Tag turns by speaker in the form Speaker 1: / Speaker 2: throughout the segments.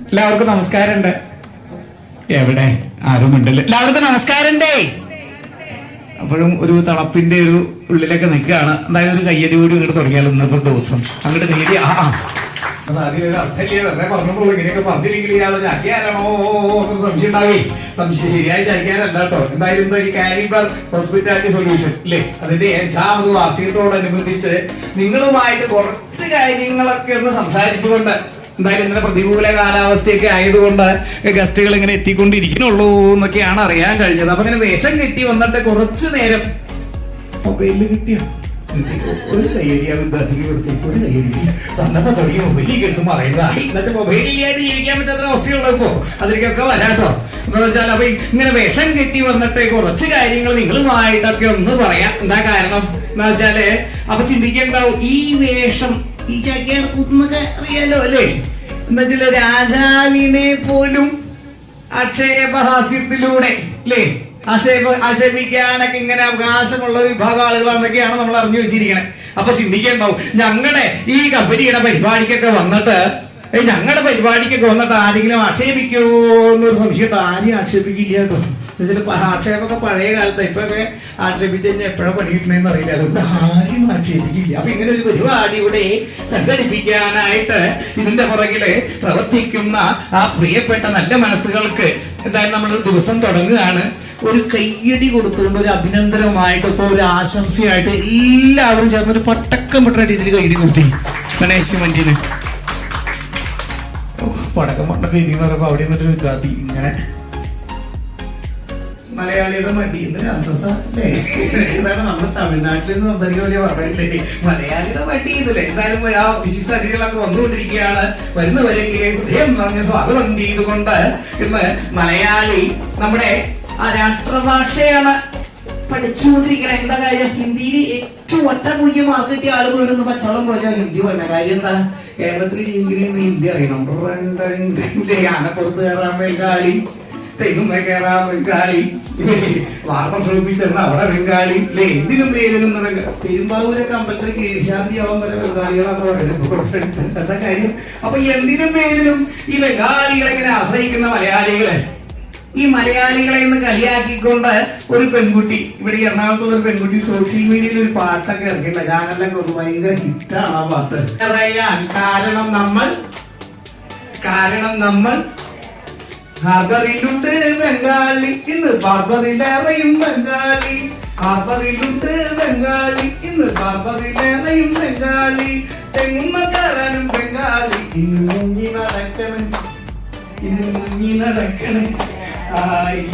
Speaker 1: എല്ലാവർക്കും നമസ്കാരമുണ്ട്. എവിടെ ആരും ഉണ്ടല്ലോ. എല്ലാവർക്കും നമസ്കാരണ്ടേ. അപ്പോഴും ഒരു തളപ്പിന്റെ ഒരു ഉള്ളിലൊക്കെ നിൽക്കുകയാണ്. എന്തായാലും ഒരു കയ്യടി കൂടി ഇങ്ങോട്ട് തുടങ്ങിയാലോ ഇന്നത്തെ ദിവസം അങ്ങോട്ട് നേടി. വെറുതെ പറഞ്ഞപ്പോൾ ഇങ്ങനെയൊക്കെ പറഞ്ഞില്ലെങ്കിൽ ഇയാളെ ചാക്കിയാരാണോ എന്നൊരു സംശയം ഉണ്ടാവേ. സംശയം ശരിയായി ചാക്കിയാരല്ല കേട്ടോ. എന്തായാലും എന്താ ഈ കാലിബർ ഹോസ്പിറ്റാലിറ്റി സൊല്യൂഷൻ അല്ലേ, അതിന്റെ 5ാമത് വാർഷികത്തോടനുബന്ധിച്ച് നിങ്ങളുമായിട്ട് കുറച്ച് കാര്യങ്ങളൊക്കെ ഒന്ന് സംസാരിച്ചുകൊണ്ട്, എന്തായാലും ഇന്നലെ പ്രതികൂല കാലാവസ്ഥയൊക്കെ ആയതുകൊണ്ട് ഗസ്റ്റുകൾ ഇങ്ങനെ എത്തിക്കൊണ്ടിരിക്കുന്നുള്ളൂ എന്നൊക്കെയാണ് അറിയാൻ കഴിഞ്ഞത്. അപ്പൊ ഇങ്ങനെ വേഷം കെട്ടി വന്നിട്ട് കുറച്ചു നേരം മൊബൈലിൽ കിട്ടിയോ ഒരു കയ്യടിയാവും ഒരു കയ്യടി വന്നപ്പോ തുടങ്ങിയ മൊബൈലിൽ കിട്ടും പറയുന്നതായി. എന്നുവെച്ചാൽ മൊബൈലില്ലാണ്ട് ജീവിക്കാൻ പറ്റാത്ത അവസ്ഥയുള്ളൂ ഇപ്പോ. അതിലേക്കൊക്കെ വരാട്ടോ. എന്താ വെച്ചാൽ അപ്പൊ ഇങ്ങനെ വേഷം കെട്ടി വന്നിട്ട് കുറച്ച് കാര്യങ്ങൾ നിങ്ങളുമായിട്ടൊക്കെ ഒന്ന് പറയാം. എന്താ കാരണം എന്താ വെച്ചാല് അപ്പൊ ചിന്തിക്കേണ്ടാവും, ഈ വേഷം ഈ ചാക്കിയാർ കൂത്തുന്നൊക്കെ അറിയാലോ അല്ലേ. എന്താ വെച്ചാല് രാജാവിനെ പോലും ആക്ഷേപഹാസ്യത്തിലൂടെ അല്ലേ ആക്ഷേപിക്കാനൊക്കെ ഇങ്ങനെ അവകാശമുള്ള ഒരു വിഭാഗം ആളുകളാണെന്നൊക്കെയാണ് നമ്മൾ അറിഞ്ഞു വെച്ചിരിക്കണേ. അപ്പൊ ചിന്തിക്കേണ്ടാവും, ഞങ്ങളുടെ ഈ കമ്പനിയുടെ പരിപാടിക്കൊക്കെ വന്നിട്ട് ആരെങ്കിലും ആക്ഷേപിക്കുമോ എന്നൊരു സംശയം. ആരെയും ആക്ഷേപിക്കില്ല കേട്ടോ. ആക്ഷേപമൊക്കെ പഴയ കാലത്ത്, ഇപ്പൊക്കെ ആക്ഷേപിച്ച് കഴിഞ്ഞാൽ എപ്പോഴാണ് പണി കിട്ടണമെന്ന് അറിയില്ല. അതുകൊണ്ട് ആരും ആക്ഷേപിക്കില്ല. അപ്പൊ ഇങ്ങനെ ഒരു പരിപാടി ഇവിടെ സംഘടിപ്പിക്കാനായിട്ട് ഇതിന്റെ പുറകില് പ്രവർത്തിക്കുന്ന ആ പ്രിയപ്പെട്ട നല്ല മനസ്സുകൾക്ക് എന്തായാലും നമ്മളൊരു ദിവസം തുടങ്ങുകയാണ്. ഒരു കയ്യടി കൊടുത്തുകൊണ്ട് ഒരു അഭിനന്ദനമായിട്ട് ഇപ്പൊ ഒരു ആശംസയായിട്ട് എല്ലാവരും ചേർന്ന് ഒരു പട്ടക്കം പെട്ട രീതിയിൽ കയ്യടി കൊടുത്തി ഗണേശ് മഞ്ചിന്. പടക്കം രീതി എന്ന് പറയുമ്പോ അവിടെ നിന്നൊരു വിദ്യാർത്ഥി ഇങ്ങനെ മലയാളിയുടെ മടി നമ്മൾ തമിഴ്നാട്ടിൽ നിന്ന് സംസാരിക്കുന്ന പോലെ പറഞ്ഞില്ലേ, മലയാളിയുടെ മടി ഇതല്ലേ. എന്തായാലും ആ വിശിഷ്ട അതിഥികളൊക്കെ വന്നുകൊണ്ടിരിക്കുകയാണ്. വരുന്നവരെങ്കിൽ ഹൃദയം നിറഞ്ഞ സ്വാഗതം ചെയ്തുകൊണ്ട് ഇന്ന് മലയാളി നമ്മുടെ ആ രാഷ്ട്രഭാഷയാണ് പഠിച്ചുകൊണ്ടിരിക്കണ. എന്താ കാര്യം, ഹിന്ദിയിൽ ഏറ്റവും ഒറ്റപൂജ്യം മാർക്ക് കിട്ടിയ ആള് പോയിരുന്നു പച്ചവളം പോലെ ഹിന്ദി പറഞ്ഞ കാര്യം എന്താ, കേരളത്തിൽ ജീവിക്കണമെന്ന് ഹിന്ദി അറിയണം. ആനപ്പുറത്ത് കയറാൻ ബംഗാളി, തെങ്ങുമ്മ കയറാൻ ബംഗാളി, വാർത്ത ഷോപ്പിച്ചെന്ന അവിടെ ബംഗാളി അല്ലേ. എന്തിനും പേരിനും പെരുമ്പാവൂരൊക്കെ അമ്പലത്തിൽ കീഴ്ശാന്തിയാവാൻ വരെ ബംഗാളികളാന്ന് പറയുന്നത്. എന്താ കാര്യം, അപ്പൊ എന്തിനും പേരിനും ഈ ബംഗാളികളെ ഇങ്ങനെ ആശ്രയിക്കുന്ന മലയാളികളെ, ഈ മലയാളികളെ ഇന്ന് കളിയാക്കിക്കൊണ്ട് ഒരു പെൺകുട്ടി, ഇവിടെ എറണാകുളത്തുള്ള ഒരു പെൺകുട്ടി സോഷ്യൽ മീഡിയയിൽ ഒരു പാട്ടൊക്കെ ഇറക്കിയിട്ടുണ്ട്. ഗാനെല്ലാം കൊണ്ട് ഭയങ്കര ഹിറ്റാണ് ആ പാട്ട്. കാരണം നമ്മൾ ഹാർബറിലുണ്ട് ബംഗാളി, ഇന്ന് ബാർബറിലേറെയും ബംഗാളി. ഹാർബറിലുണ്ട് ബംഗാളി, ഇന്ന് ബാർബറിലേറെയും ബംഗാളി. തെങ്ങുമ്മക്കാരനും ബംഗാളി, ഇന്ന് മുങ്ങി നടക്കണേ.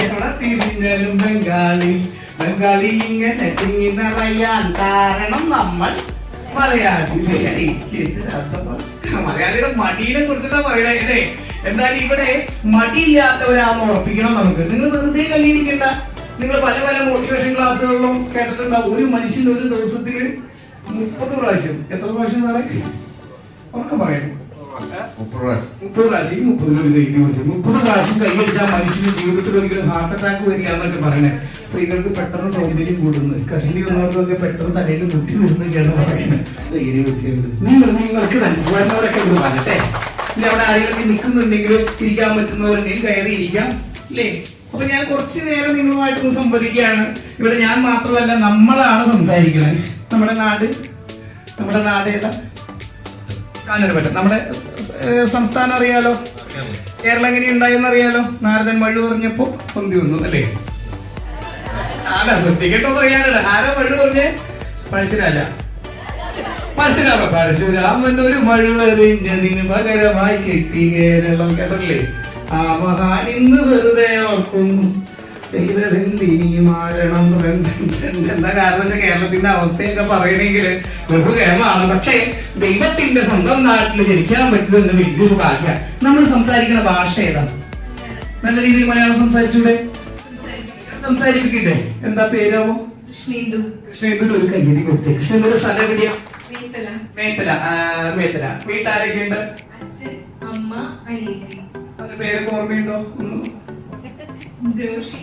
Speaker 1: എവിടെ തിരിഞ്ഞാലും ബംഗാളി ഇങ്ങനെ തിങ്ങി നിറയാൻ കാരണം നമ്മൾ മലയാളിയുടെ മടിയെ കുറിച്ചിട്ടാ പറയണേ. എന്തായാലും ഇവിടെ മടിയില്ലാത്തവരാണെന്ന് ഉറപ്പിക്കണം നമുക്ക്. നിങ്ങൾ വെറുതെ കല്ലിരിക്കണ്ട. നിങ്ങൾ പല പല മോട്ടിവേഷൻ ക്ലാസ്സുകളിലും കേട്ടിട്ടുണ്ടാവും, ഒരു മനുഷ്യൻ ഒരു ദിവസത്തില് 30 പ്രാവശ്യം, എത്ര പ്രാവശ്യം സാറേ ഉറക്കം പറയണം, 30 പ്രാവശ്യം. 30 പ്രാവശ്യം കൈയടിച്ചാൽ മനുഷ്യന്റെ ജീവിതത്തിൽ ഒരിക്കലും ഹാർട്ട് അറ്റാക്ക് വരില്ല എന്നൊക്കെ പറയണേ. സ്ത്രീകൾക്ക് പെട്ടെന്ന് സൗന്ദര്യം കൂടുന്നത്, കഷണ്ടി വന്നവർക്കൊക്കെ പെട്ടെന്ന് തലയിൽ മുട്ടി വരുന്നൊക്കെയാണ് പറയുന്നത്. കൈയടി കുട്ടിയത് നിങ്ങൾക്ക് വരുന്നവരൊക്കെ ഇത് പറയട്ടെ. ഇനി അവിടെ ആരെങ്കിലും നിൽക്കുന്നുണ്ടെങ്കിൽ ഇരിക്കാൻ പറ്റുന്നവരുണ്ടെങ്കിൽ കയറി ഇരിക്കാം അല്ലേ. അപ്പൊ ഞാൻ കുറച്ചു നേരം നിങ്ങളുമായിട്ടൊന്ന് സംവദിക്കുകയാണ്. ഇവിടെ ഞാൻ മാത്രമല്ല, നമ്മളാണ് സംസാരിക്കുന്നത്. നമ്മുടെ നാട് ഏതാ? കാഞ്ഞിരപ്പറ്റ. നമ്മുടെ സംസ്ഥാനം അറിയാലോ, കേരളം എങ്ങനെ ഉണ്ടായെന്ന് അറിയാലോ. നാരദൻ മഴ പറഞ്ഞപ്പോ പൊന്തി വന്നു അല്ലേ. ശ്രദ്ധിക്കട്ടോ അറിയാനല്ല. ആരാ മഴ പറഞ്ഞേ? പരശുരാമൻ ഒരു മഴ എറിഞ്ഞതിന് പകരമായി കെട്ടി കേരളം. കേട്ടല്ലേ? ആ മഹാൻ ഇന്ന് വെറുതെ ഓർക്കുന്നു ചെയ്തതെന്തിനി മാരണം. എന്താ കാരണം കേരളത്തിന്റെ അവസ്ഥയൊക്കെ പറയണെങ്കിൽ ബഹുകേമാണ്. പക്ഷേ ദൈവത്തിന്റെ സ്വന്തം നാട്ടിൽ ജനിക്കാൻ പറ്റുന്ന വലിയൊരു ഭാഗ്യ. നമ്മൾ സംസാരിക്കുന്ന ഭാഷ ഏതാണ്? നല്ല രീതിയിൽ മലയാളം സംസാരിച്ചൂടെ? സംസാരിപ്പിക്കട്ടെ. എന്താ പേരാവോ? കൃഷ്ണേന്ദു. ഒരു കയ്യടി കൊടുത്തേ. കൃഷ്ണേന്ദുന്റെ സ്ഥലം എവിടെയാ? മേത്തല. വീട്ടാരൊക്കെ ഉണ്ട്? അവരുടെ പേരൊക്കെ ഓർമ്മയുണ്ടോ?
Speaker 2: ജോഷി,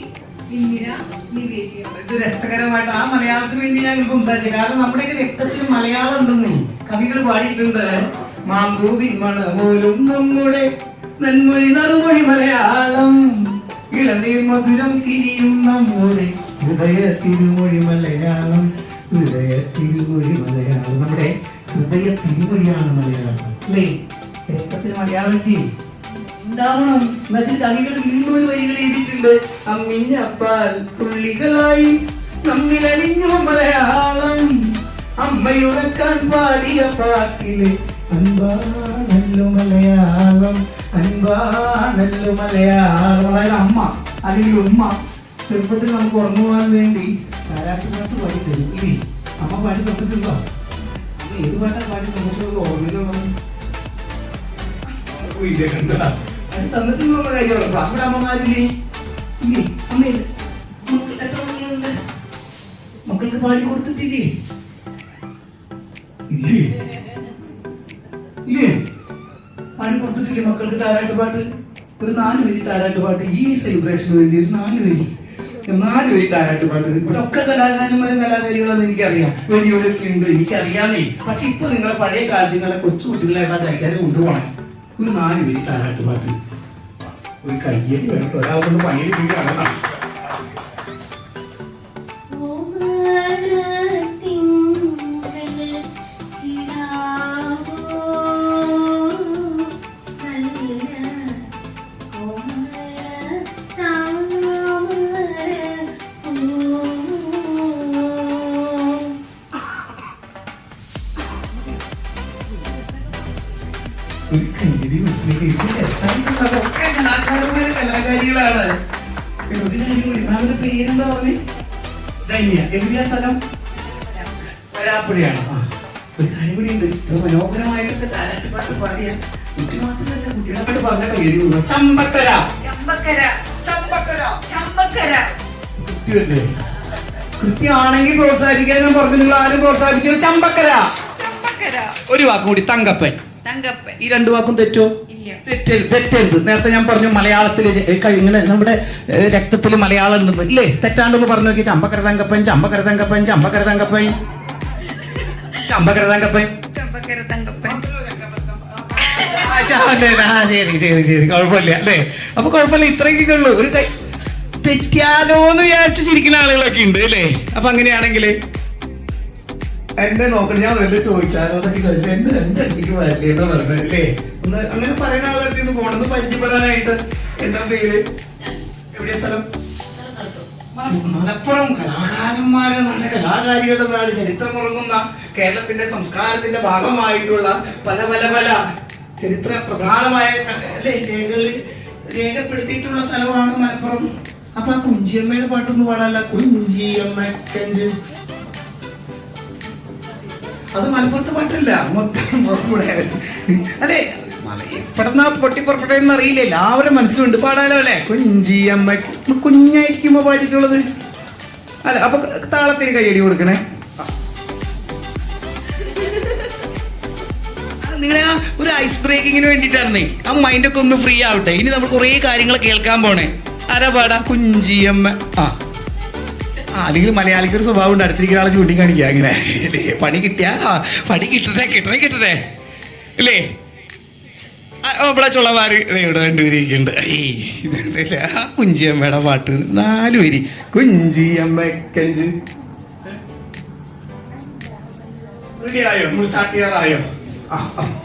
Speaker 2: ഇന്ദിര, നിവേദ്യ.
Speaker 1: ഇത് രസകരമായിട്ട് ആ മലയാളത്തിന് വേണ്ടി ഞാൻ സംസാരിച്ചു. കാരണം നമ്മുടെയൊക്കെ രക്തത്തിൽ മലയാളം ഉണ്ടെന്നേ. കവികൾ പാടിയിട്ടുണ്ട്. മാമ്പൂവിൻ മണമോലും നമ്മുടെ നന്മൊഴി നറുമൊഴി മലയാളം, ഇളനീർ മധുരം കിരിയും നമ്മുടെ ഹൃദയ തിരുമൊഴി മലയാളം, ഹൃദയ തിരുമൊഴി മലയാളം. നമ്മുടെ ഹൃദയ തിരുമൊഴിയാണ് മലയാളം അല്ലേ? കേരളത്തിന് മലയാളം ഉണ്ടാവണം. എന്നുവെച്ചാൽ കവികൾ വീണ്ടും ഒരു വരികൾ എഴുതിയിട്ടുണ്ട്. അമ്മിഞ്ഞപ്പാൽ തുള്ളികളായി നമ്മിലലിഞ്ഞു മലയാളം, അമ്മയുറക്കാൻ പാടിയ പാട്ടില് അൻപാണല്ലോ മലയാളം, അൻപാണല്ലോ മലയാളം. അതായത് അമ്മ അല്ലെങ്കിൽ ഉമ്മ ചെറുപ്പത്തിൽ നമുക്ക് ഉറങ്ങുവാൻ വേണ്ടി താരാട്ടുപാട്ട് പാടി തരും ഇല്ലേ? അമ്മ പാടി തന്നിട്ടുണ്ടോ? അമ്മ ഏത് പാട്ടാ പാടി തന്നിട്ടുള്ളത്? ഓർമ്മയിലുള്ളത് അത് തന്നിട്ടുള്ള കാര്യമാണ്. അവിടെ അമ്മമാരില്ലേ? ഇല്ലേ? അമ്മയില്ല. മക്കൾ എത്ര മക്കളുണ്ട്? മക്കൾക്ക് പാടി കൊടുത്തിട്ടില്ലേ? ഇല്ലേ? ഇല്ലേ? പാടി കൊടുത്തിട്ടില്ലേ മക്കൾക്ക് താരാട്ട് പാട്ട്? ഒരു 4 വരി താരാട്ട് പാട്ട് ഈ സെലിബ്രേഷന് വേണ്ടി ഒരു 4 വരി താരാട്ട് പാട്ട്. ഇവിടെ ഒക്കെ കലാകാരന്മാരും കലാകാരികളാണെന്ന് എനിക്കറിയാം, വലിയവരൊക്കെ ഉണ്ട്, എനിക്കറിയാമേ. പക്ഷെ ഇപ്പൊ നിങ്ങളെ പഴയ കാലത്ത് നിങ്ങളെ കൊച്ചു കുട്ടികളെ തയ്ക്കാരെ കൊണ്ടുപോകണം. ഒരു 4 വരി താരാട്ട് പാട്ട്. ഒരു കയ്യടി വേണം, ഒരാളൊന്ന് പണിയെടുക്കുക. കലാകാരികളാണ്. അവരുടെ പേരെന്താ പറഞ്ഞേ? ധന്യ. എവിടെയാ സ്ഥലം? വരാപ്പുഴയാണ്. ഒരു കാര്യം കൂടി ഉണ്ട്. മനോഹരമായിട്ടൊക്കെ താരാട്ടുപാട്ട് പാടിയ കുട്ടി മാത്രമല്ല, കുട്ടികളെ പാട്ട് പറഞ്ഞ പേരുള്ളൂ. ചമ്പക്കര. കൃത്യമല്ലേ? കൃത്യമാണെങ്കിൽ പ്രോത്സാഹിപ്പിക്കാൻ ഞാൻ പറഞ്ഞു. നിങ്ങൾ ആരും പ്രോത്സാഹിപ്പിച്ചു. ചമ്പക്കര. ഒരു വാക്കും കൂടി. തങ്കപ്പൻ. ഈ 2 വാക്കും തെറ്റോ? തെറ്റരുത്. നേരത്തെ ഞാൻ പറഞ്ഞു മലയാളത്തിൽ ഇങ്ങനെ നമ്മുടെ രക്തത്തിൽ മലയാളം ഉണ്ടെന്ന് ഇല്ലേ? തെറ്റാണ്ടെന്ന് പറഞ്ഞു നോക്കി. ചമ്പക്കര തങ്കപ്പൻ, ചമ്പക്കര തങ്കപ്പൻ, ചമ്പക്കര തങ്കപ്പൻ, ചമ്പക്കര തങ്കപ്പൻ. ശരി കുഴപ്പമില്ല അല്ലേ? അപ്പൊ കുഴപ്പമില്ല, ഇത്രയൊക്കെ ഉള്ളൂ. ഒരു കൈ തെറ്റാലോ എന്ന് വിചാരിച്ച് ചിരിക്കുന്ന ആളുകളൊക്കെ ഉണ്ട് അല്ലേ? അപ്പൊ അങ്ങനെയാണെങ്കിൽ എന്നെ നോക്കണം. ഞാൻ വല്ല ചോദിച്ചാലോ എന്നൊക്കെ ചോദിച്ചു. എന്റെ അടുത്തേക്ക് വരില്ലേ എന്ന് പറഞ്ഞത് അല്ലേ? ഒന്ന് അങ്ങനെ പറയുന്ന ആളുടെ നിന്ന് പോണെന്ന് പരിചയപ്പെടാനായിട്ട്. എന്താ പേര്? എവിടെയാ സ്ഥലം? മലപ്പുറം. കലാകാരന്മാരുടെ നാട്, കലാകാരികളുടെ നാട്, ചരിത്രമുറങ്ങുന്ന കേരളത്തിന്റെ സംസ്കാരത്തിന്റെ ഭാഗമായിട്ടുള്ള പല പല പല ചരിത്ര പ്രധാനമായ അല്ലേ രേഖപ്പെടുത്തിയിട്ടുള്ള സ്ഥലമാണ് മലപ്പുറം. അപ്പൊ ആ കുഞ്ചിയമ്മയുടെ പാട്ടൊന്നും പാടാല്ല. കുഞ്ചിയമ്മക്കഞ്ച്. അത് മലപ്പുറത്തെ പാട്ടല്ല, മൊത്തം അല്ലെ? ഇവിടെന്നാ പൊട്ടിപ്പുറപ്പെട്ടെന്ന് അറിയില്ല, എല്ലാവരും മനസ്സിലുണ്ട്. പാടാലോ അല്ലെ? കുഞ്ചിയമ്മ. കുഞ്ഞായിരിക്കുമ്പോ പാടിയിട്ടുള്ളത് അല്ലെ? അപ്പൊ താളത്തിന് കയ്യടി കൊടുക്കണേ. നിങ്ങളെ ഒരു ഐസ് ബ്രേക്കിങ്ങിന് വേണ്ടിയിട്ടായിരുന്നേ. ആ മൈൻഡൊക്കെ ഒന്ന് ഫ്രീ ആവട്ടെ. ഇനി നമ്മൾ കുറേ കാര്യങ്ങൾ കേൾക്കാൻ പോണേ. ആരാ പാടാ? കുഞ്ചിയമ്മ. അല്ലെങ്കിൽ മലയാളിക്ക് ഒരു സ്വഭാവം ഉണ്ട്, അടുത്തിരിക്കുന്ന ആളെ ചൂണ്ടിക്കാണിക്കുക. അങ്ങനെ പണി കിട്ടിയാ പണി കിട്ടട്ടെ അല്ലേ? ഇവിടെ ചുള്ളമാര് ഇവിടെ 2 പേരിക്കുന്നുണ്ട്. ആ കുഞ്ചിയമ്മയുടെ പാട്ട് 4 വരി. കുഞ്ചിയമ്മക്കഞ്ച്. റെഡിയായോ? സ്റ്റാർട്ട് ചെയ്യാറായോ?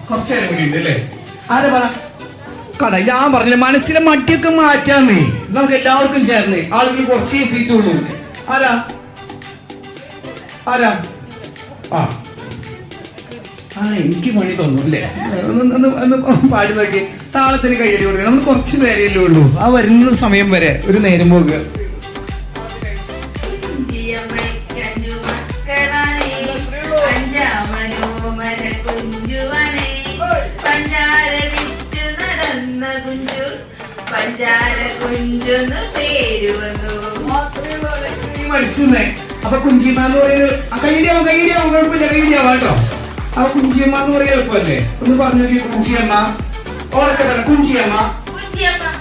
Speaker 1: കുറച്ചേരം കൂടി ഉണ്ട് അല്ലേ? ആരാ പറ കട? ഞാൻ പറഞ്ഞില്ല, മനസ്സിലെ മടിയൊക്കെ മാറ്റാന്നേ. നമുക്ക് എല്ലാവർക്കും ചേർന്ന് ആളുകൾ കുറച്ചേ എത്തിയിട്ടുള്ളൂ. ആരാ? എനിക്ക് പണി തോന്നും അല്ലേ? ഒന്ന് പാടി നോക്കി. താളത്തിന് കയ്യടി കൊടുക്കുക. നമ്മൾ കുറച്ച് പേരല്ലേ ഉള്ളൂ. ആ വരുന്ന സമയം വരെ ഒരു നേരം പോകുക. അപ്പൊ കുഞ്ചിയമ്മ എന്ന് പറയുന്നത് കയ്യടിയാവും കുഴപ്പമില്ല, കയ്യടിയാവാം കേട്ടോ. അപ്പൊ കുഞ്ചിയമ്മ എന്ന് പറയാൻ എളുപ്പമല്ലേ? ഒന്ന് പറഞ്ഞു നോക്കി. കുഞ്ചിയമ്മ. ഓരൊക്കെ തന്നെ കുഞ്ചിയമ്മ.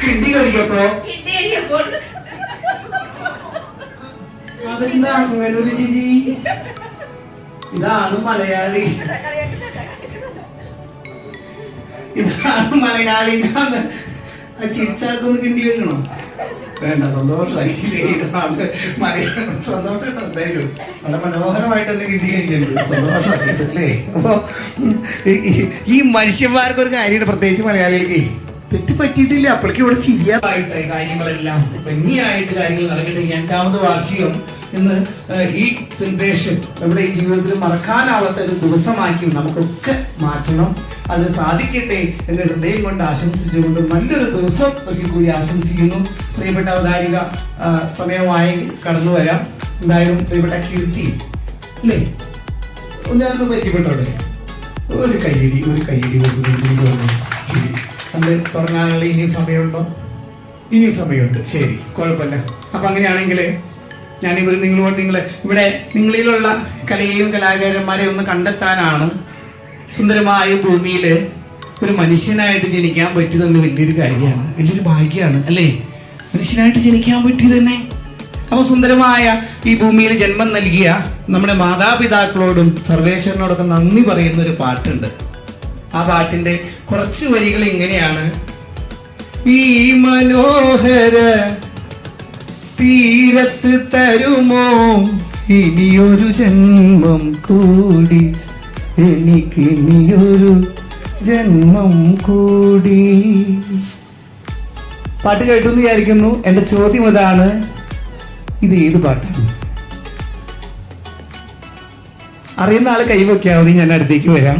Speaker 1: കിണ്ടി കളിക്കപ്പോ അതെന്താണ് ചിരി? ഇതാണ് മലയാളി. മലയാളി ചിരിച്ചാൾക്കൊന്ന് കിണ്ടി കഴിക്കണോ? വേണ്ട, സന്തോഷമായി. മലയാളം സന്തോഷം എന്തായാലും വളരെ മനോഹരമായിട്ട് തന്നെ കിണ്ടി കഴിക്കുന്നുണ്ട്. സന്തോഷമായിട്ട് അല്ലേ? അപ്പൊ ഈ മനുഷ്യന്മാർക്കൊരു കാര്യമുണ്ട്, പ്രത്യേകിച്ച് മലയാളികൾക്ക് തെറ്റ് പറ്റിയിട്ടില്ല. അപ്പോഴേക്കും ഇവിടെ ചിരിയായിട്ട് കാര്യങ്ങളെല്ലാം ഭംഗിയായിട്ട് കാര്യങ്ങൾ നടക്കട്ടെ. ഈ 5ാമത് വാർഷികം ഇന്ന് ഈ സെലിബ്രേഷൻ നമ്മുടെ ഈ ജീവിതത്തിൽ മറക്കാനാവാത്ത ഒരു ദിവസമാക്കി നമുക്കൊക്കെ മാറ്റണം. അതിന് സാധിക്കട്ടെ എന്ന് ഹൃദയം കൊണ്ട് ആശംസിച്ചുകൊണ്ട് നല്ലൊരു ദിവസം ഒരിക്കൽ കൂടി ആശംസിക്കുന്നു. പ്രിയപ്പെട്ട അവതാരിക സമയമായി കടന്നു വരാം. എന്തായാലും പ്രിയപ്പെട്ട കീർത്തി അല്ലേ, ഒന്നായിരുന്നു പരിചയപ്പെട്ടോടെ ഒരു കയ്യടി ശരി. അത് തുടങ്ങാനുള്ള ഇനിയും സമയമുണ്ടോ? ഇനിയും സമയമുണ്ട്. ശരി, കുഴപ്പമില്ല. അപ്പം അങ്ങനെയാണെങ്കിൽ നിങ്ങളിലുള്ള കലയെയും കലാകാരന്മാരെ ഒന്ന് കണ്ടെത്താനാണ്. സുന്ദരമായ ഭൂമിയിൽ ഒരു മനുഷ്യനായിട്ട് ജനിക്കാൻ പറ്റിയതെന്ന് വലിയൊരു കാര്യമാണ്, വലിയൊരു ഭാഗ്യമാണ് അല്ലേ? മനുഷ്യനായിട്ട് ജനിക്കാൻ പറ്റിയത് തന്നെ. അപ്പോൾ സുന്ദരമായ ഈ ഭൂമിയിൽ ജന്മം നൽകിയ നമ്മുടെ മാതാപിതാക്കളോടും സർവേശ്വരനോടൊക്കെ നന്ദി പറയുന്ന ഒരു പാട്ടുണ്ട്. ആ പാട്ടിന്റെ കുറച്ച് വരികൾ ഇങ്ങനെയാണ്: ഈ മനോഹര തീരത്ത് തരുമോ ഇനിയൊരു ജന്മം കൂടി, എനിക്കിനിയൊരു ജന്മം കൂടി. പാട്ട് കേട്ടു എന്ന് വിചാരിക്കുന്നു. എന്റെ ചോദ്യം ഇതാണ്, ഇത് ഏത് പാട്ടാണ്? അറിയുന്ന ആള് കൈവയ്ക്കാൽ മതി, ഞാൻ അടുത്തേക്ക് വരാം.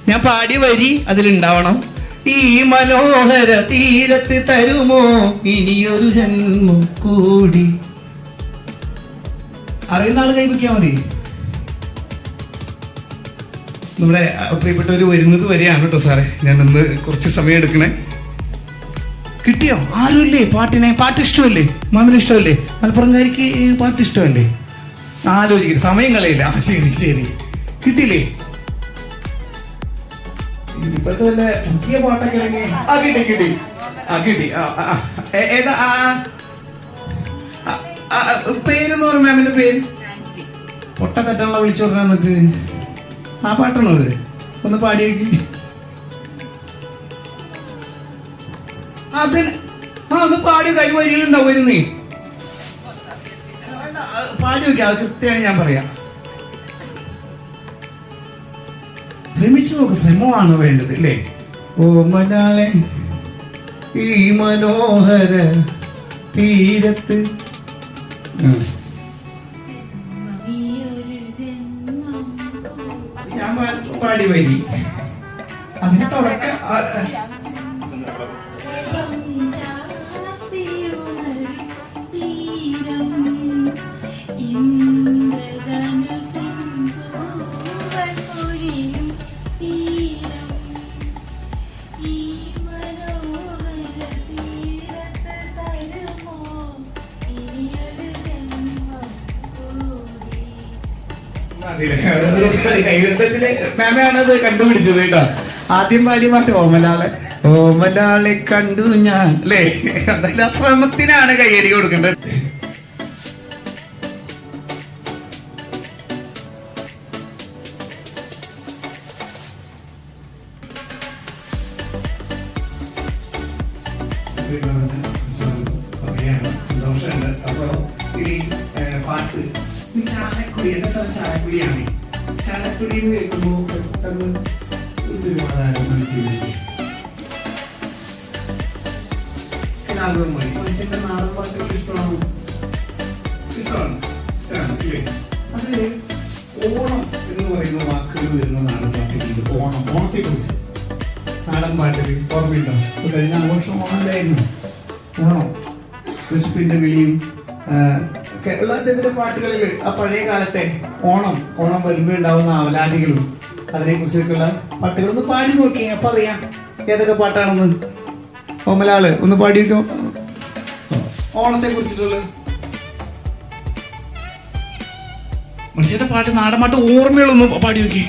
Speaker 1: ഞാൻ പാടിയ വരി അതിലുണ്ടാവണം. ഈ മനോഹര തീരത്ത് തരുമോ ഇനിയൊരു ജന്മം കൂടി. അറിയുന്ന ആള് കൈവയ്ക്കാൽ മതി. നമ്മുടെ പ്രിയപ്പെട്ടവർ വരുന്നത് വരെയാണ് കേട്ടോ സാറേ. ഞാൻ ഇന്ന് കുറച്ച് സമയം എടുക്കണേ. കിട്ടിയോ? ആരുമില്ലേ പാട്ട് ഇഷ്ടമല്ലേ? മാമിന് ഇഷ്ടമല്ലേ? മലപ്പുറംകാരിക്ക് പാട്ട് ഇഷ്ടമല്ലേ? ആലോചിക്കട്ടെ, സമയം കളയില്ല. ശരി, കിട്ടിയില്ലേ? ഇപ്പോഴത്തെ വല്ല പുതിയ പാട്ടൊക്കെ കിട്ടി. ഏതാ പേരെന്ന് പറഞ്ഞു? മാമിന്റെ പേര് പൊട്ട തെറ്റുള്ള വിളിച്ചു പറഞ്ഞാൽ എന്നിട്ട് ആ പാട്ടാണോ അത്? ഒന്ന് പാടി വെക്ക്. അതിന് ഒന്ന് പാടി കൈ വരികളുണ്ടാവും. നീ പാടി വെക്കാം, അത് കൃത്യമാണ് ഞാൻ പറയാം. ശ്രമിച്ചു നോക്ക്, ശ്രമമാണ് വേണ്ടത് അല്ലേ? ഓ മലയാളെ ഈ മനോഹര തീരത്ത് ഞാൻ പാടി വരി. അതിന് തുടക്കം മാമയാണത് കണ്ടുപിടിച്ചത് കേട്ടോ. ആദ്യം പാടിയ പാട്ട് ഓമലാളെ കണ്ടു ഞാൻ അല്ലേ? എന്തായാലും ആ ശ്രമത്തിനാണ് കയ്യടി കൊടുക്കേണ്ടത്. സന്തോഷമുണ്ട്. അപ്പൊ ഇനി പാട്ട് ചാലക്കുടി, എന്റെ സ്ഥലം ചാലക്കുടിയാണ്. ചാലക്കുടി എന്ന് കേൾക്കുമ്പോ പെട്ടെന്ന് മനസ്സിലായി മനുഷ്യന്റെ നാടൻ പാട്ടുകൾ ഇഷ്ടമാണ്. അത് ഓണം എന്ന് പറയുന്ന വാക്കുകൾ വരുന്ന നാടൻ പാട്ടുകൾ. ഓണത്തെ കുറിച്ച് നാടൻ പാട്ടുകൾ ഓർമ്മയുണ്ടോ? കഴിഞ്ഞ ആഘോഷം ഓണമല്ലായിരുന്നു. ഓണം വിശപ്പിന്റെ വിളിയും ഉള്ള അദ്ദേഹത്തിന്റെ പാട്ടുകളിൽ ആ പഴയ കാലത്തെ ഓണം വരുമ്പോൾ ഉണ്ടാവുന്ന അവലാദികളും അതിനെ കുറിച്ചൊക്കെയുള്ള പാട്ടുകളൊന്ന് പാടി നോക്കി. അപ്പൊ അറിയാം ഏതൊക്കെ പാട്ടാണെന്ന്. ഓമലാള് ഒന്ന് പാടിക്കോ ഓണത്തെ കുറിച്ചിട്ടുള്ള മനുഷ്യന്റെ പാട്ട്, നാടൻ പാട്ട് ഓർമ്മകളൊന്നും പാടി നോക്കി.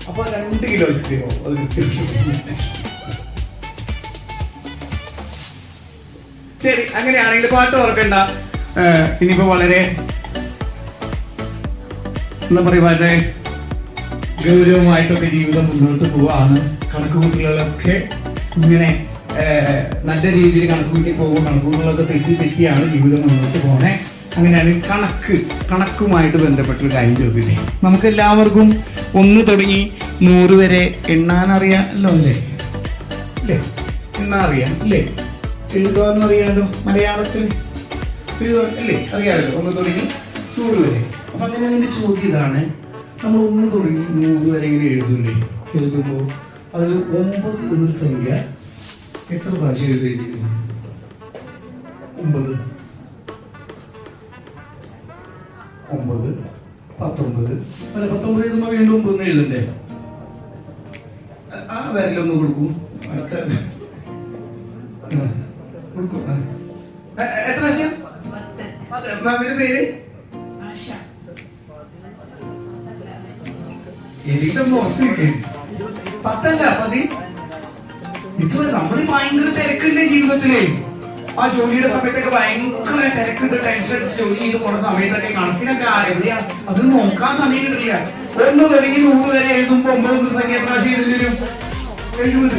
Speaker 1: അപ്പൊ 2 കിലോ ഐസ്ക്രീമോ അത് ശരി. അങ്ങനെയാണെങ്കിൽ പാട്ട് ഓർക്കണ്ട. ഇനിയിപ്പോ വളരെ എന്താ പറയുക, വളരെ ഗൗരവമായിട്ടൊക്കെ ജീവിതം മുന്നോട്ട് പോവാണ്. കണക്കുകൂട്ടലുകളൊക്കെ ഇങ്ങനെ നല്ല രീതിയിൽ കണക്കുകൂട്ടി പോകുമ്പോൾ കണക്കുകൂട്ടലൊക്കെ തെറ്റിയാണ് ജീവിതം മുന്നോട്ട് പോകണേ. അങ്ങനെയാണ് കണക്കുമായിട്ട് ബന്ധപ്പെട്ടൊരു കാര്യം ചോദിക്കട്ടെ. നമുക്ക് എല്ലാവർക്കും 1 തുടങ്ങി 100 വരെ എണ്ണാനറിയാമല്ലോ അല്ലേ? എണ്ണാൻ അറിയാം അല്ലേ? എഴുതാനും അറിയാമല്ലോ, മലയാളത്തിൽ എഴുതാൻ അല്ലേ അറിയാമല്ലോ, 1 തുടങ്ങി 100 വരെ. അപ്പൊ അങ്ങനെ എൻ്റെ ചോദ്യം ഇതാണ്, നമ്മൾ 1 തുടങ്ങി 100 വരെ ഇങ്ങനെ എഴുതുമ്പോൾ അതിൽ 9 എന്നൊരു സംഖ്യ എത്ര പ്രാവശ്യം എഴുതിയിരിക്കുന്നു? 9 19 എഴുതുമ്പോൾ വീണ്ടും 9 എഴുതണ്ടേ? ആ വിരലൊന്ന് കൊടുക്കും, അടുത്ത കൊടുക്കും. എത്ര പ്രാവശ്യം? മാമിന്റെ പേര്? എനിക്കൊന്ന് ഉറച്ചു നിൽക്കേ. 10 അല്ല 10. ഇതുവരെ നമ്മൾ ഭയങ്കര തിരക്കില്ലേ ജീവിതത്തിലേ? ആ ജോലിയുടെ സമയത്തൊക്കെ ഭയങ്കര തിരക്കുണ്ട്, ടെൻഷൻ അടിച്ച് ജോലി ചെയ്ത് പോണ സമയത്തൊക്കെ കണക്കിനൊക്കെ എവിടെയാ അതിന് നോക്കാൻ സമയം കിട്ടില്ല. 1 തുടങ്ങി 100 വരെ എഴുതുമ്പോ 9 സംഖ്യ പ്രാവശ്യം എഴുതി വരും? 70.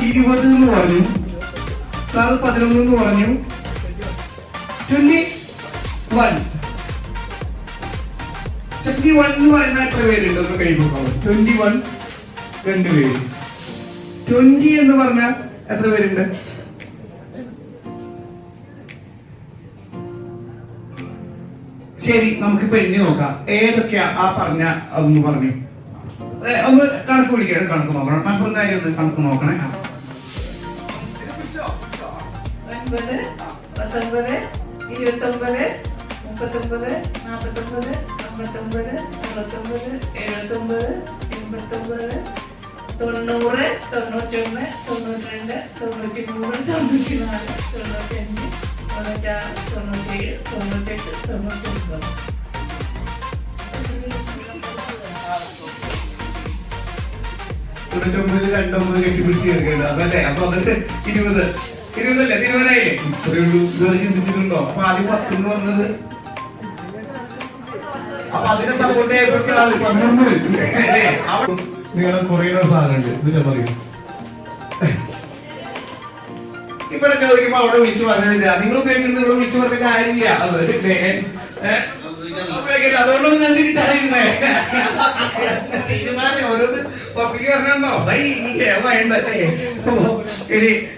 Speaker 1: 20 എന്ന് പറഞ്ഞു സാർ, 11 എന്ന് പറഞ്ഞു, 21 എന്ന് പറയുന്ന എത്ര പേരുണ്ട്? ഒന്ന് കൈ നോക്കാം. 21 2 പേര്. 20 എന്ന് പറഞ്ഞാൽ എത്ര പേരുണ്ട്? ശരി, നമുക്കിപ്പോ എണ്ണി നോക്കാം. ഏതൊക്കെയാ ആ പറഞ്ഞ അതൊന്ന് പറഞ്ഞു, ഒന്ന് കണക്ക് പിടിക്കുക, കണക്ക് നോക്കണം. മറ്റൊരു കാര്യം ഒന്ന് കണക്ക് നോക്കണേ.
Speaker 2: 9, 19, 29, 39, 49, 59, 69, 79, 89, 90, 91, 92, 93, 94, 95, 96, 97, 98, 99.
Speaker 1: കെട്ടിപ്പിടിച്ച് ചേർക്കേണ്ടത് അതല്ലേ? അപ്പൊ അത് 20 അല്ലേ? 20 ആയില്ലേ? ഇത്രയേ ഉള്ളൂ. ഇതുവരെ ചിന്തിച്ചിട്ടുണ്ടോ? അപ്പൊ ആദ്യം 10 എന്ന് പറഞ്ഞത്, അപ്പൊ അതിനെ സപ്പോർട്ട് ചെയ്യപ്പെടുത്തിയാണ് 11 അല്ലേ? നിങ്ങളെ കൊറിയർ സാധനമുണ്ട്, ഇതിന്റെ പറയൂ. ഇവിടെ ചോദിക്കുമ്പോ അവിടെ വിളിച്ചു പറഞ്ഞതില്ല. നിങ്ങൾ ഉപയോഗിക്കുന്നത് ഇവിടെ വിളിച്ചു പറഞ്ഞ കാര്യമില്ല. അത് അതുകൊണ്ടാണ് ഞാൻ കിട്ടാതിരുന്നേ. തീരുമാനം ഓരോന്ന് പുറത്തേക്ക് പറഞ്ഞോ വേണ്ടല്ലേ?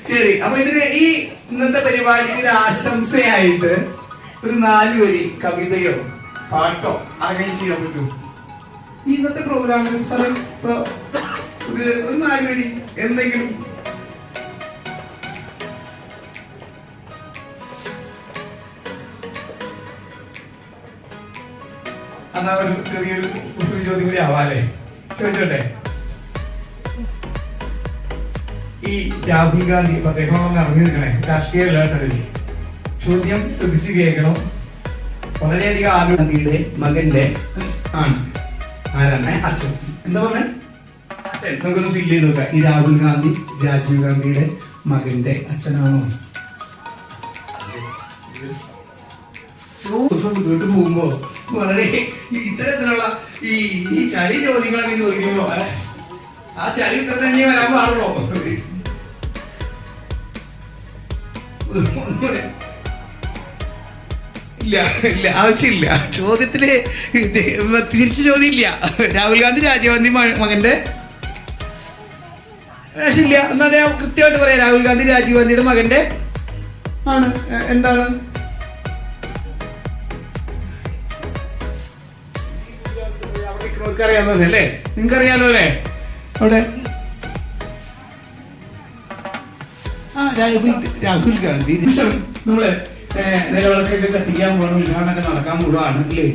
Speaker 1: ശരി, അപ്പൊ ഇതിന് ഈ ഇന്നത്തെ പരിപാടിക്ക് ഒരു ആശംസയായിട്ട് ഒരു 4 വരി കവിതയോ പാട്ടോ അങ്ങനെ ചെയ്യാൻ പറ്റൂ? ഇന്നത്തെ പ്രോഗ്രാമിൽ സാറേ ഇപ്പൊ ഒരു 4 വരി എന്തെങ്കിലും. എന്നാ ഒരു ചെറിയൊരു കുസൃതി ചോദ്യം കൂടി ആവാല്ലേ? ചോദിച്ചോട്ടെ. ഈ രാഹുൽ ഗാന്ധി ഇപ്പൊ അദ്ദേഹം ഇറങ്ങി നിൽക്കണേ, രാഷ്ട്രീയ ലേട്ടറില്ലേ? ചോദ്യം ശ്രദ്ധിച്ചു കേൾക്കണം. വളരെയധികം ഗാന്ധിയുടെ മകന്റെ ആണ്. ആരാണ്? അച്ഛൻ. എന്താ പറഞ്ഞ അച്ഛൻ? നമുക്കൊന്ന് ഫില്ല് ചെയ്ത് നോക്കാം. ഈ രാഹുൽ ഗാന്ധി രാജീവ് ഗാന്ധിയുടെ മകന്റെ അച്ഛനാണോ? ദിവസം വീട്ടിൽ പോകുമ്പോ വളരെ ഇത്തരത്തിലുള്ള ഈ ചളി ചോദ്യങ്ങളൊക്കെ ചോദിക്കുമ്പോ ആ ചളി ഇത്ര തന്നെ വരാൻ പാടുള്ളൂ. ഇല്ല ആവശ്യമില്ല. ചോദ്യത്തില് തിരിച്ചു ചോദ്യം ഇല്ല. രാഹുൽ ഗാന്ധി രാജീവ് ഗാന്ധി മകന്റെ ആവശ്യമില്ല. എന്നാ ഞാൻ കൃത്യമായിട്ട് പറയാം. രാഹുൽ ഗാന്ധി രാജീവ് ഗാന്ധിയുടെ മകന്റെ ആണ്. എന്താണ്? അറിയാവുന്നല്ലേ? നിങ്ങൾക്ക് അറിയാലോ അല്ലേ? അവിടെ രാഹുൽ ഗാന്ധി നമ്മള് നിലവിളക്കൊക്കെ കത്തിക്കാൻ പോകണം, ഉദ്ഘാടനമൊക്കെ നടക്കാൻ പോവാണ് അല്ലേ?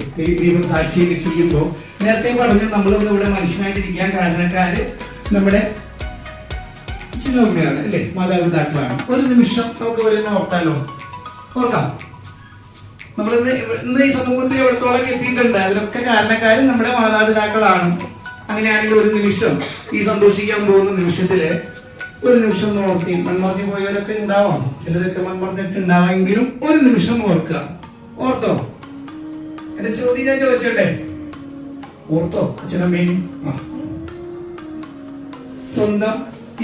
Speaker 1: ദൈവം സാക്ഷിയൊക്കെ ചെയ്യുമ്പോ നേരത്തെ പറഞ്ഞു നമ്മളൊന്ന് ഇവിടെ മനുഷ്യനായിട്ടിരിക്കാൻ കാരണക്കാര് നമ്മുടെ അച്ഛനമ്മയാണ് അല്ലേ? മാതാപിതാക്കളാണ്. ഒരു നിമിഷം നമുക്ക് വരുന്ന ഓർത്താലോ? ഓർക്കാം. ഇന്ന് ഈ സമൂഹത്തിൽ എവിടത്തോളം എത്തിയിട്ടുണ്ട്, അതിലൊക്കെ കാരണക്കാര് നമ്മുടെ മാതാപിതാക്കളാണ്. അങ്ങനെയാണെങ്കിൽ ഒരു നിമിഷം ഈ സന്തോഷിക്കാൻ പോകുന്ന നിമിഷത്തില് ഒരു നിമിഷം ഓർത്തി. മൺമറഞ്ഞു പോയവരൊക്കെ ഉണ്ടാവാം, ചിലരൊക്കെ മൺമറഞ്ഞിട്ട് ഉണ്ടാവാമെങ്കിലും ഒരു നിമിഷം ഓർക്കുക. ഓർത്തോ? എന്റെ ചോദ്യം ഞാൻ ചോദിച്ചോട്ടെ? ഓർത്തോ അച്ഛനമ്മേനും? സ്വന്തം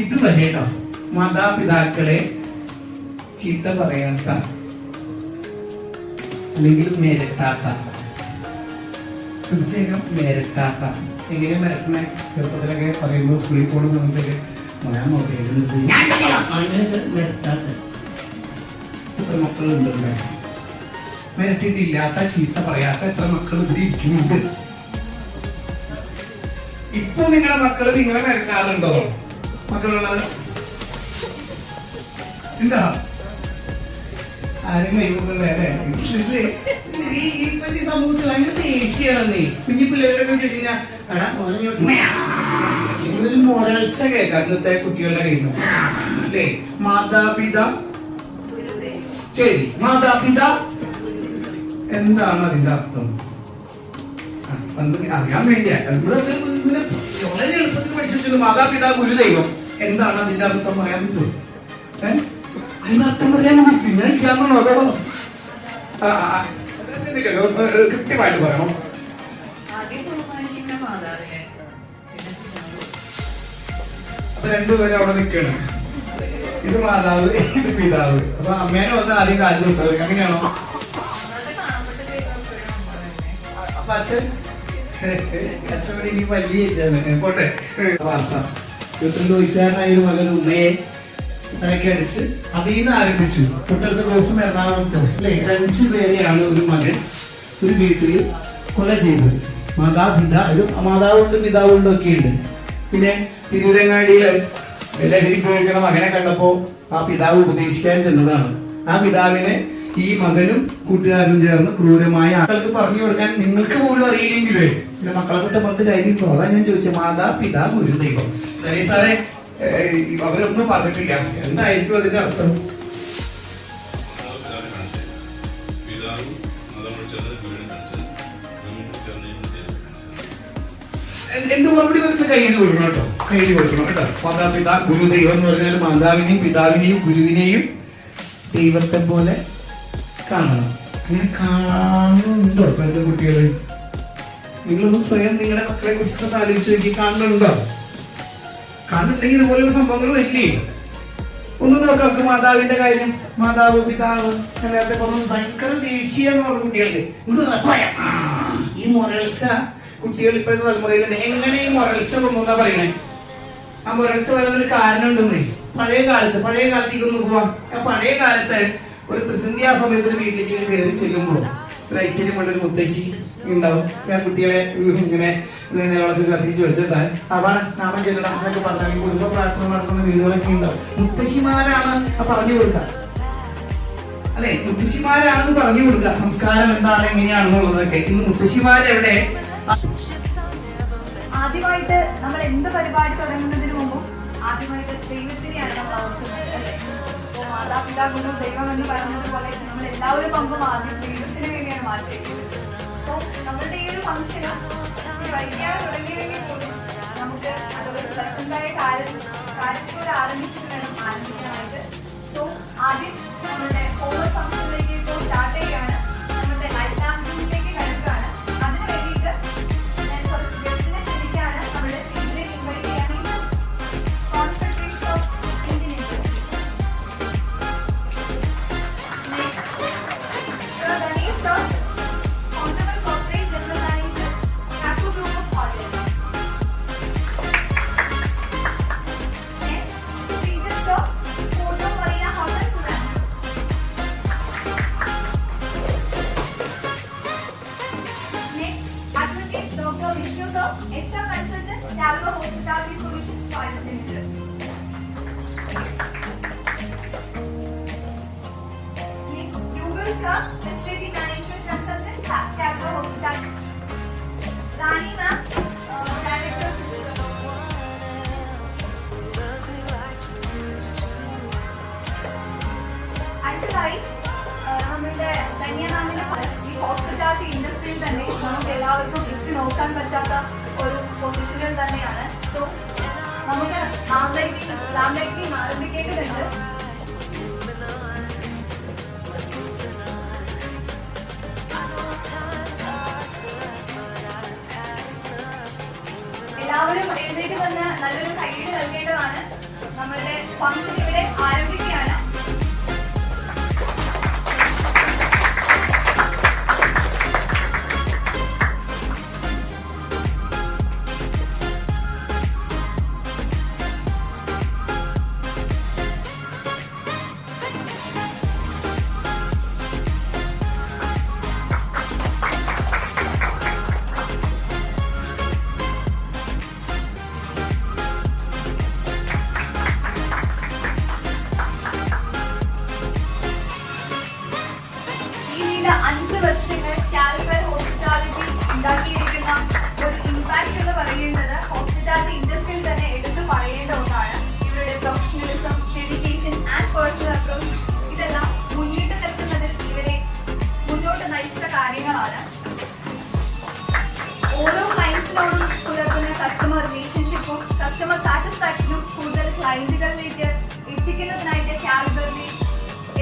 Speaker 1: ഇതുവരെ കേട്ടോ മാതാപിതാക്കളെ ചീത്ത പറയാത്ത അല്ലെങ്കിൽ മെരട്ടാത്ത, തീർച്ചയായും മെരട്ടാത്ത. എങ്ങനെ മെരട്ടണേ? ചെറുപ്പത്തിലൊക്കെ പറയുമ്പോൾ സ്കൂളിൽ പോകുന്ന സമയത്തൊക്കെ മെരട്ടാത്ത എത്ര മക്കളുണ്ടല്ലേ? മെരട്ടിട്ടില്ലാത്ത ചീത്ത പറയാത്ത എത്ര മക്കൾ ഇവിടെ ഇരിക്കുന്നുണ്ട്. ഇപ്പൊ നിങ്ങളുടെ മക്കള് നിങ്ങളെ മെരട്ടാറുണ്ടോ? മക്കളുള്ളത് എന്താ? ആരും കൈകൊള്ളല്ലേ? ഈ സമൂഹത്തിൽ ഭയങ്കര ദേഷ്യമാണെന്നേ. കുഞ്ഞി പിള്ളേരോടൊക്കെ ചോദിച്ചു കഴിഞ്ഞാൽ മൊരൾച്ച കേൾക്കാം ഇന്നത്തെ കുട്ടികളുടെ കയ്യിൽ നിന്ന് അല്ലേ? മാതാപിതാ ശരി, മാതാപിതാ എന്താണ് അതിന്റെ അർത്ഥം? അറിയാൻ വേണ്ടിയാ നമ്മളൊക്കെ ഇങ്ങനെ വളരെ എളുപ്പത്തിൽ പഠിച്ചു. മാതാപിതാ ഗുരുദൈവം എന്താണ് അതിന്റെ അർത്ഥം പറയാൻ പറ്റുമോ? അതിന്റെ അർത്ഥം പറയാൻ പിന്നെ ഇല്ലാന്നോ? അതോ കൃത്യമായിട്ട് പറയണം. അപ്പൊ രണ്ടുപേരും അവിടെ നിൽക്കണം. ഇത് മാതാവ്, ഇത് പിതാവ്. അപ്പൊ അമ്മേനെ വന്ന് ആദ്യം കാര്യം വിട്ടവർക്ക് അങ്ങനെയാണോ? അപ്പൊ അച്ഛൻ ഇനി വലിയ പോട്ടെ. വാർത്ത 22 വയസ്സുകാരനായ ഒരു മകൻ ഉമ്മയെ തലയ്ക്ക് അടിച്ച് അതിൽ നിന്ന് ആരംഭിച്ചു. തൊട്ടടുത്ത ദിവസം എറണാകുളത്ത് അല്ലെ 5 പേരെയാണ് ഒരു മകൻ ഒരു വീട്ടിൽ കൊല ചെയ്തത്. മാതാവുണ്ട് പിതാവുണ്ട് ഒക്കെ ഉണ്ട്. പിന്നെ തിരൂരങ്ങാടിയില് ലഹരി ഉപയോഗിക്കുന്ന മകനെ കണ്ടപ്പോ ആ പിതാവ് ഉപദേശിക്കാൻ ചെന്നതാണ്. ആ പിതാവിനെ ഈ മകനും കൂട്ടുകാരും ചേർന്ന് ക്രൂരമായ ആൾക്ക് പറഞ്ഞു കൊടുക്കാൻ നിങ്ങൾക്ക് പോലും അറിയില്ലെങ്കിലേ പിന്നെ മക്കളെ തൊട്ട് പണ്ട് കഴിഞ്ഞിട്ടോ. അതാ ഞാൻ ചോദിച്ചത് മാതാ പിതാ ഗുരു ദൈവം. സാറേ അവരൊന്നും പറഞ്ഞിട്ടില്ല, എന്തായിരിക്കും അതിന്റെ അർത്ഥം? എന്ത് മറുപടി വന്നിട്ട് കയ്യിൽ കൊടുക്കണം കേട്ടോ, കയ്യിൽ കൊടുക്കണം കേട്ടോ. മാതാപിതാ ഗുരു ദൈവം എന്ന് പറഞ്ഞാൽ മാതാവിനെയും പിതാവിനെയും ഗുരുവിനെയും ദൈവത്തെ പോലെ കാണണം. അങ്ങനെ കാണുന്നുണ്ടോ ഇപ്പോഴത്തെ കുട്ടികള്? നിങ്ങളൊന്ന് സ്വയം നിങ്ങളുടെ മക്കളെ കുറിച്ചൊക്കെ ആലോചിച്ച് നോക്കി. കാണുന്നുണ്ടോ? കാണുന്നുണ്ടെങ്കിൽ ഇതുപോലെയുള്ള സംഭവങ്ങൾ വരില്ലേ? ഒന്ന് നോക്കാം മാതാവിന്റെ കാര്യം. മാതാവ് പിതാവ് നേരത്തെ പറഞ്ഞു ഭയങ്കര ദേഷ്യെന്ന് പറഞ്ഞു കുട്ടികൾക്ക്. ഈ മുരൾച്ച കുട്ടികൾ ഇപ്പോഴത്തെ തലമുറയിലുണ്ട്. എങ്ങനെ ഈ മുരൾച്ച കൊന്നാ പറയണേ? ആ മുരൾച്ച വരുന്നൊരു കാരണം ഉണ്ടെന്നേ. പഴയ കാലത്തേക്ക് നോക്കുക. ആ പഴയ കാലത്ത് ഒരു ത്രിസന്ധ്യാ സമയത്ത് ഒരു വീട്ടിലേക്ക് കയറി ചെല്ലുമ്പോൾ ഒരു ഐശ്വര്യമുള്ളൊരു മുത്തശ്ശി ഉണ്ടാവും. ഞാൻ കുട്ടികളെ ഇങ്ങനെ നിലവിളക്ക് കത്തിച്ച് വെച്ചിട്ടാൽ അവളെ നാമം ചെല്ലണം എന്നൊക്കെ പറഞ്ഞാൽ കുടുംബ പ്രാർത്ഥന നടത്തുന്ന വീടുകളൊക്കെ ഉണ്ടാവും. മുത്തശ്ശിമാരാണ് പറഞ്ഞു കൊടുക്കുക അല്ലെ? മുത്തശ്ശിമാരാണെന്ന് പറഞ്ഞു കൊടുക്കുക സംസ്കാരം എന്താണ് എങ്ങനെയാണെന്നുള്ളതൊക്കെ. ഇന്ന് മുത്തശ്ശിമാരെവിടെ?
Speaker 3: ആദ്യമായിട്ട് നമ്മൾ എന്ത് പരിപാടി തുടങ്ങുന്നതിന് മുമ്പും ആദ്യമായിട്ട് ദൈവത്തിനെയാണ് നമ്മൾ ഓർക്കുന്നത് അല്ലേ? അപ്പോൾ മാതാപിതാ ഗുരു ദൈവം എന്ന് പറഞ്ഞതുപോലെ നമ്മൾ എല്ലാവരും പങ്കും ആദ്യം ദൈവത്തിന് വേണ്ടിയാണ് മാറ്റിവെക്കുന്നത്. സോ നമ്മളുടെ ഈ ഒരു ഫംഗ്ഷന് വൈകിയാണ് തുടങ്ങിയെങ്കിൽ പോലും നമുക്ക് അതൊരു പ്ലസന്റായ കാര്യത്തിലൂടെ ആരംഭിച്ചിട്ട് വേണം ആരംഭിക്കാനായിട്ട്. സോ ആദ്യം നമ്മളുടെ ഓരോ ഫംഗ്ഷനിലേക്ക് ഇപ്പോൾ സ്റ്റാർട്ട് ചെയ്യുകയാണ്. നമ്മുടെ ലൈറ്റ് ആംബിയൻസിലേക്ക് കടക്കുകയാണ്. അതിന് വേണ്ടിയിട്ട് ഞാൻ കുറച്ച് ഗസ്റ്റിനെ ക്ഷണിക്കുകയാണ്. നമ്മുടെ സ്റ്റേജിലേക്ക് ഇൻവൈറ്റ് ചെയ്യാൻ confederation of Indian industries. Next sir Ganesh sir, Honorable Corporate General Manager, Capco Group of Hotels. Next, Sridhar sir, Porto Marina Hotel, Trivandrum. Next, Advocate Dr. Vishnu sir, HR Consultant, Caliber Hospitality Solutions Private Limited. Next, Yugal sir, Facility Management Consultant, Caliber Hospitality. Rani ma'am, Director Assistant. അടുത്തതായി നമ്മുടെ ധന്യ മാമിന്റെ ഈ hospitality ഇൻഡസ്ട്രിയിൽ തന്നെ നമുക്ക് എല്ലാവർക്കും വൃത്തി നോക്കാൻ പറ്റാത്ത ഒരു പൊസിഷനിൽ തന്നെയാണ്. സോ നമുക്ക് ലാംബേക്കിംഗ് ആരംഭിക്കേണ്ടതുണ്ട്. എല്ലാവരും എഴുന്നേറ്റ് തന്നെ നല്ലൊരു കൈയ്യടി നൽകേണ്ടതാണ്. നമ്മളുടെ ഫംഗ്ഷൻ ഇവിടെ ആരംഭിക്കുകയാണ്. കാലിബർ ഹോസ്പിറ്റാലിറ്റി ഉണ്ടാക്കിയിരിക്കുന്ന ഒരു ഇമ്പാക്ട് എന്ന് പറയുന്നത് ഹോസ്പിറ്റാലിറ്റി ഇൻഡസ്ട്രിയിൽ തന്നെ എടുത്തു പറയേണ്ട ഒന്നാണ്. ഇവരുടെ professionalism, dedication and personal approach ഇതെല്ലാം മുന്നിട്ട് നിൽക്കുന്നതിൽ ഇവരെ മുന്നോട്ട് നയിച്ച കാര്യങ്ങളാണ്. ഓരോ ക്ലയൻസിനോടും പുലർത്തുന്ന കസ്റ്റമർ റിലേഷൻഷിപ്പും കസ്റ്റമർ സാറ്റിസ്ഫാക്ഷനും കൂടുതൽ ക്ലയന്റുകളിലേക്ക് എത്തിക്കുന്നതിനായിട്ട് കാലിബറിനെ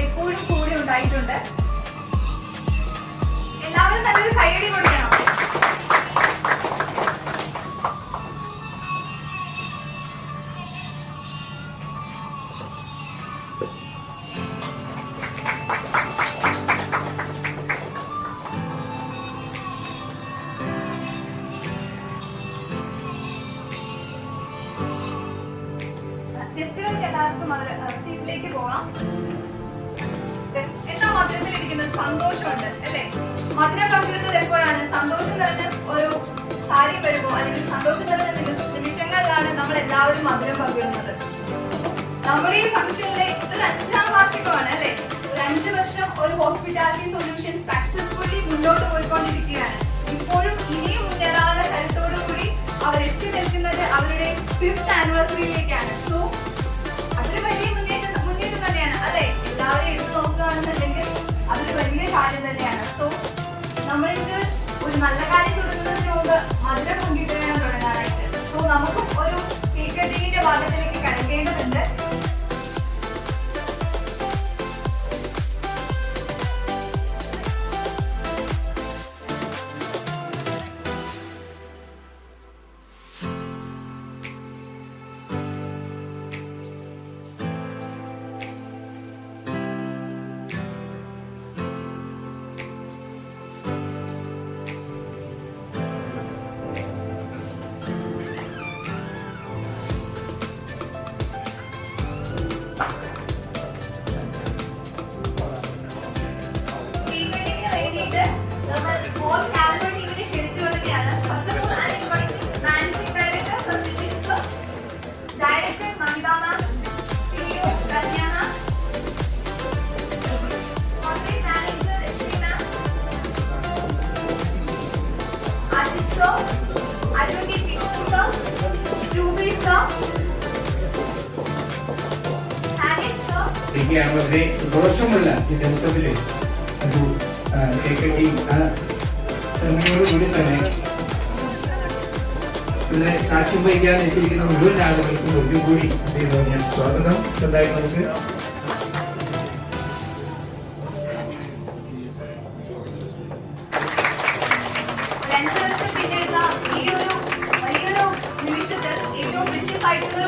Speaker 3: എപ്പോഴും കൂടെ ഉണ്ടായിട്ടുണ്ട്. എല്ലാവരും നല്ലൊരു കൈയടി കൊടുക്കണം. ഗസ്റ്റുകൾക്ക് എല്ലാവർക്കും അവർ സീറ്റിലേക്ക് പോകാം. എന്താ മധുരത്തിലിരിക്കുന്നത്? സന്തോഷമുണ്ട് അല്ലേ? മധുരം പങ്കിടുന്നത് എപ്പോഴാണ്? സന്തോഷം നിറഞ്ഞ ഒരു കാര്യം വരുമ്പോൾ അല്ലെങ്കിൽ സന്തോഷം നിറഞ്ഞ നിമിഷങ്ങളിലാണ് നമ്മൾ എല്ലാവരും മധുരം പങ്കിടുന്നത്. നമ്മുടെ ഈ ഫംഗ്ഷനിലെ ഒരു 5ാം വാർഷികമാണ് അല്ലെ? ഒരു 5 വർഷം ഒരു ഹോസ്പിറ്റാലിറ്റി സൊല്യൂഷൻ സക്സസ്ഫുള്ളി മുന്നോട്ട് പോയിക്കൊണ്ടിരിക്കുകയാണ്. ഇപ്പോഴും ഇനിയും മുന്നേറാനുള്ള കരുത്തോടുകൂടി അവർ എത്തി നിൽക്കുന്നത് അവരുടെ 5th ആനിവേഴ്സറിയിലേക്കാണ്. സോ അതൊരു വലിയ മുന്നേറ്റം തന്നെയാണ് അല്ലെ? എല്ലാവരും എടുത്തു നോക്കുകയാണെന്നുണ്ടെങ്കിൽ അതൊരു വലിയ കാര്യം തന്നെയാണ്. സോ നമ്മൾക്ക് ഒരു നല്ല കാര്യം തുടങ്ങുന്നതിന് മുമ്പ് മധുരം പങ്കിട്ട് വേണം തുടങ്ങാനായിട്ട്. സോ നമുക്കും ഒരു കേക്ക് കട്ടിങ്ങിന്റെ ഭാഗത്തിലേക്ക് കടക്കേണ്ടതുണ്ട്.
Speaker 1: വളരെ സന്തോഷമുള്ള ഈ ദിവസത്തില് ഒരു കേക്കട്ടി സമയോടുകൂടി തന്നെ ഇതിനെ സാക്ഷ്യം വഹിക്കാൻ എത്തിയിരിക്കുന്ന മുഴുവൻ ആളുകൾക്കും ഒന്നുകൂടി ഞാൻ സ്വാഗതം എന്തായാലും നമുക്ക്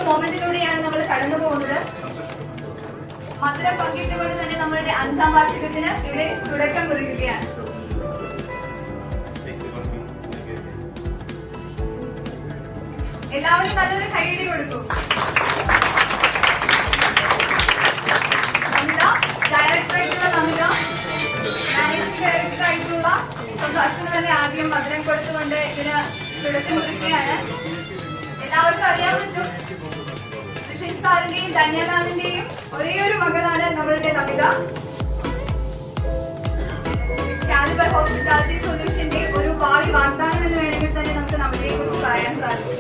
Speaker 3: മൊമെന്റിലൂടെയാണ് നമ്മൾ കടന്നു പോകുന്നത്. മധുരം പങ്കിട്ടുകൊണ്ട് തന്നെ നമ്മളുടെ 5ാം വാർഷികത്തിന് ഇവിടെ തുടക്കം കുറിക്കുകയാണ്. എല്ലാവരും നല്ലൊരു കൈയടി കൊടുക്കൂ. നമിത, ഡയറക്ടറായിട്ടുള്ള നമിത, മാനേജിംഗ് ഡയറക്ടറായിട്ടുള്ള സ്വന്തം അച്ഛന് തന്നെ ആദ്യം മധുരം കൊടുത്തുകൊണ്ട് ഇതിന് തുടക്കം കുറിക്കുകയാണ്. എല്ലാവർക്കും അറിയാൻ പറ്റും, സുഷിൻ സാറിന്റെയും ധന്യനാഥിന്റെയും ഒരേ ഒരു മകളാണ് നമ്മളുടെ നമിത. കാലിബർ ഹോസ്പിറ്റാലിറ്റി സൊല്യൂഷന്റെ ഒരു ഭാവി വാഗ്ദാനം എന്ന് വേണമെങ്കിൽ തന്നെ നമുക്ക് നമിതയെ കുറിച്ച് പറയാൻ സാധിക്കും.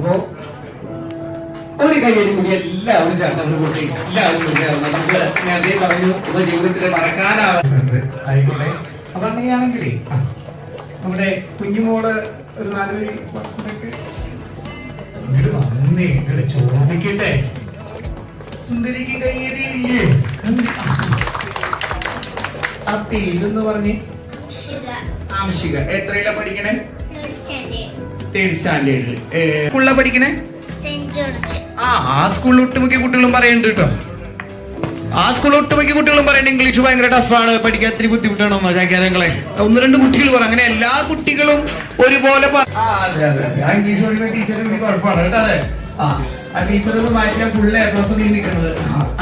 Speaker 1: അപ്പോ ഒരു കയ്യടി കൂടി എല്ലാവരും ചേർന്ന് കൂട്ടി എല്ലാവരും ചേർന്ന് നമുക്ക് നേരത്തെ പറഞ്ഞു നമ്മുടെ ജീവിതത്തിൽ മറക്കാനാവുന്നുണ്ട്. ആയിക്കോട്ടെ. അപ്പൊ അങ്ങനെയാണെങ്കിലേ നമ്മുടെ കുഞ്ഞുമോള് ഒരു 4 ഇങ്ങോട്ട് വന്നേ, ഇങ്ങോട്ട് ചോദിക്കട്ടെ. സുന്ദരിക്ക് കയ്യടിയില്ലേ? ആ പേരെന്ന് പറഞ്ഞ് ആംശിക. എത്രയിലാ പഠിക്കണേ? 3rd സ്റ്റാൻഡേർഡിൽ. സ്കൂളിലാ പഠിക്കണേ? ആ സ്കൂളിൽ ഒട്ടുമിക്ക കുട്ടികളും പറയുന്നുണ്ട് കേട്ടോ. ആ സ്കൂളിൽ ഒട്ടുമിക്ക കുട്ടികളും പറയുന്നുണ്ട് ഇംഗ്ലീഷ് ഭയങ്കര ടഫാണ്, പഠിക്കാൻ ഇത്തിരി ബുദ്ധിമുട്ടാണെന്നോ ചാക്കാരങ്ങളെ. 1-2 കുട്ടികൾ പറ. അങ്ങനെ എല്ലാ കുട്ടികളും ഒരുപോലെ ഇംഗ്ലീഷ് പഠിക്കുന്ന ടീച്ചറിന് കുഴപ്പമാണ് കേട്ടോ. അതെ, ആ ടീച്ചർ ഒന്ന് മാറ്റിയാൽ ഫുൾ A+ നീ നിൽക്കുന്നത്.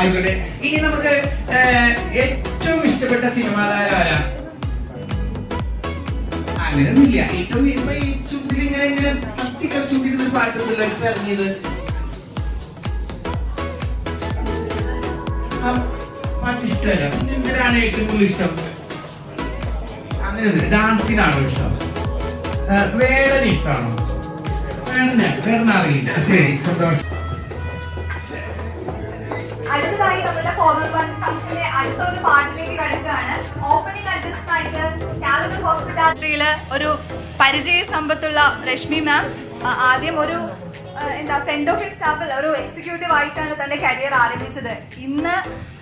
Speaker 1: ആയിക്കോട്ടെ. ഇനി നമുക്ക് ഏറ്റവും ഇഷ്ടപ്പെട്ട സിനിമാ താരം ആരാ? അങ്ങനെയൊന്നുമില്ല. ഏറ്റവും ഈ ചുണ്ടിൽ ഇങ്ങനെ കത്തിക്കളിച്ചുകൊണ്ടിരുന്നൊരു പാട്ടൊന്നുമില്ല ഇറങ്ങിയത്. പാട്ട് ഇഷ്ടമല്ല. പിന്നെ എന്തിനാണ് ഏറ്റവും കൂടുതൽ ഇഷ്ടം? അങ്ങനെ ഡാൻസിനാണോ ഇഷ്ടം? വേടന് ഇഷ്ടമാണോ? വേടന അറിയില്ല. ശരി, സന്തോഷം.
Speaker 3: അടുത്തതായി നമ്മുടെ ഫോർവേഡ് ഫംഗ്ഷന്റെ അടുത്തൊരു പാട്ടിലേക്ക് കടക്കുകയാണ്. ഓപ്പണിംഗ് അഡ്രസ്സായിട്ട് കാലിബർ ഹോസ്പിറ്റാലിറ്റിയില് ഒരു പരിചയ സമ്പത്തുള്ള രശ്മി മാം ആദ്യം ഒരു ഫ്രണ്ട് ഓഫീസ് സ്റ്റാഫിൽ ഒരു എക്സിക്യൂട്ടീവ് ആയിട്ടാണ് തന്റെ കരിയർ ആരംഭിച്ചത്. ഇന്ന്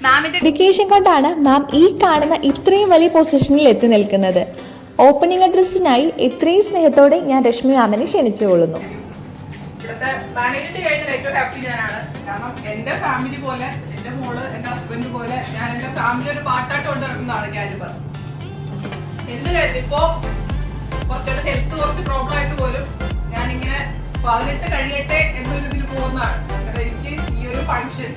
Speaker 3: മാമിന്റെ
Speaker 4: ഡെഡിക്കേഷൻ കൊണ്ടാണ് മാം ഈ കാണുന്ന ഇത്രയും വലിയ പൊസിഷനിൽ എത്തി നിൽക്കുന്നത്. ഓപ്പണിംഗ് അഡ്രസ്സിനായി ഇത്രയും സ്നേഹത്തോടെ ഞാൻ രശ്മി മാമിനെ ക്ഷണിച്ചുകൊള്ളുന്നു.
Speaker 2: ഇവിടുത്തെ മാനേജ്മെന്റ് കഴിഞ്ഞാൽ ഏറ്റവും ഹാപ്പി ഞാനാണ്. കാരണം എന്റെ ഫാമിലി പോലെ, എന്റെ മോള്, എന്റെ ഹസ്ബൻഡ് പോലെ ഞാൻ എന്റെ ഫാമിലി ഒരു പാർട്ടായിട്ട് കൊണ്ടുവരുന്നതാണ് കാലിബർ. എന്ത് കാര്യം ഇപ്പോ കുറച്ചുകൂടെ ഹെൽത്ത് കുറച്ച് പ്രോബ്ലം ആയിട്ട് പോലും ഞാനിങ്ങനെ 18 കഴിയട്ടെ എന്നൊരു ഇതിൽ പോകുന്നതാണ്. കാരണം എനിക്ക് ഈ ഒരു ഫംഗ്ഷൻ,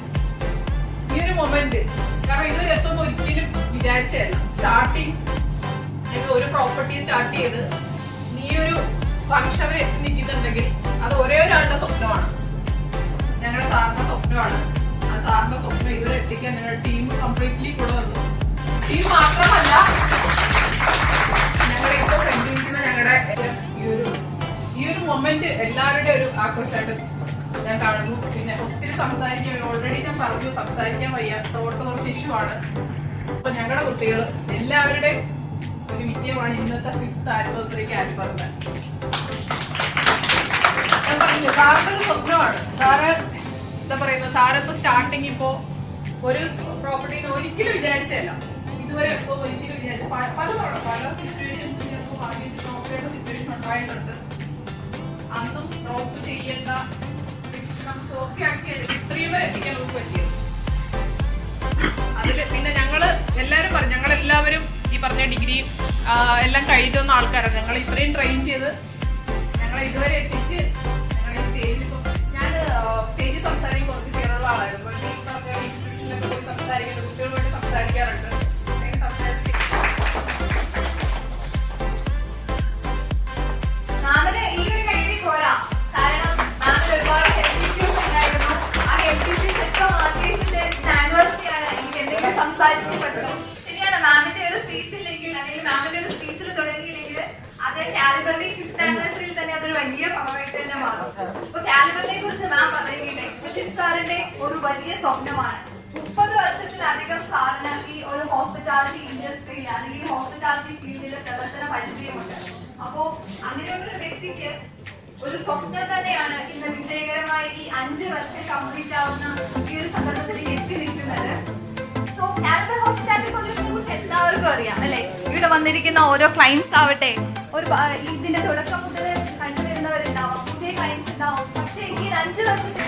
Speaker 2: ഈ ഒരു മൊമെന്റ്, കാരണം ഇതൊരു എത്തുന്ന ഒരിക്കലും വിചാരിച്ചല്ല. സ്റ്റാർട്ടിങ് ഒരു പ്രോപ്പർട്ടി സ്റ്റാർട്ട് ചെയ്ത് ഈ ഒരു ഫംഗ്ഷൻ വരെ എത്തി നിൽക്കുന്നുണ്ടെങ്കിൽ അത് ഒരേ ഒരാളുടെ സ്വപ്നമാണ്, ഞങ്ങളുടെ സാറിന്റെ സ്വപ്നമാണ്. ആ സാറിന്റെ സ്വപ്നം ഇതുവരെ എത്തിക്കാൻ ഞങ്ങളുടെ ടീം കംപ്ലീറ്റ്ലി കൂടെ വന്നു. ടീം മാത്രമല്ല, ഞങ്ങളുടെ ഇപ്പോൾ ഫ്രണ്ടിരിക്കുന്ന ഞങ്ങളുടെ ഈ ഒരു മൊമെന്റ് എല്ലാവരുടെ ഒരു ആഘോഷമായിട്ട് ഞാൻ കാണുന്നു. പിന്നെ ഒത്തിരി സംസാരിക്കാൻ, ഓൾറെഡി ഞാൻ പറഞ്ഞു സംസാരിക്കാൻ വയ്യ, കുറച്ച് ഇഷ്യൂ ആണ്. അപ്പൊ ഞങ്ങളുടെ കുട്ടികൾ എല്ലാവരുടെയും ഒരു വിജയമാണ് ഇന്നത്തെ 5th ആനിവേഴ്സറി കാലിബറിന്റെ. ഞാൻ പറഞ്ഞു സാറിന്റെ ഒരു സ്വപ്നമാണ്. സാറ് എന്താ പറയുന്നത്, സാറ് ഇപ്പൊ സ്റ്റാർട്ടിങ് ഇപ്പോ ഒരു പ്രോപ്പർട്ടിന്ന് ഒരിക്കലും വിചാരിച്ചല്ല, ഇതുവരെ ഇപ്പൊ ഒരിക്കലും വിചാരിച്ച പലതവണ പല സിറ്റുവേഷൻസ് പ്രോപ്പർട്ടിയുടെ സിറ്റുവേഷൻ ഉണ്ടായിട്ടുണ്ട്. അന്നും ഡ്രോപ്പ് ചെയ്യേണ്ട നമുക്ക് ഓക്കെ ആക്കി ഇത്രയും വരെ എത്തിക്കാൻ നമുക്ക് പറ്റിയത്. അതില് പിന്നെ ഞങ്ങള് എല്ലാവരും പറഞ്ഞു, ഞങ്ങളെല്ലാവരും ഈ പറഞ്ഞ ഡിഗ്രി എല്ലാം കഴിഞ്ഞിട്ട് വന്ന ആൾക്കാരാണ്. ഞങ്ങൾ ഇത്രയും ട്രെയിൻ ചെയ്ത് ഞങ്ങളെ ഇതുവരെ എത്തിച്ച് ഞങ്ങളുടെ സ്റ്റേജിൽ ഇപ്പം ഞാൻ സ്റ്റേജിൽ സംസാരിക്കാൻ കുറച്ച് പേരുള്ള ആളായിരുന്നു. പക്ഷേ ഈ പറഞ്ഞ ഇൻസ്റ്റിറ്റ്യൂഷനിലൊക്കെ പോയി സംസാരിക്കുന്നത് കുട്ടികളുമായിട്ട് സംസാരിക്കാറുണ്ട്.
Speaker 3: മാമിന് ഈ ഒരു കഴിവ് പോരാ. കാരണം മാമിന് ഒരുപാട് ഹെൽത്ത് ഇഷ്യൂസ് ഉണ്ടായിരുന്നു. ആ ഹെൽത്ത് ഇഷ്യൂസ് ഒക്കെ മാറ്റിവെച്ചിട്ട് ആനിവേഴ്സറിയാണ്, എനിക്ക് എന്തെങ്കിലും സംസാരിച്ചേ പറ്റും. ശരിയാണ്, മാമിന്റെ ഒരു സ്പീച്ചില്ലെങ്കിൽ അല്ലെങ്കിൽ മാമിന്റെ ഒരു സ്പീച്ചിൽ തുടങ്ങിയില്ലെങ്കിൽ അത് കാലിബറിന്റെ 5th ആനിവേഴ്സറിയിൽ തന്നെ അതൊരു വലിയ പകമായിട്ട് തന്നെ മാറും. അപ്പൊ കാലിബറിനെ കുറിച്ച് മാം പറയുന്നത് എക്സ്പ്രഷൻ സാറിന്റെ ഒരു വലിയ സ്വപ്നമാണ്. 30 വർഷത്തിലധികം സാറിന് ഈ ഒരു ഹോസ്പിറ്റാലിറ്റി ഇൻഡസ്ട്രിയിൽ അല്ലെങ്കിൽ ഹോസ്പിറ്റാലിറ്റി ഫീൽഡിൽ പ്രവർത്തന പരിചയമുണ്ട്. അപ്പോ അങ്ങനെയുള്ളൊരു വ്യക്തിക്ക് ഒരു സ്വപ്നം തന്നെയാണ് ഇന്ന് വിജയകരമായി ഈ 5 വർഷം കംപ്ലീറ്റ് ആവുന്ന ഈ ഒരു സന്ദർഭത്തിൽ എത്തി നിൽക്കുന്നത്. സോ കാലിബർ ഹോസ്പിറ്റാലിറ്റി സൊല്യൂഷനെ കുറിച്ച് എല്ലാവർക്കും അറിയാം അല്ലെ? ഇവിടെ വന്നിരിക്കുന്ന ഓരോ ക്ലയൻസ് ആവട്ടെ, ഒരു ഇതിന്റെ തുടക്കം മുതൽ കണ്ടുവരുന്നവരുണ്ടാവും, പുതിയ ക്ലയൻസ് ഉണ്ടാവും. പക്ഷേ ഈ 5 വർഷത്തിൽ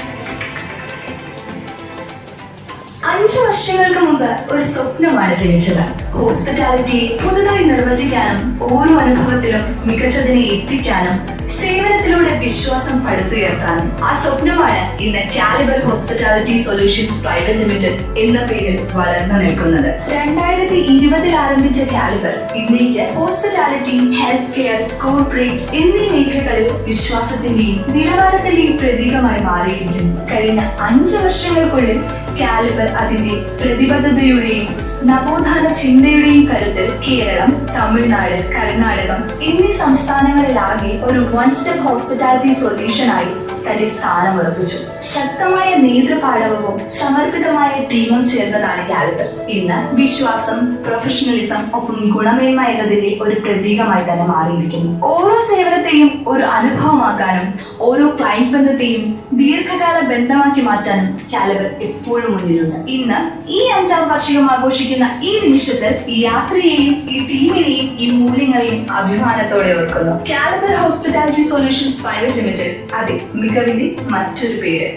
Speaker 5: 5 വർഷങ്ങൾക്ക് മുമ്പ് ഒരു സ്വപ്നമാണ് ജനിച്ചത്. ഹോസ്പിറ്റാലിറ്റിയെ പുതുതായി നിർവചിക്കാനും ഓരോ അനുഭവത്തിലും മികച്ചതിനെ എത്തിക്കാനും സേവനത്തിലൂടെ വിശ്വാസം പടുത്തുയർത്താനും ആ സ്വപ്നമാണ് ഇന്ന് Caliber Hospitality Solutions private Limited എന്ന പേരിൽ വളർന്നു നിൽക്കുന്നത്. 2020 ആരംഭിച്ച കാലിബർ ഇന്നേക്ക് ഹോസ്പിറ്റാലിറ്റി, ഹെൽത്ത് കെയർ, കോർപ്പറേറ്റ് എന്നീ മേഖലകളിൽ വിശ്വാസത്തിന്റെയും നിലവാരത്തിന്റെയും പ്രതീകമായി മാറിയിരിക്കുന്നു. കഴിഞ്ഞ 5 വർഷങ്ങൾക്കുള്ളിൽ കാലിബർ അതിന്റെ പ്രതിബദ്ധതയുടെയും നവോത്ഥാന ചിന്തയുടെയും കരുത്തിൽ കേരളം, തമിഴ്നാട്, കർണാടകം എന്നീ സംസ്ഥാനങ്ങളിലാകെ ഒരു 1 സ്റ്റെപ്പ് ഹോസ്പിറ്റാലിറ്റി സൊല്യൂഷനായി തന്റെ സ്ഥാനം ഉറപ്പിച്ചു. ശക്തമായ നേതൃപാടവവും സമർപ്പിതമായ ടീമും ചേർന്നതാണ് കാലിബർ. ഇന്ന് വിശ്വാസം, പ്രൊഫഷണലിസം ഒപ്പം ഗുണമേന്മ എന്നതിന്റെ ഒരു പ്രതീകമായി തന്നെ മാറിയിരിക്കുന്നു. ഓരോ സേവനത്തെയും ഒരു അനുഭവമാക്കാനും ഓരോ ക്ലയന്റ് ബന്ധത്തെയും ദീർഘകാല ബന്ധമാക്കി മാറ്റാനും കാലിബർ എപ്പോഴും മുന്നിലുണ്ട്. ഇന്ന് ഈ 5ാം വാർഷികം ആഘോഷിക്കുന്ന ഈ നിമിഷത്തിൽ ഈ യാത്രയെയും ഈ ടീമിനെയും ഈ മൂല്യങ്ങളെയും അഭിമാനത്തോടെ ഓർക്കുന്നു. Caliber Hospitality Solutions private Limited, അതെ, മികവിന്റെ മറ്റൊരു പേര്.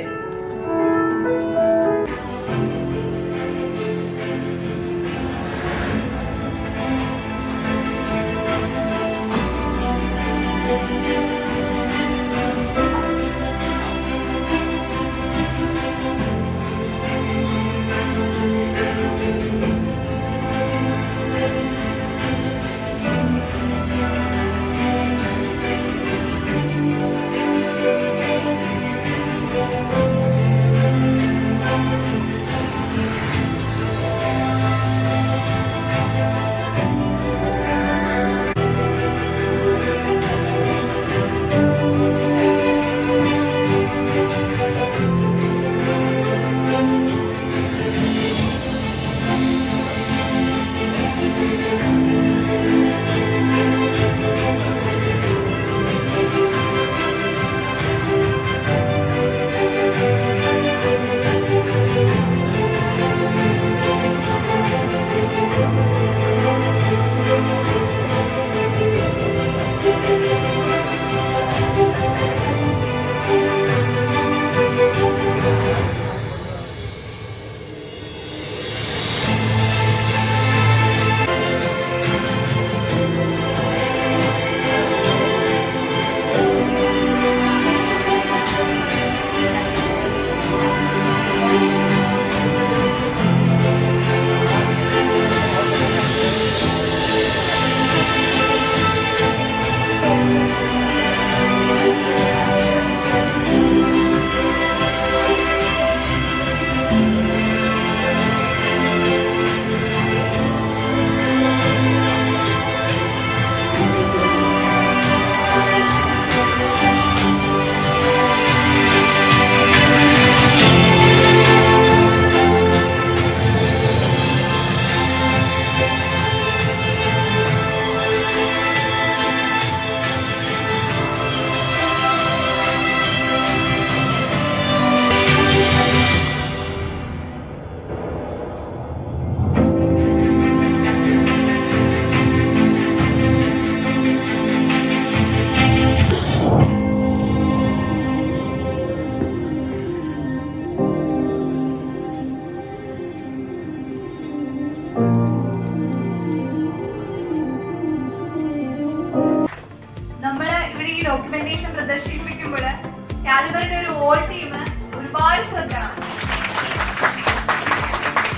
Speaker 3: ഡോക്യുമെന്റേഷൻ പ്രദർശിപ്പിക്കുമ്പോൾ കാലിബറിന്റെ ഒരു ഓൾ ടീം ഒരുപാട് ശ്രദ്ധയാണ്.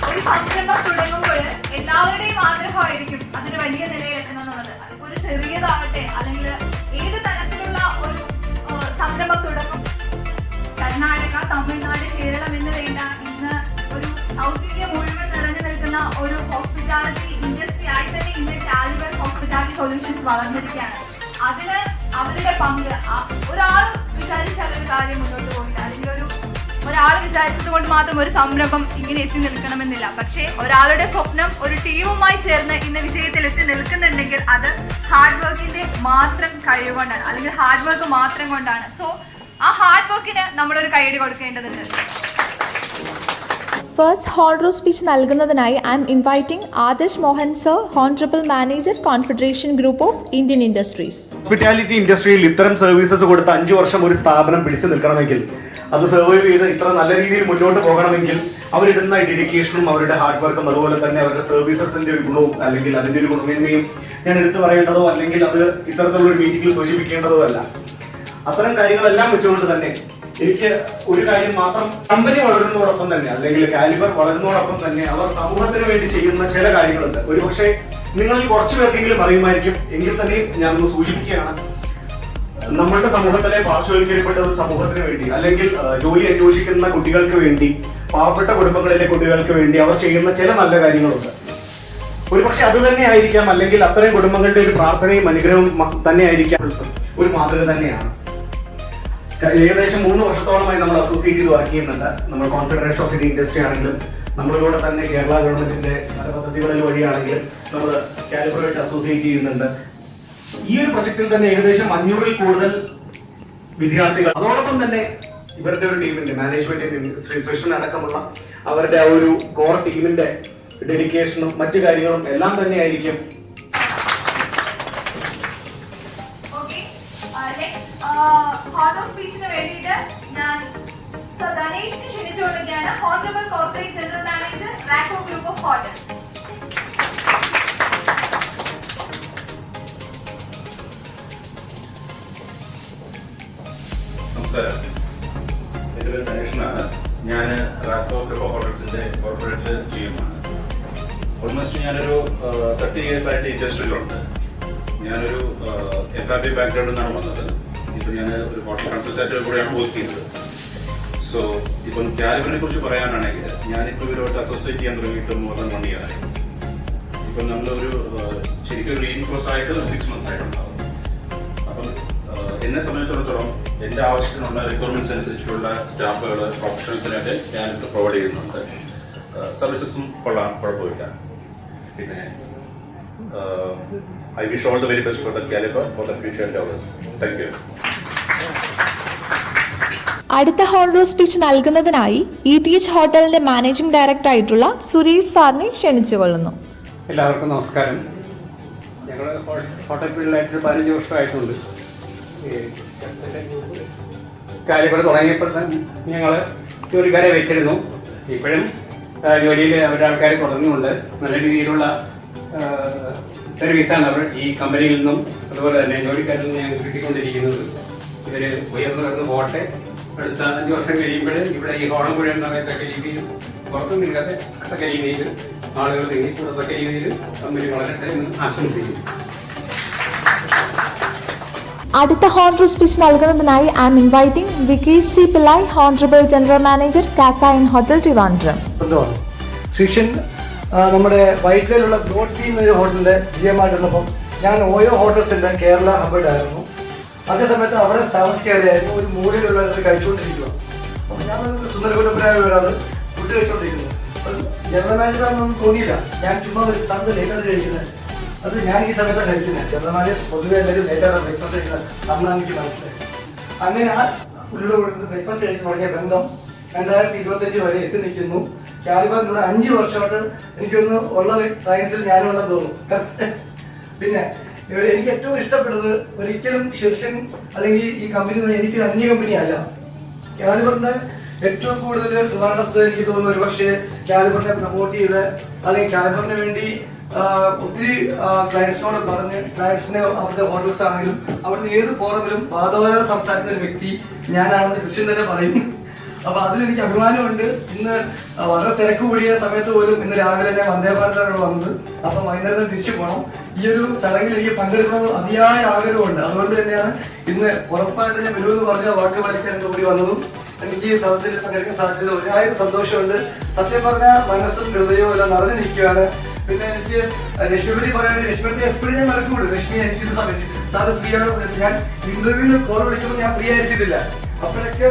Speaker 3: ഒരു സംരംഭം തുടങ്ങുമ്പോൾ എല്ലാവരുടെയും ആഗ്രഹമായിരിക്കും അതൊരു വലിയ നിലയിൽ എത്തണം എന്നുള്ളത്. അതിപ്പോ ഒരു ചെറിയതാവട്ടെ അല്ലെങ്കിൽ ഏത് തരത്തിലുള്ള ഒരു സംരംഭം തുടങ്ങും. കർണാടക, തമിഴ്നാട്, കേരളം എന്ന് വേണ്ട ഇന്ന് ഒരു സൗത്ത് ഇന്ത്യ മുഴുവൻ നിറഞ്ഞു നിൽക്കുന്ന ഒരു ഹോസ്പിറ്റാലിറ്റി ഇൻഡസ്ട്രി ആയി തന്നെ ഇന്ന് കാലിബർ ഹോസ്പിറ്റാലിറ്റി സൊല്യൂഷൻസ് വളർന്നിരിക്കുകയാണ്. അതിന് അവരുടെ പങ്ക് ഒരാൾ വിചാരിച്ചാൽ ഒരു കാര്യം മുന്നോട്ട് പോകില്ല, അല്ലെങ്കിൽ ഒരാൾ വിചാരിച്ചത് കൊണ്ട് മാത്രം ഒരു സംരംഭം ഇങ്ങനെ എത്തി നിൽക്കണമെന്നില്ല. പക്ഷേ ഒരാളുടെ സ്വപ്നം ഒരു ടീമുമായി ചേർന്ന് ഇന്ന് വിജയത്തിൽ എത്തി നിൽക്കുന്നുണ്ടെങ്കിൽ അത് ഹാർഡ് വർക്കിന്റെ മാത്രം കഴിവുകൊണ്ടാണ്, അല്ലെങ്കിൽ ഹാർഡ് വർക്ക് മാത്രം കൊണ്ടാണ്. സോ ആ ഹാർഡ് വർക്കിന് നമ്മളൊരു കൈയടി കൊടുക്കേണ്ടതുണ്ട്.
Speaker 4: ഫസ്റ്റ് ഹോൺറോ സ്പീച്ച് നൽകുന്നതിനായി I M inviting Adarsh Mohan sir, honourable manager, confederation group of Indian industries.
Speaker 6: Hospitality ഇൻഡസ്ട്രിയിൽ ഇത്തരം സർവീസസ് കൊടുത്ത് 5 വർഷം ഒരു സ്ഥാപനം പിടിച്ചു നിൽക്കണമെങ്കിൽ, അത് സർവൈവ് ചെയ്ത് ഇത്ര നല്ല രീതിയിൽ മുന്നോട്ട് പോകണമെങ്കിൽ അവരിടുന്ന ഡെഡിക്കേഷനും അവരുടെ ഹാർഡ് വർക്കും അതുപോലെ തന്നെ അവരുടെ സർവീസസിന്റെ ഒരു ഗുണവും അല്ലെങ്കിൽ അതിന്റെ ഒരു ഗുണമേന്മയും ഞാൻ എടുത്തു പറയേണ്ടതോ അല്ലെങ്കിൽ അത് ഇത്തരത്തിലുള്ള ഒരു മീറ്റിംഗിൽ സൂചിപ്പിക്കേണ്ടതോ അല്ല. അത്തരം കാര്യങ്ങളെല്ലാം വെച്ചുകൊണ്ട് തന്നെ എനിക്ക് ഒരു കാര്യം മാത്രം, കമ്പനി വളരുന്നതോടൊപ്പം തന്നെ അല്ലെങ്കിൽ കാലിബർ വളരുന്നതോടൊപ്പം തന്നെ അവർ സമൂഹത്തിന് വേണ്ടി ചെയ്യുന്ന ചില കാര്യങ്ങളുണ്ട്. ഒരുപക്ഷെ നിങ്ങളിൽ കുറച്ചു പേർക്കെങ്കിലും അറിയുമായിരിക്കും, എങ്കിൽ തന്നെയും ഞാനൊന്ന് സൂചിപ്പിക്കുകയാണ്. നമ്മളുടെ സമൂഹത്തിലെ പാർശ്വവൽക്കരിക്കപ്പെട്ട ഒരു സമൂഹത്തിന് വേണ്ടി അല്ലെങ്കിൽ ജോലി അന്വേഷിക്കുന്ന കുട്ടികൾക്ക് വേണ്ടി, പാവപ്പെട്ട കുടുംബങ്ങളിലെ കുട്ടികൾക്ക് വേണ്ടി അവർ ചെയ്യുന്ന ചില നല്ല കാര്യങ്ങളുണ്ട്. ഒരുപക്ഷെ അത് തന്നെ ആയിരിക്കാം, അല്ലെങ്കിൽ അത്തരം കുടുംബങ്ങളുടെ ഒരു പ്രാർത്ഥനയും അനുഗ്രഹവും തന്നെ ആയിരിക്കാം ഒരു മാതൃക തന്നെയാണ്. ഏകദേശം 3 വർഷത്തോളമായി നമ്മൾ അസോസിയേറ്റ് ചെയ്ത് വർക്ക് ചെയ്യുന്നുണ്ട്. നമ്മൾ കോൺഫെഡറേഷൻ ഓഫ് ഇന്ത്യൻ ഇൻഡസ്ട്രി ആണെങ്കിലും നമ്മളിലൂടെ തന്നെ കേരള ഗവൺമെന്റിന്റെ പല പദ്ധതികളിൽ വഴിയാണെങ്കിലും നമ്മൾ കാലിബറുമായിട്ട് അസോസിയേറ്റ് ചെയ്യുന്നുണ്ട്. ഈ ഒരു പ്രൊജക്റ്റിൽ തന്നെ ഏകദേശം 500-ൽ കൂടുതൽ വിദ്യാർത്ഥികൾ, അതോടൊപ്പം തന്നെ ഇവരുടെ ഒരു ടീമിന്റെ മാനേജ്മെന്റിന്റെ ശ്രീ കൃഷ്ണൻ അടക്കമുള്ള അവരുടെ ആ ഒരു കോർ ടീമിന്റെ ഡെഡിക്കേഷനും മറ്റു കാര്യങ്ങളും എല്ലാം തന്നെ ആയിരിക്കും.
Speaker 3: സ്പീച്ചിന് വേണ്ടിയിട്ട് ഞാൻ സർ ധനേഷിനെ ക്ഷണിച്ചുകൊള്ളുകയാണ്. Honourable corporate general manager Racco group of hotel.
Speaker 7: നമസ്കാരം, എൻ്റെ പേര് ധനേഷനാണ്. ഞാൻ റാക്കോ ഗ്രൂപ്പ് ഓഫ് ഹോട്ടൽസിന്റെ കോർപ്പറേറ്റ് GM-ആണ്. ഓൾമോസ്റ്റ് ഞാനൊരു 30 years ആയിട്ട് ഇൻഡസ്ട്രിയിലുണ്ട്. ഞാനൊരു FRB ബാക്ക്ഗ്രൗണ്ടിൽ നിന്നാണ് വന്നത്. ഇപ്പം ഞാൻ ഒരു ഹോട്ടൽ കൺസൾട്ടന്റ് കൂടെയാണ് വർക്ക് ചെയ്യുന്നത്. സോ ഇപ്പം കാലിബറിനെ കുറിച്ച് പറയാനാണെങ്കിൽ ഞാനിപ്പോൾ ഇവരോട്ട് അസോസിയേറ്റ് ചെയ്യാൻ തുടങ്ങിയിട്ട് more than 1 year ആയി. ഇപ്പം നമ്മളൊരു ശരിക്കും റീഇൻഫോഴ്സ് ആയിട്ട് 6 months ആയിട്ടുണ്ടാവും. അപ്പം എന്നെ സംബന്ധിച്ചിടത്തോളം എൻ്റെ ആവശ്യത്തിനുള്ള റിക്വയർമെന്റ്സ് അനുസരിച്ചിട്ടുള്ള സ്റ്റാഫുകൾ പ്രൊഫഷണൽസിനായിട്ട് ഞാൻ പ്രൊവൈഡ് ചെയ്യുന്നുണ്ട്. സർവീസസും കൊള്ളാം, കുഴപ്പമില്ല. പിന്നെ I wish all the very best for the Caliber for the future endeavors. Thank you.
Speaker 4: അടുത്ത ഹോണറോ സ്പീച്ച് നൽകുന്നതിനായി ETH ഹോട്ടലിന്റെ മാനേജിംഗ് ഡയറക്ടർ ആയിട്ടുള്ള സുരേഷ് സാറിനെ ക്ഷണിച്ചുകൊള്ളുന്നു.
Speaker 8: എല്ലാവർക്കും നമസ്കാരം. ഞങ്ങൾ ഹോട്ടൽ ഫീൽഡിലായിട്ട് 15 വർഷമായിട്ടുണ്ട്. കാലിബർ തുടങ്ങിയപ്പോൾ ഞങ്ങൾ ജോലിക്കാരെ വെച്ചിരുന്നു. ഇപ്പോഴും ജോലിയിൽ അവരുടെ ആൾക്കാർ തുടങ്ങുന്നുണ്ട്. നല്ല രീതിയിലുള്ള സർവീസാണ് അവർ ഈ കമ്പനിയിൽ നിന്നും അതുപോലെ തന്നെ ജോലിക്കാരിൽ നിന്നും ഞങ്ങൾ കിട്ടിക്കൊണ്ടിരിക്കുന്നത്. ഇവർ ഉയർന്നു പോട്ടെ. അടുത്ത 5 വർഷം കഴിയുമ്പോൾ ഇവിടെ ഈ ഹോളം മുഴുവൻ സമയത്തൊക്കെ രീതിയിൽ പുറത്തും നിൽക്കാതെ തക്ക രീതിയിൽ ആളുകൾ കൂടത്തക്ക രീതിയിൽ കമ്പനി വളരട്ടെ എന്ന് ആശംസിക്കുന്നു.
Speaker 4: അടുത്ത ഹോണറോ സ്പീച്ച് നൽകുന്നതിനായി I M inviting Vikesh C Pillai, honourable general manager Casa Inn hotel Trivandrum.
Speaker 9: ശിക്ഷൻ നമ്മുടെ വൈറ്റിലുള്ള ബ്രോഡ് എന്നൊരു ഹോട്ടലിന്റെ GM ആയിട്ടിരുന്നപ്പം ഞാൻ ഓയോ ഹോട്ടൽസിന്റെ കേരള ഹബ്ബായിരുന്നു. അതേസമയത്ത് അവിടെ താമസിക്കാതെയായിരുന്നു ഒരു മൂലയിലുള്ള കഴിച്ചുകൊണ്ടിരിക്കുക. അപ്പം ഞാൻ സുന്ദരകുലപ്പനായ ഒരാൾ ഫുഡ് കഴിച്ചുകൊണ്ടിരിക്കുന്നത്. ജനറൽ മാനേജറാണെന്നൊന്നും തോന്നിയില്ല. ഞാൻ ചുമ്മാ ഒരു തന്ന് ലേറ്റാണ് കഴിക്കുന്നത്. അത് ഞാൻ ഈ സമയത്താണ് കഴിക്കുന്നത്. ജനറൽ മാനേജർ പൊതുവെ എല്ലാവരും ലേറ്റാണ് ബ്രേക്ക്ഫാസ്റ്റ് കഴിക്കുന്നത്. അന്നാണ് എനിക്ക് മനസ്സിലായി. അങ്ങനെ ആ പുള്ളിയുടെ കൂടെ ബ്രേക്ക്ഫാസ്റ്റ് കഴിച്ച് തുടങ്ങിയ ബന്ധം 2025 വരെ എത്തി നിൽക്കുന്നു. കാലിബറിലൂടെ 5 വർഷമായിട്ട് എനിക്കൊന്ന് ഉള്ള സയൻസിൽ ഞാനും ഉണ്ടെന്ന് തോന്നുന്നു. പിന്നെ എനിക്ക് ഏറ്റവും ഇഷ്ടപ്പെട്ടത് ഒരിക്കലും ശീർഷൻ അല്ലെങ്കിൽ ഈ കമ്പനി എനിക്ക് അന്യ കമ്പനി അല്ല. കാലിബറിന്റെ ഏറ്റവും കൂടുതൽ ട്രിവാൻഡ്രത്ത് എനിക്ക് തോന്നുന്നു ഒരുപക്ഷെ കാലിബറിനെ പ്രൊമോട്ട് ചെയ്ത് അല്ലെങ്കിൽ കാലിബറിന് വേണ്ടി ഒത്തിരി ക്ലയൻസിനോട് പറഞ്ഞ് ക്ലയൻസിനെ അവിടുത്തെ ഹോട്ടൽസ് ആണെങ്കിലും അവിടുന്ന് ഏത് ഫോറമിലും വാദോരാതെ സംസാരിക്കുന്ന ഒരു വ്യക്തി ഞാനാണെന്ന് കൃഷ്ണൻ തന്നെ പറയും. അപ്പൊ അതിലെനിക്ക് അഭിമാനമുണ്ട്. ഇന്ന് വളരെ തിരക്ക് കൂടിയ സമയത്ത് പോലും ഇന്ന് രാവിലെ ഞാൻ വന്ദേഭാരതാണ് വന്നത്. അപ്പം വൈകുന്നേരം തിരിച്ചു പോകണം. ഈ ഒരു ചടങ്ങിൽ എനിക്ക് പങ്കെടുക്കുന്നത് അതിയായ ആഗ്രഹമുണ്ട്. അതുകൊണ്ട് തന്നെയാണ് ഇന്ന് ഉറപ്പായിട്ട് ഞാൻ വരുമെന്ന് പറഞ്ഞ വാക്ക് പാലിക്കാൻ കൂടി വന്നതും എനിക്ക് സദസ്സിൽ പങ്കെടുക്കാൻ സാധിച്ചത് ഒരായിരം സന്തോഷമുണ്ട്. സത്യം പറഞ്ഞാൽ മനസ്സും ഹൃദയവും എല്ലാം നിറഞ്ഞു നിൽക്കുകയാണ്. പിന്നെ എനിക്ക് രശ്മിപതി പറയുകയാണെങ്കിൽ രശ്മിപതി എപ്പോഴും ഞാൻ മറക്കൂടും. രശ്മി എനിക്കിത് സമയം സാറ് ഫ്രീ ആണ്. ഞാൻ ഇന്റർവ്യൂവിന് കോൾ വിളിക്കുമ്പോൾ ഞാൻ ഫ്രീ ആയിരിക്കത്തില്ല. അപ്പോഴൊക്കെ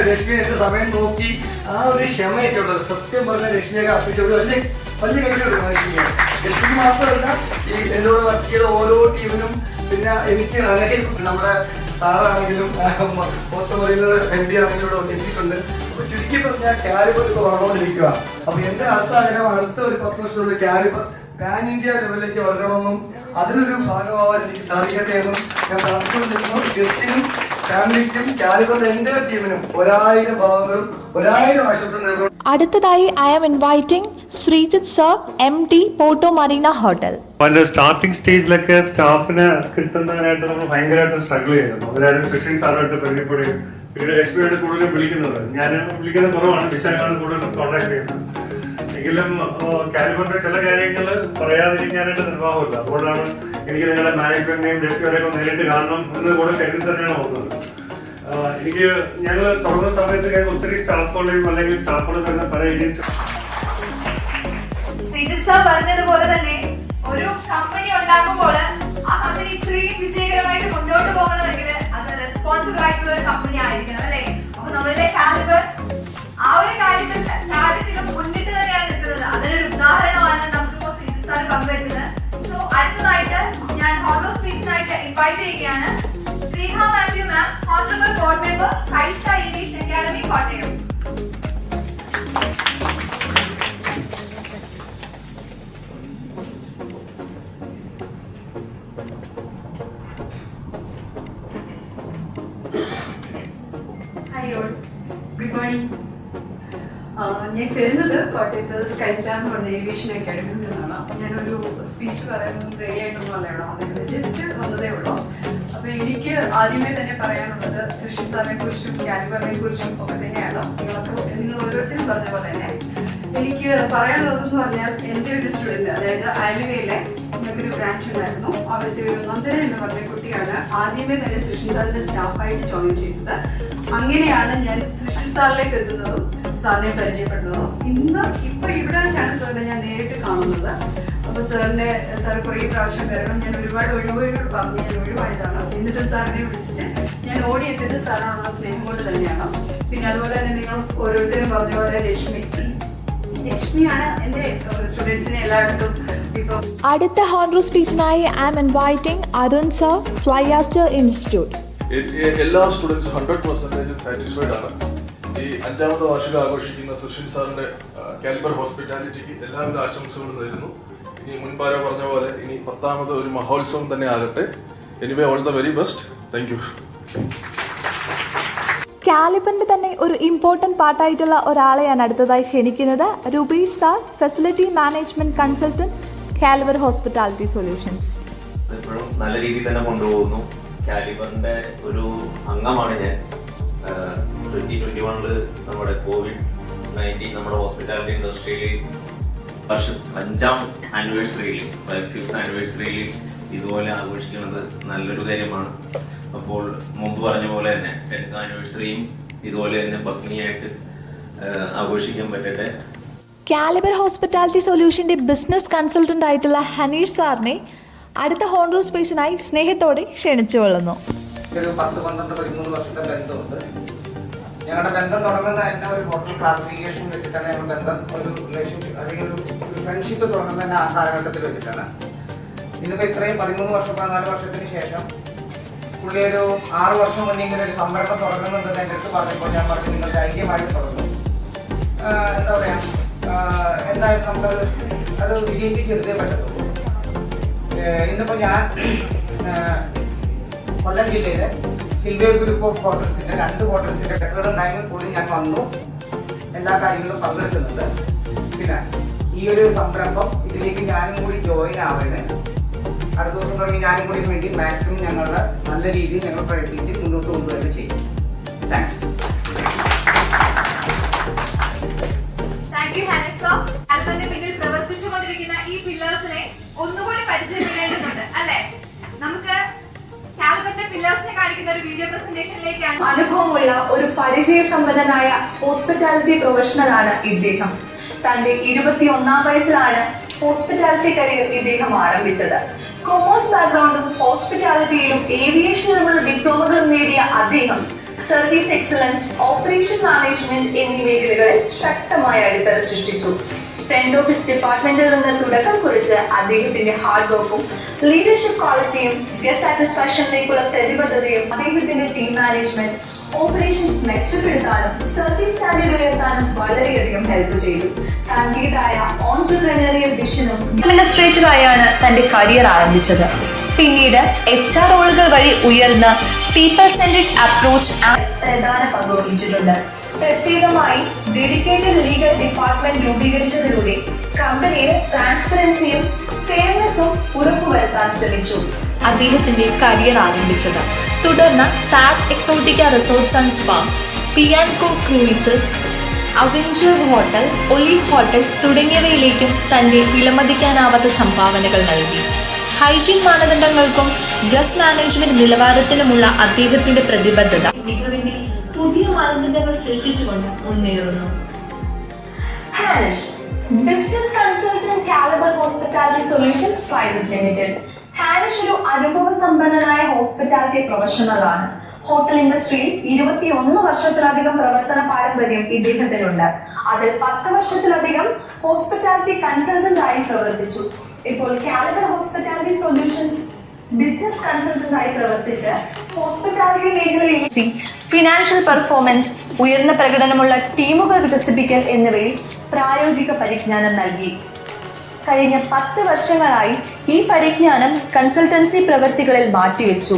Speaker 9: രശ്മി എന്റെ സമയം നോക്കി ആ ഒരു ക്ഷമയൊക്കെ ഉള്ളത് സത്യം പറഞ്ഞ രശ്മിയൊക്കെ അർപ്പിച്ചോട് വലിയ വലിയ കഴിവുണ്ട്. രശ്മിക്ക് മാത്രമല്ല ഈ എന്നോട് വർക്ക് ചെയ്ത ഓരോ ടീമിനും പിന്നെ എനിക്ക് അങ്ങനെ നമ്മുടെ സാറാണെങ്കിലും മൊത്തം പറയുന്നത് MD ആണെങ്കിലും ഇവിടെ എത്തിയിട്ടുണ്ട്. അപ്പൊ ചുരുക്കി പറഞ്ഞാൽ കാലിബർ ഇപ്പൊ വളർന്നുകൊണ്ടിരിക്കുക. അപ്പൊ എന്റെ അടുത്ത ആഗ്രഹം അടുത്ത ഒരു 10 വർഷത്തിനുള്ളിൽ കാലിബർ പാൻ ഇന്ത്യ ലെവലിലേക്ക് വളരണമെന്നും അതിലൊരു ഭാഗമാവാൻ എനിക്ക് സാധിക്കട്ടെ എന്നും ഞാൻ പ്രാർത്ഥിച്ചുകൊണ്ടിരിക്കുന്നു. ക്രിസ്ത്യനും ഫാമിലിക്കും കാലിബറിന്റെ എന്റെ ടീമിനും 1000 ഭാവങ്ങളും 1000 ആശംസ നേർന്നു.
Speaker 4: അടുത്തതായി I M inviting Sreejith sir, MD Porto Marina hotel.
Speaker 10: അതിന്റെ സ്റ്റാർട്ടിംഗ് സ്റ്റേജിലൊക്കെ സ്റ്റാഫിന് കിട്ടുന്നതിനായിട്ട് നമ്മൾ ഭയങ്കരമായിട്ട് സ്ട്രഗിൾ ചെയ്യുന്നു. അവരാരും ഫിഷിംഗ് സാറായിട്ട് പരിചയപ്പെടുകയും പിന്നീട് ലക്ഷ്മിയായിട്ട് കൂടുതലും വിളിക്കുന്നത്. ഞാൻ വിളിക്കുന്നത് കുറവാണ്, വിശാഖാണ് കൂടുതലും കോൺടാക്ട് ചെയ്യുന്നത്. എങ്കിലും കാലിബറിന്റെ ചില കാര്യങ്ങൾ പറയാതിരിക്കാനായിട്ട് നിർവാഹമില്ല. അതുകൊണ്ടാണ് എനിക്ക് നിങ്ങളുടെ മാനേജ്മെന്റിനെയും ലക്ഷ്മിയോടെയൊക്കെ നേരിട്ട് കാണണം എന്ന് കൂടെ കരുതി തന്നെയാണ് ഓർക്കുന്നത്. എനിക്ക് ഞങ്ങൾ തുടങ്ങുന്ന സമയത്ത് ഒത്തിരി സ്റ്റാഫുകളെയും അല്ലെങ്കിൽ സ്റ്റാഫുകൾ വരുന്ന പല ഏജൻസി
Speaker 3: ശ്രീജിത്ത് സാർ പറഞ്ഞതുപോലെ തന്നെ ഒരു കമ്പനി ഉണ്ടാക്കുമ്പോൾ ആ കമ്പനി ഇത്രയും വിജയകരമായിട്ട് മുന്നോട്ട് പോകണമെങ്കിൽ അത് റെസ്പോൺസിബിൾ ആയിട്ടുള്ള ഒരു കമ്പനി ആയിരിക്കണം അല്ലേ? അപ്പൊ നമ്മളുടെ കാലിബർ ആ ഒരു കാര്യത്തിലും മുന്നിട്ട് തന്നെയാണ് നിൽക്കുന്നത്. അതിനൊരു ഉദാഹരണമാണ് നമുക്കിപ്പോ ശ്രീജിത്ത് സാർ പങ്കുവെച്ചത്. സോ അടുത്തതായിട്ട് ഞാൻ ഹോണർ സ്പീച്ചിനായിട്ട് ഇൻവൈറ്റ് ചെയ്യുകയാണ് പ്രീഹ Mathew ma'am, honourable board member, Sky Star Aviation Academy, Kottayam.
Speaker 11: Good morning. ഞാൻ വരുന്നത് കോട്ടയത്ത് സ്കൈ സ്റ്റാർ എന്ന് പറഞ്ഞ ഏവിയേഷൻ അക്കാഡമിയിൽ നിന്നാണ്. അപ്പം ഞാനൊരു സ്പീച്ച് പറയാൻ റെഡി ആയിട്ടൊന്നും അല്ല ഇവിടെ വന്നത്, ജസ്റ്റ് വന്നതേ ഉള്ളൂ. അപ്പോൾ എനിക്ക് ആദ്യമേ തന്നെ പറയാനുള്ളത് സുഷിൻ സാറിനെ കുറിച്ചും കാലിബറിനെ കുറിച്ചും ഒക്കെ തന്നെയാണ്. നിങ്ങൾ ഓരോരുത്തരും പറഞ്ഞ പോലെ തന്നെ എനിക്ക് പറയാനുള്ളതെന്ന് പറഞ്ഞാൽ എൻ്റെ ഒരു സ്റ്റുഡൻറ്റ്, അതായത് ആലുവയിലെ ഒരു ബ്രാഞ്ച് ഉണ്ടായിരുന്നു. അവിടുത്തെ ഒരു നന്ദന എന്ന് പറഞ്ഞ കുട്ടിയാണ് ആദ്യമേ തന്നെ സുഷിൻ സാറിൻ്റെ സ്റ്റാഫായിട്ട് ജോയിൻ ചെയ്തത്. അങ്ങനെയാണ് ഞാൻ സുഷിൻ സാറിലേക്ക് എത്തുന്നതും സാറിനെ പരിചയപ്പെടുന്നതും. ഇപ്പൊ ഇവിടെ വെച്ചാണ് സാറിനെ ഞാൻ നേരിട്ട് കാണുന്നത്. അപ്പൊ സാർ കുറേ പ്രാവശ്യം വരണം, ഞാൻ ഒരുപാട് ഒഴിവുകൾ പറഞ്ഞ് ഞാൻ ഒഴിവായതാണ്. എന്നിട്ടും സാറിനെ വിളിച്ചിട്ട് ഞാൻ ഓടിയെത്തിയത് സാറിനുള്ള സ്നേഹം കൊണ്ട് തന്നെയാണ്. പിന്നെ അതുപോലെ തന്നെ നിങ്ങൾ ഓരോരുത്തരും പറഞ്ഞ പോലെ ലക്ഷ്മിയാണ് എൻ്റെ സ്റ്റുഡൻസിനെ എല്ലായിടത്തും ഇപ്പം.
Speaker 4: അടുത്ത ഹോണർ സ്പീച്ചിനായി I am inviting Arun sir, Flyaster institute.
Speaker 12: എല്ലാ സ്റ്റുഡൻസും 100% സാറ്റിസ്ഫൈഡ് ആണ്. ഈ 5ാമത്തെ വാർഷികം ആഘോഷിക്കുന്ന സുഷിൻ സാറിന്റെ കാലിബർ ഹോസ്പിറ്റാലിറ്റിക്ക് എല്ലാവിധ ആശംസകളും നേരുന്നു. ഇനി മുൻപാരോ പറഞ്ഞ പോലെ ഇനി 10ാമത് ഒരു മഹോത്സവം തന്നെ ആകട്ടെ. Anyway all the very best. Thank you.
Speaker 4: കാലിബറിന്റെ തന്നെ ഒരു ഇമ്പോർട്ടൻറ്റ് പാർട്ടായിട്ടുള്ള ഒരാളെ ഞാൻ അടുത്തതായി ക്ഷണിക്കുന്നത് Rubeesh sir, facility management consultant, Caliber Hospitality Solutions.
Speaker 13: ഇപ്പോഴും നല്ല രീതിയിൽ തന്നെ കൊണ്ടുപോകുന്നു. കാലിബറിന്റെ ഒരു അംഗമാണ് ഞാൻ. 2021 നമ്മുടെ COVID-19 നമ്മുടെ ഹോസ്പിറ്റാലിറ്റി ഇൻഡസ്ട്രിയിൽ 5ാം ആനിവേഴ്സറിയിൽ, 5th ആനിവേഴ്സറിയിൽ ഇതുപോലെ ആഘോഷിക്കുന്നത് നല്ലൊരു കാര്യമാണ്. അപ്പോൾ മുമ്പ് പറഞ്ഞ പോലെ തന്നെ 10th ആനിവേഴ്സറിയും ഇതുപോലെ തന്നെ ഭംഗിയായിട്ട് ആഘോഷിക്കാൻ പറ്റട്ടെ.
Speaker 4: കാലിബർ ഹോസ്പിറ്റാലിറ്റി സൊല്യൂഷന്റെ ബിസിനസ് കൺസൾട്ടന്റ് ആയിട്ടുള്ള ഹനീഷ് സാറിനെ അടുത്ത ഹോണർ സ്പേസിനായി സ്നേഹത്തോടെ ക്ഷണിച്ചുകൊള്ളുന്നു.
Speaker 14: ഒരു 10-12-13 വർഷത്തെ ബന്ധമുണ്ട്. ഞങ്ങളുടെ ബന്ധം തുടങ്ങുന്നത് തന്നെ ഒരു ഹോട്ടൽ ക്ലാസിഫിക്കേഷൻ വെച്ചിട്ടാണ്. ഞങ്ങളുടെ ബന്ധം ഒരു റിലേഷൻഷിപ്പ് അല്ലെങ്കിൽ ഒരു ഫ്രണ്ട്ഷിപ്പ് തുടങ്ങുന്നത് തന്നെ ആ കാലഘട്ടത്തിൽ വെച്ചിട്ടാണ്. ഇന്നിപ്പോൾ ഇത്രയും 13 വർഷം 14 വർഷത്തിന് ശേഷം പുള്ളി ഒരു 6 വർഷം മുന്നേ ഇങ്ങനെ ഒരു സംരംഭം തുടങ്ങുന്നുണ്ടെന്ന് എൻ്റെ അടുത്ത് പറഞ്ഞപ്പോൾ ഞാൻ പറഞ്ഞു നിങ്ങൾ ധൈര്യമായിട്ട് തുടങ്ങും. എന്താ പറയുക, എന്തായാലും അത് വിജയിപ്പിച്ചെടുത്തേ പറ്റത്തുള്ളൂ. ഇന്നിപ്പോൾ ഞാൻ കൊല്ലം ജില്ലയിലെ ഹിൽവേ ഗ്രൂപ്പ് ഓഫ് ഹോട്ടൽസിൻ്റെ 2 ഹോട്ടൽസിൻ്റെ കെട്ടിടം കൂടി ഞാൻ വന്നു, എല്ലാ കാര്യങ്ങളും പങ്കെടുക്കുന്നുണ്ട്. പിന്നെ ഈ ഒരു സംരംഭം ഇതിലേക്ക് ഞാനും കൂടി ജോയിൻ ആവുന്നത് അടുത്ത ദിവസം തുടങ്ങി ഞാനും കൂടി വേണ്ടി മാക്സിമം ഞങ്ങളുടെ നല്ല രീതിയിൽ ഞങ്ങൾ പ്രയത്നിച്ച് മുന്നോട്ട് കൊണ്ടുവരിക ചെയ്യും. Thanks.
Speaker 3: Thank you Haneesh sir. കാലിബറിന്റെ പിന്നിൽ പ്രവർത്തിച്ചുകൊണ്ടിരിക്കുന്ന ഈ പില്ലേഴ്സിനെ ഒന്നുകൂടി പരിചയപ്പെടേണ്ടതുണ്ട് അല്ലേ? നമുക്ക് കാലിബറിന്റെ പില്ലേഴ്സിനെ കാണിക്കുന്ന ഒരു വീഡിയോ പ്രസന്റേഷനിലേക്കാണ്.
Speaker 5: അനുഭവമുള്ള ഒരു പരിചയസമ്പന്നനായ ഹോസ്പിറ്റാലിറ്റി പ്രൊഫഷണലാണ് ഇദ്ദേഹം. തന്റെ 21ാം വയസ്സിലാണ് ഹോസ്പിറ്റാലിറ്റി കരിയർ ഇദ്ദേഹം ആരംഭിച്ചത്. കൊമേഴ്സ് ബാക്ക്ഗ്രൗണ്ടും ഹോസ്പിറ്റാലിറ്റിയിലും ഏവിയേഷനിലുമുള്ള ഡിപ്ലോമകളും നേടിയ അദ്ദേഹം സർവീസ് എക്സലൻസ്, ഓപ്പറേഷൻ മാനേജ്മെന്റ് എന്നീ മേഖലകളിൽ ശക്തമായ അടിത്തറ സൃഷ്ടിച്ചു. ഫ്രണ്ട് ഓഫീസ് ഡിപ്പാർട്ട്മെന്റിൽ നിന്ന് തുടക്കം കുറിച്ച് അദ്ദേഹത്തിന്റെ ഹാർഡ് വർക്കും ലീഡർഷിപ്പ് ക്വാളിറ്റിയും ഗസ്റ്റ് സാറ്റിസ്ഫാക്ഷനിലേക്കുള്ള പ്രതിബദ്ധതയും അദ്ദേഹത്തിന്റെ ടീം മാനേജ്മെന്റ്, ഓപ്പറേഷൻസ് മെച്ചപ്പെടുത്താനും സർവീസ് സ്റ്റാൻഡേർഡ് ഉയർത്താനും വളരെയധികം ഹെൽപ്പ് ചെയ്തു. തന്റേതായ ഓൺട്രപ്രണറിയൽ വിഷനും അഡ്മിനിസ്ട്രേറ്ററായാണ് തന്റെ കരിയർ ആരംഭിച്ചത്. പിന്നീട് HR റോളുകൾ വഴി ഉയർന്ന പീപ്പിൾ സെൻട്രിക് അപ്രോച്ച് പ്രധാന പങ്ക് വഹിച്ചിട്ടുണ്ട്. പ്രത്യേകമായി ഡെഡിക്കേറ്റഡ് ലീഗൽ ഡിപ്പാർട്ട്മെന്റ് രൂപീകരിച്ചതിലൂടെ കമ്പനിയിൽ ട്രാൻസ്പെറൻസിയും ഫെയർനെസ്സും ഉറപ്പുവരുത്താൻ ശ്രമിച്ചു. അദ്ദേഹത്തിന്റെ കരിയർ ആരംഭിച്ചത്. തുടർന്ന് Taj Exotica resorts and spa, പിയാൻകോ ക്രൂയിസസ്, അവെഞ്ചർ ഹോട്ടൽ, ഒലിവ് ഹോട്ടൽ തുടങ്ങിയവയിലേക്കും തന്റെ വിലമതിക്കാനാവാത്ത സംഭാവനകൾ നൽകി. ഹൈജീൻ മാനദണ്ഡങ്ങൾക്കും ഗസ്റ്റ് മാനേജ്മെന്റ് നിലവാരത്തിനുമുള്ള അദ്ദേഹത്തിന്റെ പ്രതിബദ്ധത മികവിന്റെ പുതിയ മാനദണ്ഡങ്ങൾ സൃഷ്ടിച്ചുകൊണ്ട് മുന്നേറുന്നു. Business consultant Caliber Hospitality Solutions private limited. Harish ഒരു അനുഭവ സമ്പന്നനായ ഹോസ്പിറ്റാലിറ്റി പ്രൊഫഷണലാണ്. ഹോട്ടൽ ഇൻഡസ്ട്രിയിൽ 21 വർഷത്തിലധികം പ്രവർത്തന പാരമ്പര്യം ഇദ്ദേഹത്തിനുണ്ട്. അതിൽ 10 വർഷത്തിലധികം ഹോസ്പിറ്റാലിറ്റി കൺസൾട്ടന്റ് ആയി പ്രവർത്തിച്ചു. ഇപ്പോൾ Caliber Hospitality Solutions business consultant ആയി പ്രവർത്തിച്ച് ഹോസ്പിറ്റാലിറ്റി മേഖലയിൽ ഫിനാൻഷ്യൽ പെർഫോമൻസ്, ഉയർന്ന പ്രകടനമുള്ള ടീമുകൾ വികസിപ്പിക്കൽ എന്നിവയിൽ പ്രായോഗിക പരിജ്ഞാനം നൽകി. കഴിഞ്ഞ 10 വർഷങ്ങളായി ഈ പരിജ്ഞാനം കൺസൾട്ടൻസി പ്രവൃത്തികളിൽ മാറ്റിവെച്ചു.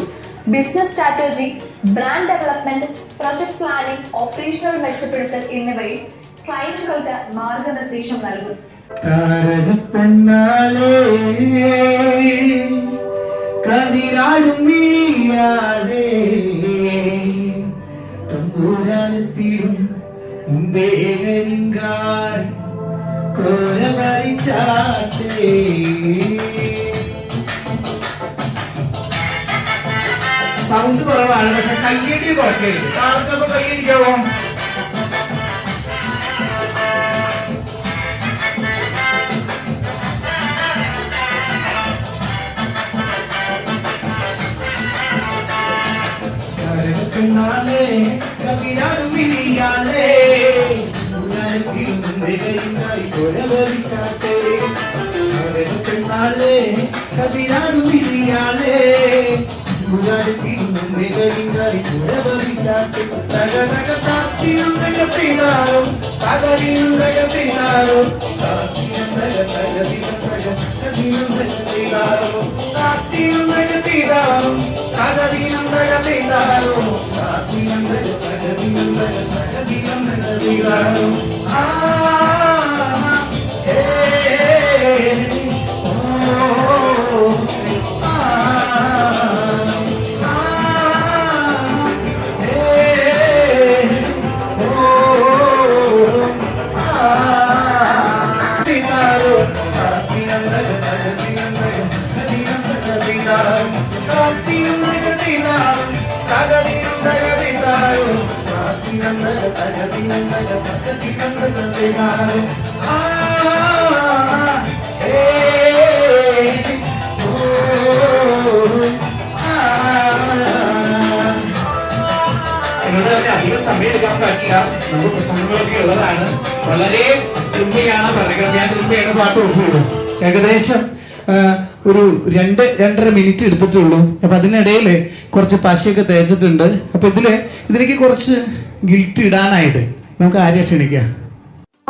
Speaker 5: Business strategy, brand development, project planning, operational മെച്ചപ്പെടുത്തൽ എന്നിവയിൽ ക്ലയന്റുകൾക്ക് മാർഗനിർദ്ദേശം നൽകും.
Speaker 1: സൗണ്ട് കുറവാണ്, പക്ഷെ കയ്യടി കുറയ്ക്കരുത്. താളത്തിനൊപ്പം കയ്യടിക്കാവോ? അധികം സമയം എടുക്കാൻ പറ്റില്ല, നമുക്ക് പ്രസംഗങ്ങളൊക്കെ ഉള്ളതാണ്. വളരെ തുമ്പയാണ് പറയുന്നത്. ഞാൻ തുമ്പയാണ് പാട്ട് ഓഫ് ചെയ്തു. ഏകദേശം ഒരു 2-2.5 മിനിറ്റ് എടുത്തിട്ടുള്ളൂ. അപ്പൊ അതിനിടയിൽ കുറച്ച് പശയൊക്കെ തേച്ചിട്ടുണ്ട്. അപ്പൊ ഇതിലേക്ക് കുറച്ച് ഗിൽറ്റ് ഇടാനായിട്ട് നമുക്ക് ആരെയും ക്ഷണിക്കാം.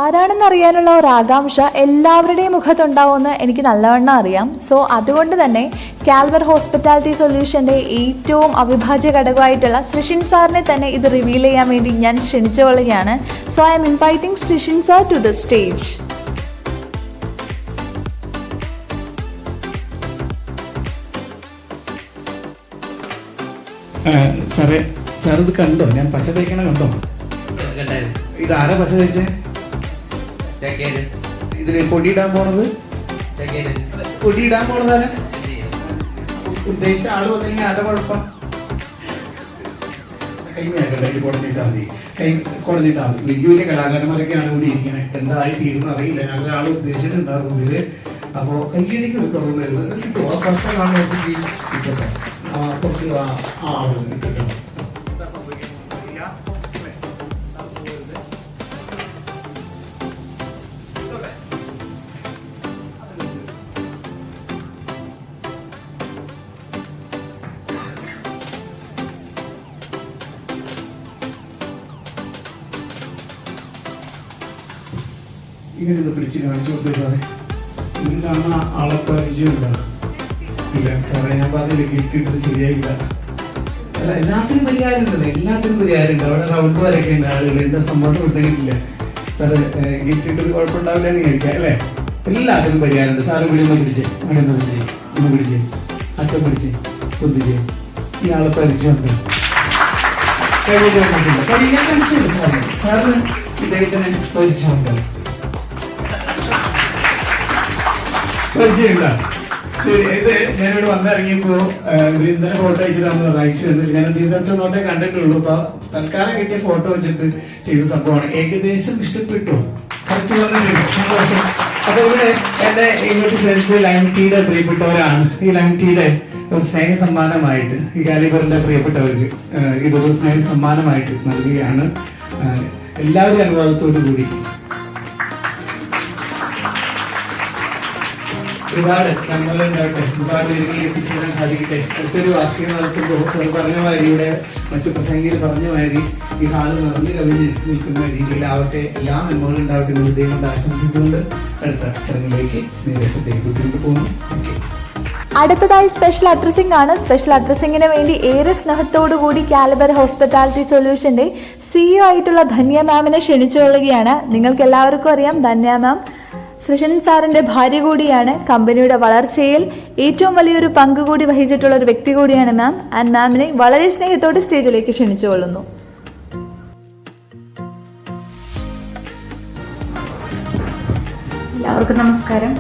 Speaker 4: ആരാണെന്ന് അറിയാനുള്ള ഒരു ആകാംക്ഷ എല്ലാവരുടെയും മുഖത്തുണ്ടാവുമെന്ന് എനിക്ക് നല്ലവണ്ണം അറിയാം. സോ അതുകൊണ്ട് തന്നെ കാലിബർ ഹോസ്പിറ്റാലിറ്റി സൊല്യൂഷൻ്റെ ഏറ്റവും അവിഭാജ്യ ഘടകമായിട്ടുള്ള സൃഷിൻ സാറിനെ തന്നെ ഇത് റിവീൽ ചെയ്യാൻ വേണ്ടി ഞാൻ ക്ഷണിച്ചുകൊള്ളുകയാണ്. So I M inviting Srishin sir to the stage.
Speaker 1: സാറേ, സാർ ഇത് കണ്ടോ? ഞാൻ പശ തേക്കണ കണ്ടോ? ഇത് ആരാ പശ തേച്ചേ? ഇതില് പൊടിയിടാൻ പോണത്? പൊടിയിടാൻ പോണതാരാ? ഉദ്ദേശിച്ച ആള് വന്നെങ്കിൽ ആരുടെ കുഴപ്പം? കൈ മേഖലയിൽ കുടഞ്ഞിട്ടാ മതി. കൈ കുടഞ്ഞിട്ടാ മതി. വലിയ വലിയ കലാകാരന്മാരൊക്കെയാണ് ഇവിടെ ഇരിക്കണേ. എന്തായി തീരുന്ന അറിയില്ല. ഞങ്ങൾ ആൾ ഉദ്ദേശിച്ചിട്ടുണ്ടായിരുന്നു ഇതില്. അപ്പോ കയ്യടിക്ക് ഒരു കുറവ് വരുന്നത് കിട്ടുമോ? ആ പ്രശ്നം കാണുമ്പോൾ കുറച്ച് ആളുകൾ കിട്ടും. ഇങ്ങനെ ഒന്ന് പിടിച്ച് കാണിച്ചു കൊടുത്തേ സാറേ. ഇതിലാണ് ആളെ പരിചയമുണ്ടോ? ഇല്ല സാറേ, ഞാൻ പറഞ്ഞില്ല ഗിഫ്റ്റ് ഇട്ടത് ശരിയായില്ല. അല്ല, എല്ലാത്തിനും പരിഹാരമുണ്ട്, എല്ലാത്തിനും പരിഹാരമുണ്ട്. അവിടെ റൗണ്ട് വരെയൊക്കെ ഉണ്ട് ആളുകൾ. എന്താ സംഭവം കൊടുത്തിട്ടില്ല സാറ്. ഗിഫ്റ്റ് ഇട്ടത് കുഴപ്പമുണ്ടാവില്ല എന്ന് വിചാരിക്കാം അല്ലേ? എല്ലാത്തിനും പരിഹാരമുണ്ട്. സാറ് ഇവിടെ ഒന്ന് പിടിച്ചേ, അവിടെ ഒന്ന് പിടിച്ചേ, ഒന്ന് പിടിച്ചേ, അറ്റം പിടിച്ചേ, പൊതിച്ചേ. ഈ ആളെ പരിചയമുണ്ട്. ഞാൻ മനസ്സിലായി സാറിന്. സാറിന് ഇദ്ദേഹത്തിന് പരിചയമുണ്ട്. പരിചയമുണ്ടോ? ശരി. ഇത് ഞാനിവിടെ വന്നിറങ്ങിയപ്പോ ഇന്നലെ ഫോട്ടോ അയച്ചിട്ടാന്ന് അയച്ചു തന്നില്ല. ഞാൻ ഇതിനൊട്ട് നോട്ടേ കണ്ടിട്ടുള്ളൂ. അപ്പൊ തൽക്കാലം കിട്ടിയ ഫോട്ടോ വെച്ചിട്ട് ചെയ്ത സംഭവമാണ്. ഏകദേശം ഇഷ്ടപ്പെട്ടു. സന്തോഷം. അപ്പൊ ഇവിടെ എന്റെ ഇങ്ങോട്ട് ക്ഷണിച്ച് ലൈം ടീയുടെ പ്രിയപ്പെട്ടവരാണ്. ഈ ലൈം ടീയുടെ ഒരു സ്നേഹ സമ്മാനമായിട്ട് ഈ കാലിബറിന്റെ പ്രിയപ്പെട്ടവർക്ക് ഇതൊരു സ്നേഹ സമ്മാനമായിട്ട് നൽകുകയാണ്. എല്ലാവരും അനുവാദത്തോടു കൂടി ഒരുപാട് നന്മകളുണ്ടാകട്ടെ, ഒരുപാട് പേരുകളിൽ എത്തിച്ചേരാൻ സാധിക്കട്ടെ. അടുത്തൊരു വാർഷികം നടത്തുമ്പോൾ സാർ പറഞ്ഞ മാതിരിയുടെ മറ്റു പ്രസംഗികൾ പറഞ്ഞ മാതിരി ഈ ഹാള് നിറഞ്ഞു കവിഞ്ഞ് നിൽക്കുന്ന രീതിയിലാവട്ടെ. എല്ലാ നന്മകളും ഉണ്ടാവട്ടെ എന്ന് ഹൃദയം കൊണ്ട് ആശംസിച്ചുകൊണ്ട് അടുത്ത ചടങ്ങിലേക്ക് സ്നേഹത്തിലേക്ക് കൂട്ടിക്കൊണ്ട് പോകുന്നു.
Speaker 4: അടുത്തതായി സ്പെഷ്യൽ അഡ്രസ്സിംഗ് ആണ്. സ്പെഷ്യൽ അഡ്രസ്സിങ്ങിന് വേണ്ടി ഏറെ സ്നേഹത്തോടുകൂടി കാലിബർ ഹോസ്പിറ്റാലിറ്റി സൊല്യൂഷന്റെ CEO ആയിട്ടുള്ള ധന്യ മാമിനെ ക്ഷണിച്ചുകൊള്ളുകയാണ്. നിങ്ങൾക്ക് എല്ലാവർക്കും അറിയാം, ധന്യ മാം സൃഷൻ സാറിന്റെ ഭാര്യ കൂടിയാണ്. കമ്പനിയുടെ വളർച്ചയിൽ ഏറ്റവും വലിയൊരു പങ്ക് കൂടി വഹിച്ചിട്ടുള്ള ഒരു വ്യക്തി കൂടിയാണ് മാം. ആൻഡ് മാമിനെ വളരെ സ്നേഹത്തോടെ സ്റ്റേജിലേക്ക് ക്ഷണിച്ചുകൊള്ളുന്നു.
Speaker 15: എല്ലാവർക്കും നമസ്കാരം.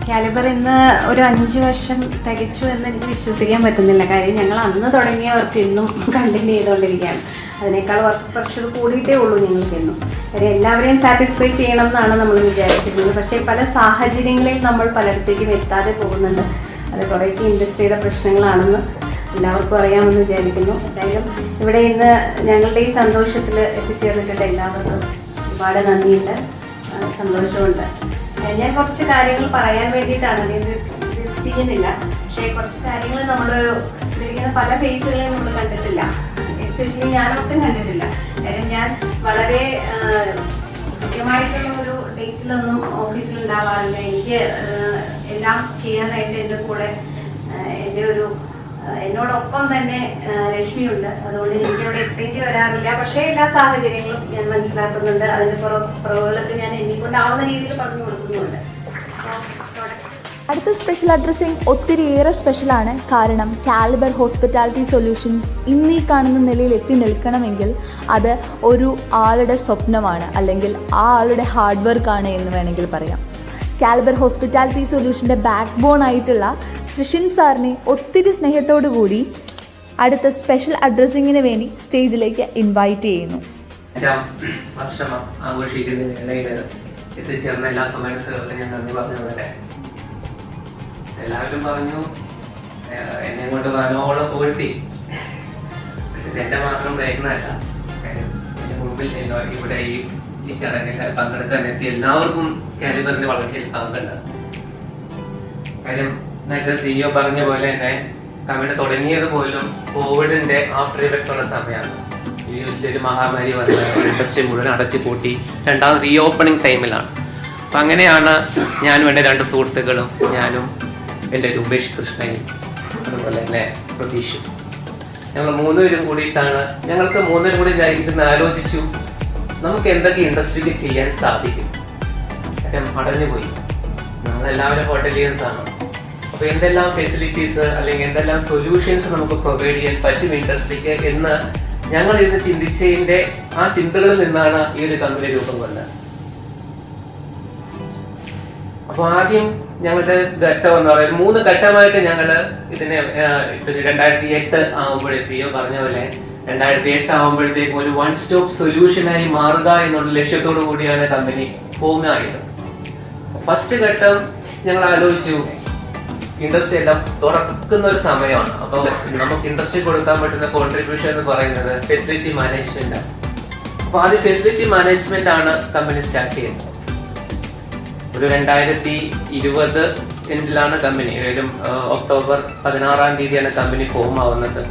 Speaker 15: കാലിബർ ഇന്ന് ഒരു 5 വർഷം തികച്ചു എന്ന് എനിക്ക് വിശ്വസിക്കാൻ പറ്റുന്നില്ല. കാര്യം ഞങ്ങൾ അന്ന് തുടങ്ങിയ വർക്ക് ഇന്നും കണ്ടിന്യൂ ചെയ്തുകൊണ്ടിരിക്കുകയാണ്. അതിനേക്കാൾ വർക്ക് പ്രഷർ കൂടിയിട്ടേ ഉള്ളൂ ഞങ്ങൾക്ക് ഇന്നും. കാര്യം എല്ലാവരെയും സാറ്റിസ്ഫൈ ചെയ്യണം എന്നാണ് നമ്മൾ വിചാരിച്ചിരുന്നത്. പക്ഷേ പല സാഹചര്യങ്ങളിൽ നമ്മൾ പലയിടത്തേക്കും എത്താതെ പോകുന്നുണ്ട്. അത് കുറേയൊക്കെ ഇൻഡസ്ട്രിയുടെ പ്രശ്നങ്ങളാണെന്ന് എല്ലാവർക്കും അറിയാമെന്ന് വിചാരിക്കുന്നു. എന്തായാലും ഇവിടെ ഇന്ന് ഞങ്ങളുടെ ഈ സന്തോഷത്തിൽ എത്തിച്ചേർന്നിട്ടുണ്ട് എല്ലാവർക്കും ഒരുപാട് നന്ദിയുണ്ട്, സന്തോഷമുണ്ട്. ഞാൻ കുറച്ച് കാര്യങ്ങൾ പറയാൻ വേണ്ടിയിട്ടാണ്, ഇത് ചെയ്യുന്നില്ല. പക്ഷേ കുറച്ച് കാര്യങ്ങൾ നമ്മൾ ഇരിക്കുന്ന പല ഫേസുകളെയും നമ്മൾ കണ്ടിട്ടില്ല. എസ്പെഷ്യലി ഞാനൊക്കെ കണ്ടിട്ടില്ല. കാര്യം ഞാൻ വളരെ കൃത്യമായിട്ടുള്ള ഒരു ഡേറ്റിലൊന്നും ഓഫീസിൽ ഉണ്ടാവാറില്ല. എനിക്ക് എല്ലാം ചെയ്യാനായിട്ട് എൻ്റെ കൂടെ എന്നോടൊപ്പം തന്നെ രശ്മിയുണ്ട്. അതുകൊണ്ട് എനിക്കിവിടെ എത്തേണ്ടി വരാറില്ല. പക്ഷേ എല്ലാ സാഹചര്യങ്ങളും ഞാൻ മനസ്സിലാക്കുന്നുണ്ട്. അതിൻ്റെ പുറകുകളൊക്കെ ഞാൻ എന്നെക്കൊണ്ടാവുന്ന രീതിയിൽ പറഞ്ഞു കൊടുക്കുന്നുണ്ട്.
Speaker 4: അടുത്ത സ്പെഷ്യൽ അഡ്രസ്സിംഗ് ഒത്തിരിയേറെ സ്പെഷ്യലാണ്. കാരണം കാലിബർ ഹോസ്പിറ്റാലിറ്റി സൊല്യൂഷൻസ് ഇന്നീ കാണുന്ന നിലയിൽ എത്തി നിൽക്കണമെങ്കിൽ അത് ഒരു ആളുടെ സ്വപ്നമാണ്, അല്ലെങ്കിൽ ആ ആളുടെ ഹാർഡ് വർക്കാണ് എന്ന് വേണമെങ്കിൽ പറയാം. കാലിബർ ഹോസ്പിറ്റാലിറ്റി സൊല്യൂഷൻ്റെ ബാക്ക് ബോൺ ആയിട്ടുള്ള സൃഷൻ സാറിനെ ഒത്തിരി സ്നേഹത്തോടു കൂടി അടുത്ത സ്പെഷ്യൽ അഡ്രസ്സിങ്ങിന് വേണ്ടി സ്റ്റേജിലേക്ക് ഇൻവൈറ്റ് ചെയ്യുന്നു.
Speaker 16: 5ാം വർഷം ആഘോഷിക്കുന്നതിനിടയിൽ എത്തിച്ചേർന്ന എല്ലാ സമ്മേളനത്തിലും ഞാൻ നന്ദി പറഞ്ഞുകൊണ്ട് എല്ലാവരും പറഞ്ഞു എന്നെ കൊണ്ട് നല്ലോണം പുകഴ്ത്തി. എൻ്റെ മാത്രം പ്രയത്നമല്ല, എൻ്റെ മുമ്പിൽ ഇവിടെ ഈ ചടങ്ങിൽ പങ്കെടുക്കാൻ എത്തിയ എല്ലാവർക്കും കാലിബറിന്റെ വളർച്ചയിൽ പങ്കുണ്ട്. കാര്യം നേരത്തെ CEO പറഞ്ഞ പോലെ തന്നെ കമ്പനി തുടങ്ങിയത് പോലും കോവിഡിന്റെ ആഫ്റ്റർ ഇഫക്ട്സ് ഉള്ള സമയമാണ്. ഈ വലിയൊരു മഹാമാരി വന്ന ഇൻഡസ്ട്രി മുഴുവൻ അടച്ചു പൂട്ടി രണ്ടാമത് റീ ഓപ്പണിംഗ് ടൈമിലാണ്. അപ്പം അങ്ങനെയാണ് ഞാനും എൻ്റെ 2 സുഹൃത്തുക്കളും, ഞാനും എൻ്റെ രൂപേഷ് കൃഷ്ണയും അതുപോലെ തന്നെ പ്രതീഷും, ഞങ്ങൾ 3 പേരും കൂടിയിട്ടാണ് ഞങ്ങൾക്ക് 3 പേരും കൂടി ഇരുന്ന് ആലോചിച്ചു നമുക്ക് എന്തൊക്കെ ഇൻഡസ്ട്രിക്ക് ചെയ്യാൻ സാധിക്കും. കാര്യം അടഞ്ഞുപോയി, നമ്മളെല്ലാവരും ഹോട്ടലിയേഴ്സാണ്. അപ്പോൾ എന്തെല്ലാം ഫെസിലിറ്റീസ് അല്ലെങ്കിൽ എന്തെല്ലാം സൊല്യൂഷൻസ് നമുക്ക് പ്രൊവൈഡ് ചെയ്യാൻ പറ്റും ഇൻഡസ്ട്രിക്ക് എന്ന് ഞങ്ങൾ ഇന്ന് ചിന്തിച്ചതിൻ്റെ ആ ചിന്തകളിൽ നിന്നാണ് ഈ ഒരു കമ്പനി രൂപം കൊണ്ടത്. അപ്പോൾ ആദ്യം ഞങ്ങളുടെ ഘട്ടം എന്ന് പറയുന്നത് 3 ഘട്ടമായിട്ട് ഞങ്ങൾ ഇതിനെ 2008 ആകുമ്പോഴേ CEO പറഞ്ഞ പോലെ 2008 ആകുമ്പോഴത്തേക്കും ഒരു 1 സ്റ്റോപ്പ് സൊല്യൂഷനായി മാറുക എന്നുള്ള ലക്ഷ്യത്തോടു കൂടിയാണ് കമ്പനി ഫോം ആയത്. ഫസ്റ്റ് ഘട്ടം ഞങ്ങൾ ആലോചിച്ചു, ഇൻഡസ്ട്രി എല്ലാം തുറക്കുന്ന ഒരു സമയമാണ്. അപ്പോൾ നമുക്ക് ഇൻഡസ്ട്രി കൊടുക്കാൻ പറ്റുന്ന കോൺട്രിബ്യൂഷൻ എന്ന് പറയുന്നത് ഫെസിലിറ്റി മാനേജ്മെന്റ് ആണ്. അപ്പോൾ ആദ്യം ഫെസിലിറ്റി മാനേജ്മെന്റ് ആണ് കമ്പനി സ്റ്റാർട്ട് ചെയ്യുന്നത്. ഒരു 2020 കമ്പനി, ഒക്ടോബർ 16 തീയതിയാണ് കമ്പനി ഫോം ആവുന്നത്.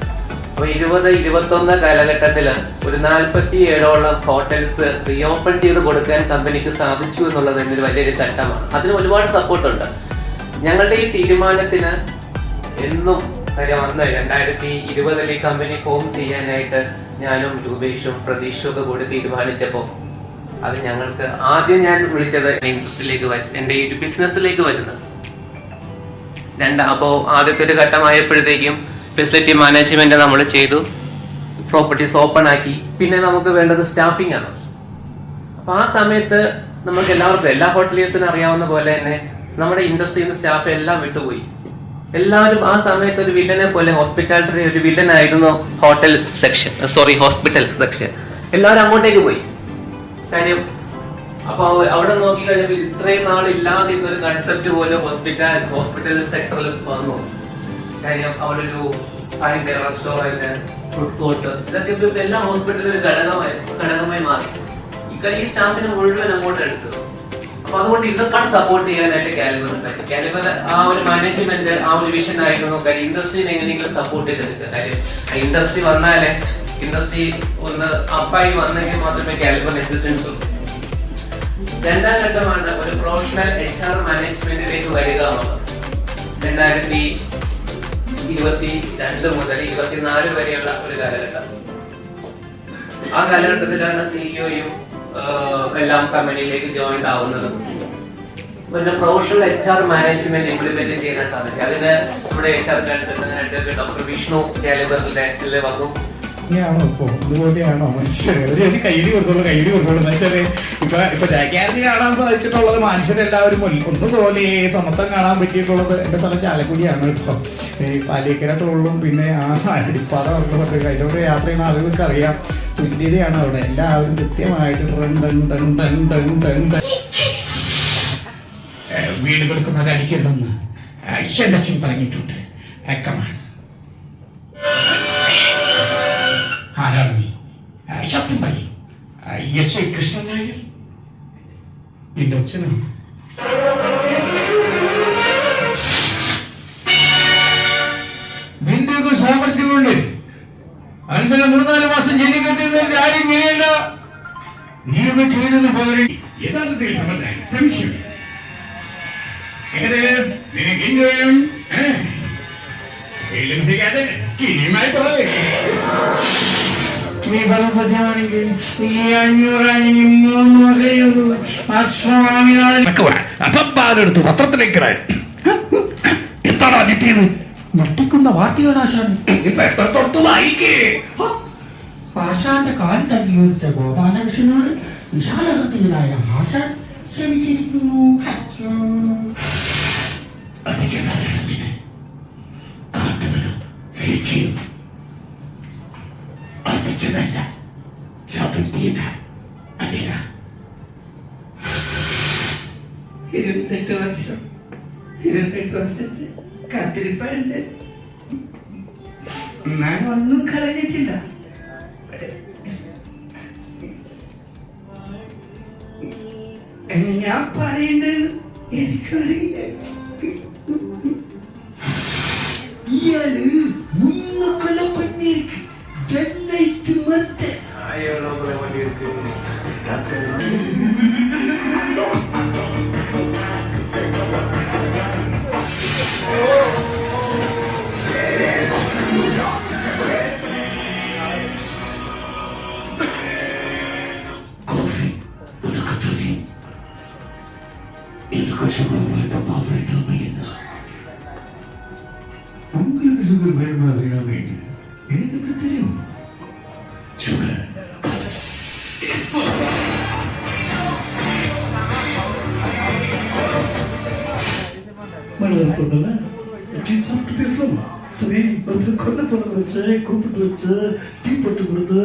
Speaker 16: അപ്പോൾ 2021 കാലഘട്ടത്തിൽ ഒരു 47ഓളം ഹോട്ടൽസ് റീഓപ്പൺ ചെയ്ത് കൊടുക്കാൻ കമ്പനിക്ക് സാധിച്ചു എന്നുള്ളത് എന്നൊരു വലിയൊരു ഘട്ടമാണ്. അതിന് ഒരുപാട് സപ്പോർട്ടുണ്ട്. ഞങ്ങളുടെ ഈ തീരുമാനത്തിന് എന്നും കാര്യം വന്ന് 2020 ഈ കമ്പനി ഫോം ചെയ്യാനായിട്ട് ഞാനും രൂപേഷും പ്രതീഷും ഒക്കെ കൂടി തീരുമാനിച്ചപ്പോൾ അത് ഞങ്ങൾക്ക് ആദ്യം ഞാൻ വിളിച്ചത് ഇൻഡസ്ട്രിയിലേക്ക് എൻ്റെ ഈ ബിസിനസ്സിലേക്ക് വരുന്നത്. അപ്പോൾ ആദ്യത്തെ ഒരു ഘട്ടമായപ്പോഴത്തേക്കും ഫെസിലിറ്റി മാനേജ്മെന്റ് നമ്മൾ ചെയ്തു, പ്രോപ്പർട്ടീസ് ഓപ്പൺ ആക്കി. പിന്നെ നമുക്ക് വേണ്ടത് സ്റ്റാഫിംഗ് ആണ്. അപ്പോൾ ആ സമയത്ത് നമുക്ക് എല്ലാവർക്കും, എല്ലാ ഹോട്ടലിയേഴ്സിനും അറിയാവുന്ന പോലെ തന്നെ നമ്മുടെ ഇൻഡസ്ട്രിയിൽ നിന്ന് സ്റ്റാഫ് എല്ലാം വിട്ടുപോയി. എല്ലാവരും ആ സമയത്ത് ഒരു വില്ലനെ പോലെ, ഹോസ്പിറ്റാലിറ്റി ഒരു വില്ലനായിരുന്നു ഹോസ്പിറ്റൽ സെക്ഷൻ. എല്ലാവരും അങ്ങോട്ടേക്ക് പോയി. കാര്യം അപ്പൊ അവിടെ നോക്കി കഴിഞ്ഞപ്പോൾ ഇത്രയും നാൾ ഇല്ലാതിരുന്ന ഒരു കൺസെപ്റ്റ് പോലെ ഹോസ്പിറ്റൽ സെക്ടറിൽ വന്നു. കാര്യം അവിടെ ഒരു ഭയങ്കര റെസ്റ്റോറന്റ്, ഫുഡ് കോർട്ട്, ഇതൊക്കെ എല്ലാ ഹോസ്പിറ്റലിലും ഒരു ഘടകമായി മാറി. ഈ സ്റ്റാഫിനെ മുഴുവൻ അങ്ങോട്ട് എടുത്തത്. അപ്പൊ അതുകൊണ്ട് ഇൻഡസ്ട്രി സപ്പോർട്ട് ചെയ്യാനായിട്ട് കാലിബറിന് പറ്റും. കാലിബർ ആ ഒരു മാനേജ്മെന്റ് ആ ഒരു വിഷൻ ആയിരുന്നു. കാര്യം ഇൻഡസ്ട്രീനെ എങ്ങനെയെങ്കിലും സപ്പോർട്ട് ചെയ്തെടുക്കുക. കാര്യം ഇൻഡസ്ട്രി വന്നാലേ ഇൻഡസ്ട്രി ഒന്ന് അപ്പായി വന്നെങ്കിൽ മാത്രമേ കാലിബറിന് എക്സിസ്റ്റൻസ് ഉള്ളൂ. രണ്ടാം ഘട്ടമാണ് ഒരു പ്രൊഫഷണൽ HR മാനേജ്മെന്റിലേക്ക് വരിക എന്നുള്ളത്. 2022 മുതൽ 2024 വരെയുള്ള ഒരു കാലഘട്ടം. ആ കാലഘട്ടത്തിലാണ് CEO-യും എല്ലാം കമ്പനിയിലേക്ക് ജോയിൻ ആവുന്നത്. പിന്നെ പ്രൊഫഷണൽ HR മാനേജ്മെന്റ് ഇംപ്ലിമെന്റ് ചെയ്യാൻ സാധിച്ചു. അതിന് നമ്മുടെ HR ഡോക്ടർ വിഷ്ണു കാലിബറിൽ വന്നു.
Speaker 1: ാണോ ഇപ്പൊ ഇതുപോലെയാണോ ഒരു കയ്യിൽ കൊടുത്തോളൂ എന്ന് വെച്ചാല് ഇപ്പൊ ജാഗ്യാറിന് കാണാൻ സാധിച്ചിട്ടുള്ളത് മനുഷ്യരെല്ലാവരും ഒന്നുപോലെ സമത്വം കാണാൻ പറ്റിയിട്ടുള്ളത് എന്റെ സ്ഥലം ചാലക്കുടിയാണ് കേട്ടോ. ഈ പാലിയേക്കര ടോളിലും പിന്നെ ആ അടിപ്പാറ പറഞ്ഞ അതിലൂടെ യാത്ര ചെയ്യുന്ന ആളുകൾക്ക് അറിയാം തുല്യതയാണ് അവിടെ. എല്ലാവരും കൃത്യമായിട്ട് വീട് കൊടുക്കുന്നത് അടിക്കരുതെന്ന് അച്ഛൻ പറഞ്ഞിട്ടുണ്ട്. അക്കമാണ് ആരാണ് നീ? സത്യം പറയും. എസ് കൃഷ്ണൻ നായർ നിന്റെ അച്ഛനാണ്. നിന്റെ സാമർഥ്യമുണ്ട്. അതിന് 3-4 മാസം ജയിലിൽ കെട്ടിയിരുന്ന ആരും ഇങ്ങനെയല്ല. നീയൊക്കെ ചെയ്തെന്ന് പകരം യഥാർത്ഥത്തിൽ സംശയം കിനിയുമായി പോയി. നീ പറഞ്ഞ സത്യമാണെങ്കിൽ ഈ 500 മകളെയുള്ളൂ. അപ്പാടെടുത്ത് പത്രത്തിലേക്ക് എത്താടാ കിട്ടിയത്? ഞെട്ടിക്കുന്ന വാർത്തകളാശാണ്. തൊട്ട് വായിക്കേ. ആശാന്റെ കാലി തല്ലി ഓടിച്ച ഗോപാലകൃഷ്ണനോട് വിശാലഹൃദയനായ ആശാൻ ക്ഷമിച്ചിരിക്കുന്നു. അർപ്പിച്ചതല്ല, ചവിട്ടിയത. അല്ല 28 വർഷത്തെ കാത്തിരിപ്പുണ്ട്. ഞാൻ ഒന്നും കളഞ്ഞിട്ടില്ല. ഞാൻ പറയേണ്ടത് എനിക്കറിയില്ല. ഇയാള് 3 കൊല്ലം പണിയിருக்கு. വെള്ളയിട്ട് മറത്തെ കോഫി ഉണക്കത്തതി എനിക്ക് സുഖം വേണ്ട വേണമെന്ന് உங்களுக்கு சுகர் வேணுமா வேணாமே எனக்கு எப்படி தெரியும்? சுகர் சாப்பிட்டு பேசுவோம். சரி கொல்ல போறது வச்ச கூப்பிட்டு வச்ச டீ போட்டு கொடுத்து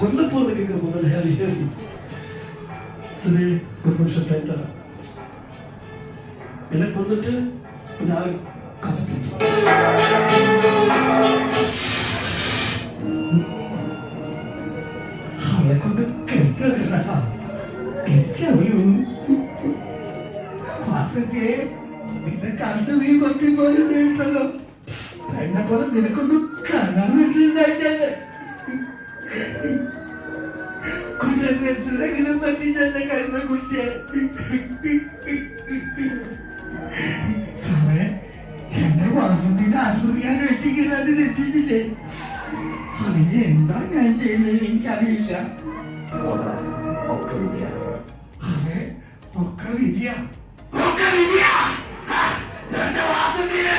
Speaker 1: கொல்ல போறது கேட்கிற முதல்ல யாரு சரி ஒரு நிமிஷம் டைட்டா எனக்கு வந்துட்டு நான் അവളെ കൊണ്ട് എനിക്ക് വാസത്തെ നിന്നെ കണ്ടു നീ കൊത്തി പോയതല്ലോ. എന്നെ പോലെ നിനക്കൊന്നും കാണാൻ വീട്ടിലുണ്ടായിട്ടല്ലേ. കുറ്റെന്തെങ്കിലും പറ്റി തന്നെ കരുത കുട്ടിയെ സമയം എന്റെ വാസത്തിന്റെ ആസ്വദിക്കാൻ വെട്ടിക്കാനായിട്ട് രക്ഷിച്ചില്ലേ. അതിന് എന്താ ഞാൻ ചെയ്യുന്നത് എനിക്കറിയില്ല. അതെ ഒക്കെ വിധിയ എന്റെ വാസത്തിന്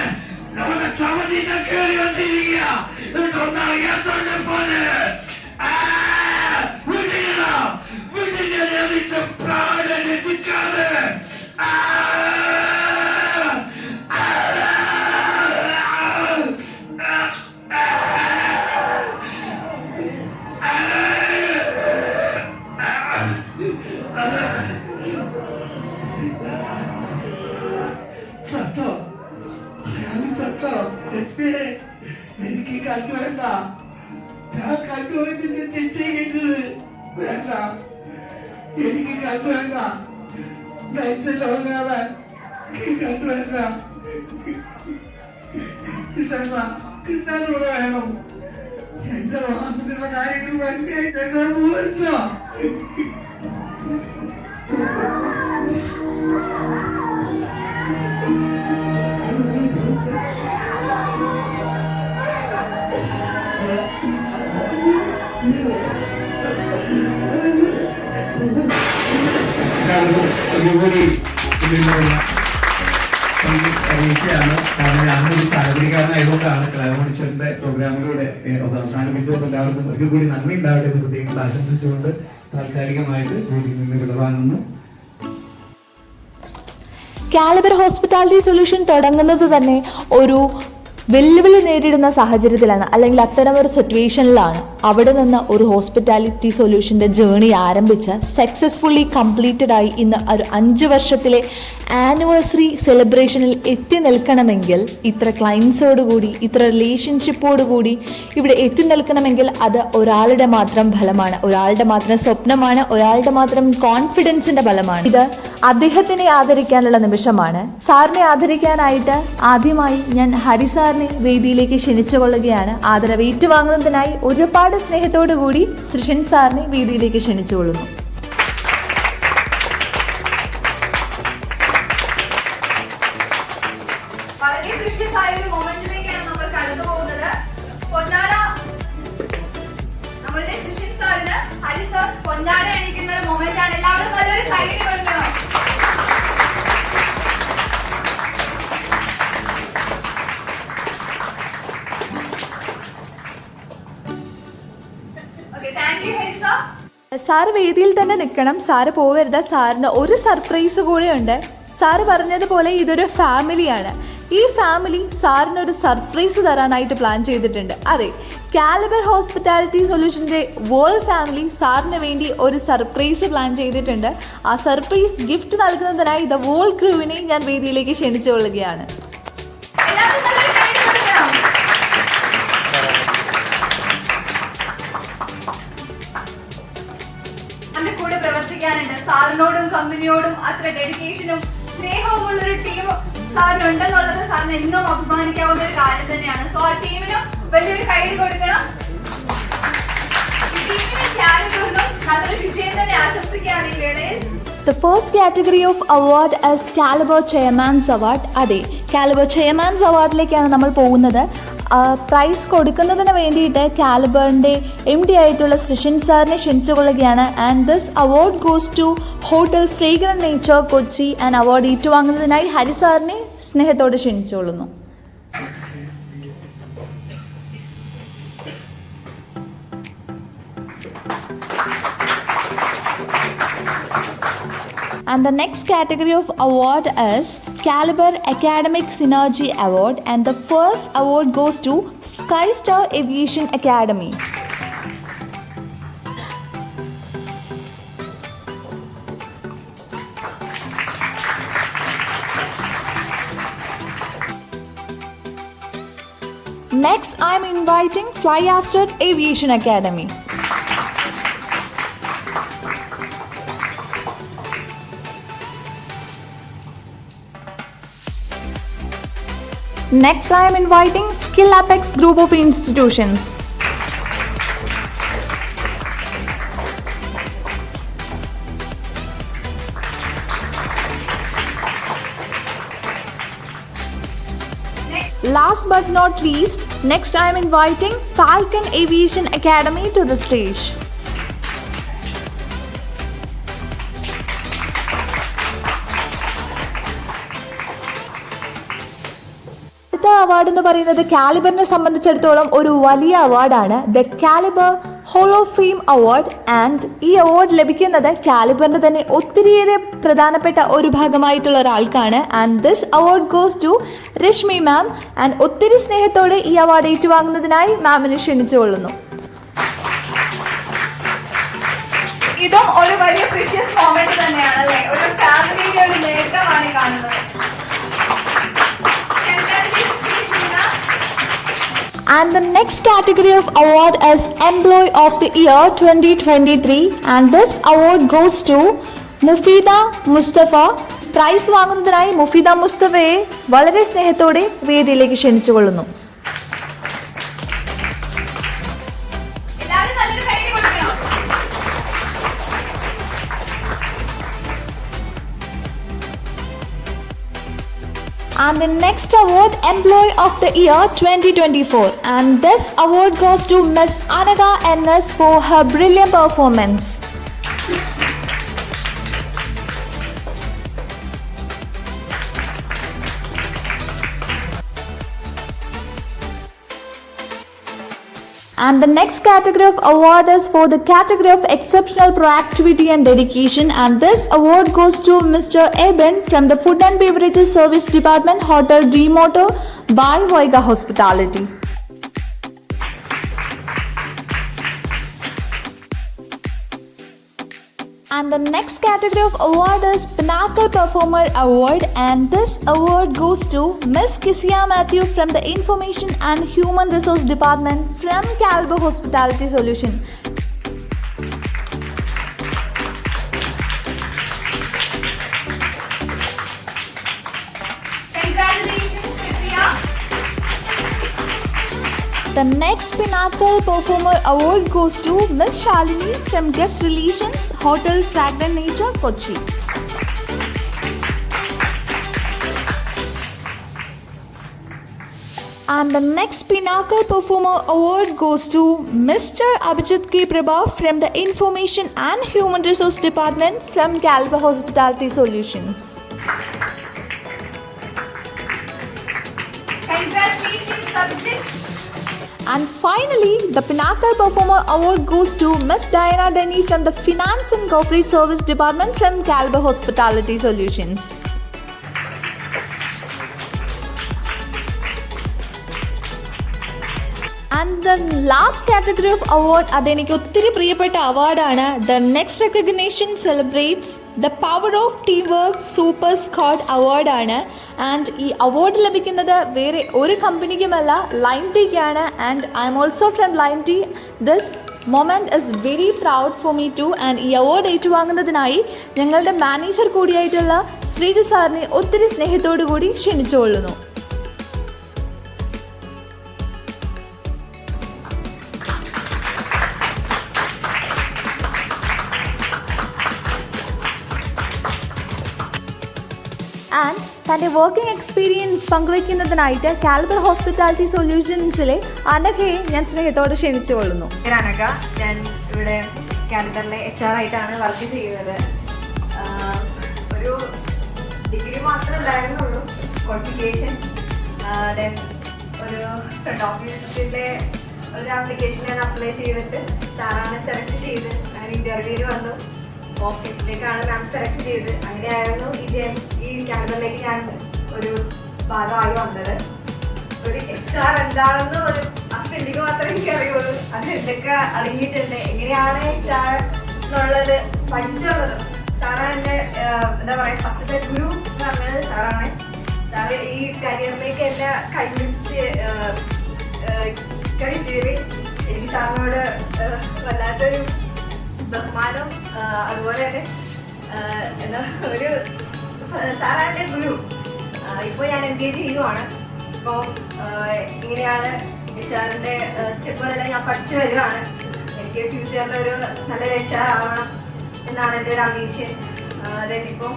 Speaker 1: ചവട്ടിന്റെ കേറി വന്നിരിക്കുക. അറിയാത്തോണ്ട് പോലെ വീട്ടിൽ പ്രാണൻ എത്തിക്കാതെ ചത്തോ? അയാൾ ചത്തോ? എനിക്ക് കണ്ടു വേണ്ട. ഞാൻ കണ്ടുപോയിട്ട് ചിരിച്ചേക്കുന്നത് വേണ്ട. എനിക്ക് കണ്ടു വേണ്ട. നയിച്ചല്ലോ കണ്ടു വേണ്ട. കിട്ടാനുള്ള വേണം. എന്റെ വാസത്തിലുള്ള കാര്യങ്ങൾ ഭംഗിയായിട്ട് പോയിട്ടോ. അറിയിക്കുകയാണ്. കാരണം ഞാനൊരു ചാലക്കുടിക്കാരനായതുകൊണ്ടാണ് കലാമണിച്ചറിന്റെ പ്രോഗ്രാമിലൂടെ അവസാനിപ്പിച്ചത്. എല്ലാവർക്കും ഒരിക്കൽ കൂടി നന്ദി ഉണ്ടാവട്ടെ എന്ന് ഹൃദയങ്ങൾ ആശംസിച്ചുകൊണ്ട് താൽക്കാലികമായിട്ട് വീട്ടിൽ നിന്ന് വിടവാങ്ങുന്നു.
Speaker 4: കാലിബർ ഹോസ്പിറ്റാലിറ്റി സൊല്യൂഷൻ തുടങ്ങുന്നത് തന്നെ ഒരു വെല്ലുവിളി നേരിടുന്ന സാഹചര്യത്തിലാണ്, അല്ലെങ്കിൽ അത്തരമൊരു സിറ്റുവേഷനിലാണ്. അവിടെ നിന്ന് ഒരു ഹോസ്പിറ്റാലിറ്റി സൊല്യൂഷൻ്റെ ജേണി ആരംഭിച്ച് സക്സസ്ഫുള്ളി കംപ്ലീറ്റഡ് ആയി ഇന്ന് ഒരു 5 വർഷത്തിലെ ആനിവേഴ്സറി സെലിബ്രേഷനിൽ എത്തി നിൽക്കണമെങ്കിൽ, ഇത്ര ക്ലയൻസോടുകൂടി ഇത്ര റിലേഷൻഷിപ്പോടുകൂടി ഇവിടെ എത്തി നിൽക്കണമെങ്കിൽ അത് ഒരാളുടെ മാത്രം ഫലമാണ്, ഒരാളുടെ മാത്രം സ്വപ്നമാണ്, ഒരാളുടെ മാത്രം കോൺഫിഡൻസിൻ്റെ ഫലമാണ്. ഇത് അദ്ദേഹത്തിനെ ആദരിക്കാനുള്ള നിമിഷമാണ്. സാറിനെ ആദരിക്കാനായിട്ട് ആദ്യമായി ഞാൻ ഹരി സാറിനെ വേദിയിലേക്ക് ക്ഷണിച്ചുകൊള്ളുകയാണ്. ആദരവ് ഏറ്റുവാങ്ങുന്നതിനായി ഒരുപാട് സ്നേഹത്തോടു കൂടി സൃഷൻ സാറിനെ വേദിയിലേക്ക് ക്ഷണിച്ചുകൊള്ളുന്നു.
Speaker 3: വളരെ പ്രീഷ്യസ് ആയ ഒരു മൊമെന്റിലേക്കാണ് നമ്മൾ കടന്നു പോകുന്നത്. പൊന്നാട നമ്മളുടെ സൃഷൻ സാറിന് ഹരി സാർ പൊന്നാട അണിയിക്കുന്ന ഒരു മൊമെന്റ് ആണ്. എല്ലാവരും നല്ലൊരു കൈയ്യടി കൊടുക്കണം.
Speaker 4: സാറ് വേദിയിൽ തന്നെ നിൽക്കണം, സാറ് പോവരുത്. സാറിന് ഒരു സർപ്രൈസ് കൂടെയുണ്ട്. സാറ് പറഞ്ഞതുപോലെ ഇതൊരു ഫാമിലിയാണ്. ഈ ഫാമിലി സാറിനൊരു സർപ്രൈസ് തരാനായിട്ട് പ്ലാൻ ചെയ്തിട്ടുണ്ട്. അതെ, കാലിബർ ഹോസ്പിറ്റാലിറ്റി സൊല്യൂഷൻ്റെ വേൾഡ് ഫാമിലി സാറിന് വേണ്ടി ഒരു സർപ്രൈസ് പ്ലാൻ ചെയ്തിട്ടുണ്ട്. ആ സർപ്രൈസ് ഗിഫ്റ്റ് നൽകുന്നതിനായി ദ വേൾഡ് ക്രൂവിനെ ഞാൻ വേദിയിലേക്ക് ക്ഷണിച്ചുകൊള്ളുകയാണ്.
Speaker 3: കൂടെ പ്രവർത്തിക്കാനുണ്ട്. സാറിനോടും കമ്പനിയോടും അത്ര ഡെഡിക്കേഷനും സ്നേഹവും ഉള്ളൊരു ടീം സാറിനുണ്ടെന്നുള്ളത് സാറിന് എന്നും അഭിമാനിക്കാവുന്ന ഒരു കാര്യം തന്നെയാണ്. സോ ആ ടീമിനും വലിയൊരു കൈയ്യടി കൊടുക്കണം. ടീമിനും കാലിബറിനും നല്ലൊരു വിജയം തന്നെ ആശംസിക്കുകയാണ് ഈ വേളയിൽ.
Speaker 4: The first category of award is Caliber Chairman's Award. അതെ, കാലിബർ ചെയർമാൻസ് അവാർഡിലേക്കാണ് നമ്മൾ പോകുന്നത്. പ്രൈസ് കൊടുക്കുന്നതിന് വേണ്ടിയിട്ട് കാലിബറിൻ്റെ MD ആയിട്ടുള്ള സൃഷൻ സാറിനെ ക്ഷണിച്ചുകൊള്ളുകയാണ്. And this award goes to hotel Fragrant Nature Kochi. And award ഏറ്റുവാങ്ങുന്നതിനായി ഹരി സാറിനെ സ്നേഹത്തോടെ ക്ഷണിച്ചുകൊള്ളുന്നു. And the next category of award is Caliber Academic Synergy Award, and the first award goes to SkyStar Aviation Academy. Next, I am inviting Flyaster Aviation Academy. Next, I am inviting Skill Apex Group of Institutions. Last but not least, next I am inviting Falcon Aviation Academy to the stage. Award എന്ന് പറയുന്നത് കാലിബറിനെ സംബന്ധിച്ചിടത്തോളം ഒരു വലിയ അവാർഡാണ്. The Caliber hall of fame award. And ഈ award ലഭിക്കുന്നത് കാലിബറിന്റെ തന്നെ ഒത്തിരിയേറെ പ്രധാനപ്പെട്ട ഒരു ഭാഗമായിട്ടുള്ള ഒരാൾക്കാണ്. And this award goes to Rashmi ma'am. And ഒത്തിരി സ്നേഹത്തോടെ ഈ അവാർഡ് ഏറ്റുവാങ്ങുന്നതിനായി മാമിനെ ക്ഷണിച്ചുകൊള്ളുന്നു.
Speaker 3: ഇതും ഒരു വലിയ പ്രീഷ്യസ് മൊമെന്റ് തന്നെയാണ് അല്ലേ? ഒരു ഫാമിലിയുടെ ഒരു
Speaker 4: And the next category of award is Employee of the Year 2023, and this award goes to Mufida Mustafa. Prize വാങ്ങുന്നതിനായി മുഫീദ മുസ്തഫയെ വളരെ സ്നേഹത്തോടെ വേദിയിലേക്ക് ക്ഷണിച്ചുകൊള്ളുന്നു. And the next award, Employee of the Year 2024, and this award goes to Miss Anaga NS for her brilliant performance. And the next category of award is for the category of exceptional proactivity and dedication, and this award goes to Mr. Eben from the Food and Beverages Service Department, Hotel Dream Auto by Voiga Hospitality. And the next category of award is Pinnacle Performer Award, and this award goes to Miss Kisia Matthew from the Information and Human Resource Department from Caliber Hospitality Solution.
Speaker 3: Congratulations, Kisia.
Speaker 4: The next Pinnacle Performer Award goes to Miss Shalini from Guest Relations, Hotel Fragrant Nature, Kochi. And the next Pinnacle Performer Award goes to Mr. Abhijit K. Prabha from the Information and Human Resource Department from Caliber Hospitality Solutions.
Speaker 3: Congratulations, Abhijit.
Speaker 4: And finally, the Pinnacle Performer Award goes to Miss Diana Denny from the Finance and Corporate Service Department from Caliber Hospitality Solutions. And the last category of award, അതെനിക്ക് ഒത്തിരി പ്രിയപ്പെട്ട അവാർഡാണ്. The next recognition celebrates the power of teamwork super squad അവാർഡാണ്. And ഈ award ലഭിക്കുന്നത് വേറെ ഒരു കമ്പനിക്കുമല്ല, ലൈം ടീക്കാണ്. And I'm also from Lime Tea. This moment is very proud for me too. And ഈ അവാർഡ് ഏറ്റുവാങ്ങുന്നതിനായി ഞങ്ങളുടെ മാനേജർ കൂടിയായിട്ടുള്ള ശ്രീജു സാറിനെ ഒത്തിരി സ്നേഹത്തോടു കൂടി ക്ഷണിച്ചുകൊള്ളുന്നു. ആൻഡ് തൻ്റെ വർക്കിംഗ് എക്സ്പീരിയൻസ് പങ്കുവയ്ക്കുന്നതിനായിട്ട് കാലിബർ ഹോസ്പിറ്റാലിറ്റി സൊല്യൂഷൻസിലെ അനഘയെ ഞാൻ സ്നേഹത്തോടെ ക്ഷണിച്ചുകൊള്ളുന്നു.
Speaker 3: അനഘ, ഞാൻ ഇവിടെ കാലിബറിലെ HR ആയിട്ടാണ് വർക്ക് ചെയ്യുന്നത്. ഒരു ഡിഗ്രി മാത്രമേ ഉണ്ടായിരുന്നുള്ളൂ ക്വാളിഫിക്കേഷൻ. ദെൻ ഒരു ഫ്രണ്ട് ഓഫീസിൻ്റെ ഒരു ആപ്ലിക്കേഷൻ ഞാൻ അപ്ലൈ ചെയ്തിട്ട് സാറാണ് സെലക്ട് ചെയ്ത് ഞാൻ ഇൻ്റർവ്യൂവിന് വന്നു. ഓഫീസിലേക്കാണ് മാം സെലക്ട് ചെയ്ത്. അങ്ങനെയായിരുന്നു ഈ കാലിബറിലേക്ക് ഞാൻ ഒരു ഭാഗമായി വന്നത്. ഒരു HR എന്താണെന്ന് ഒരു ആ സ്പെല്ലിങ് മാത്രമേ എനിക്ക് അറിയുള്ളൂ. അത് എന്തൊക്കെ അടങ്ങിയിട്ടുണ്ട്, എങ്ങനെയാണ് HR എന്നുള്ളത് പഠിച്ചുള്ളത് സാറാണ്. എൻ്റെ എന്താ പറയുക, ഫസ്റ്റത്തെ ഗുരു എന്ന് പറഞ്ഞത് സാറാണ്. സാറ് ഈ കരിയറിലേക്ക് എന്നെ കഴിച്ചതിൽ എനിക്ക് സാറിനോട് വല്ലാത്തൊരു ബഹുമാനം, അതുപോലെ തന്നെ എന്താ ഒരു സാറാണ് എൻ്റെ ഗുരു. ഇപ്പോൾ ഞാൻ എൻഗേജ് ചെയ്യുവാണ്. ഇപ്പോൾ ഇങ്ങനെയാണ് HR-ൻ്റെ സ്റ്റെപ്പുകളെല്ലാം ഞാൻ പഠിച്ചു വരികയാണ്. എനിക്ക് ഫ്യൂച്ചറിൽ ഒരു നല്ലൊരു HR ആവണം എന്നാണ് എൻ്റെ ഒരു അംബീഷൻ. അതായതിപ്പോൾ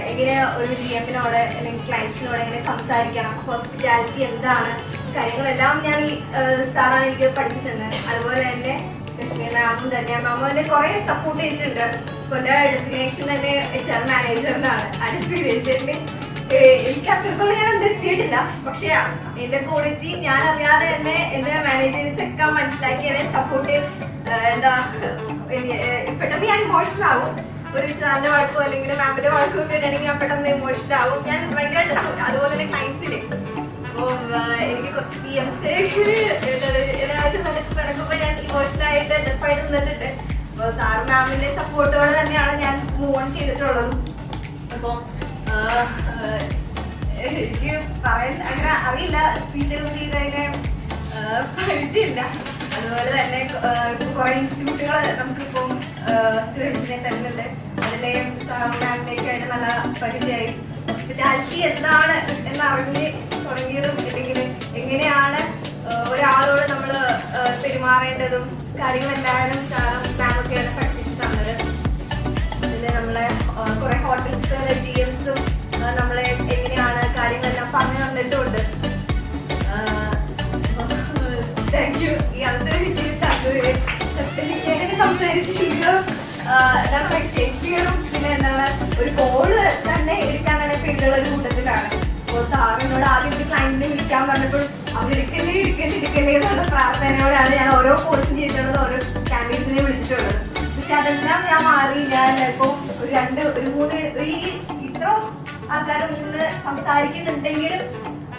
Speaker 3: എങ്ങനെ ഒരു GM-നോട് അല്ലെങ്കിൽ ക്ലയൻസിനോട് എങ്ങനെ സംസാരിക്കണം, ഹോസ്പിറ്റാലിറ്റി എന്താണ്, കാര്യങ്ങളെല്ലാം ഞാൻ ഈ സാറാണ് എനിക്ക് പഠിപ്പിച്ചത്. അതുപോലെ തന്നെ ലക്ഷ്മി മാമും ധന്യ മാമും എന്നെ കുറേ സപ്പോർട്ട് ചെയ്തിട്ടുണ്ട്. ഇപ്പോൾ എൻ്റെ ഡെസിഗ്നേഷൻ തന്നെ HR മാനേജർ എന്നാണ്. ആ ഡെസിഗ്നേഷനിൽ എനിക്ക് അത്രത്തോളം ഞാൻ എന്ത് എത്തിയിട്ടില്ല. പക്ഷെ എൻ്റെ ക്വാളിറ്റി ഞാൻ അറിയാതെ തന്നെ എൻ്റെ മാനേജേഴ്സ് ഒക്കെ മനസ്സിലാക്കി എന്നെ സപ്പോർട്ട് എന്താ പെട്ടെന്ന് ഞാൻ ഇമോഷണൽ ആവും. ഒരു സാറിൻ്റെ വഴക്കോ അല്ലെങ്കിൽ മാമിൻ്റെ വഴക്കോ കേട്ടിട്ടുണ്ടെങ്കിൽ ഞാൻ പെട്ടെന്ന് ഇമോഷണൽ ആവും. ഞാൻ ഭയങ്കര അതുപോലെ തന്നെ ക്ലൈൻസിന് അപ്പോൾ എനിക്ക് കുറച്ച് DMs നടക്കുമ്പോൾ ഞാൻ ഇമോഷണലായിട്ട് ഡെസ്പായിട്ട് നിന്നിട്ടുണ്ട്. അപ്പോൾ സാർ മാമിൻ്റെ സപ്പോർട്ടോടെ തന്നെയാണ് ഞാൻ മൂവ് ഓൺ ചെയ്തിട്ടുള്ളത്. അപ്പോൾ എനിക്ക് പറയാൻ അങ്ങനെ അറിയില്ല. സ്പീച്ചൊക്കെ ചെയ്തതിനെ പരിചയമില്ല. അതുപോലെ തന്നെ കുറെ ഇൻസ്റ്റിറ്റ്യൂട്ടുകൾ നമുക്കിപ്പം സ്റ്റുഡൻസിനെ തരുന്നുണ്ട്. അതിലെ സാറിനായിട്ട് നല്ല പരിചയമായി. ഹോസ്പിറ്റാലിറ്റി എന്താണ് എന്നറിഞ്ഞ് തുടങ്ങിയതും അല്ലെങ്കിൽ എങ്ങനെയാണ് ഒരാളോട് നമ്മൾ പെരുമാറേണ്ടതും കാര്യങ്ങളെല്ലാവരും സാറും മാമൊക്കെയാണ് പഠിപ്പിച്ച് തന്നത്. അതിൽ നമ്മളെ കുറെ ഹോട്ടൽസ് GMസും നമ്മളെ എങ്ങനെയാണ് കാര്യങ്ങളെല്ലാം പറഞ്ഞു തന്നിട്ടുമുണ്ട്. Thank you. ഈ അവസരം എനിക്ക് തന്നത് എനിക്ക് എങ്ങനെ സംസാരിച്ച് ശീലം എന്താണ് സ്റ്റേജ് ഫിയറും പിന്നെ എന്താണ് ഒരു കോള് തന്നെ എടുക്കാൻ തന്നെ പേരുള്ള ഒരു കൂട്ടത്തിലാണ്. അപ്പോൾ സാറിനോട് ആദ്യം ഒരു ക്ലയന്റിനെ വിളിക്കാൻ പറഞ്ഞപ്പോൾ അവരെടുക്കല്ലേ എന്നുള്ള പ്രാർത്ഥനയോടെയാണ് ഞാൻ ഓരോ കോഴ്സും ചെയ്തിട്ടുള്ളത്, ഓരോ ക്യാൻഡിഡേറ്റ്സിനെ വിളിച്ചിട്ടുള്ളത്. പക്ഷെ അതെല്ലാം ഞാൻ മാറി. ഞാൻ ഇപ്പോൾ ഒരു മൂന്ന് ഇത്ര ആൾക്കാരും നിന്ന് സംസാരിക്കുന്നുണ്ടെങ്കിലും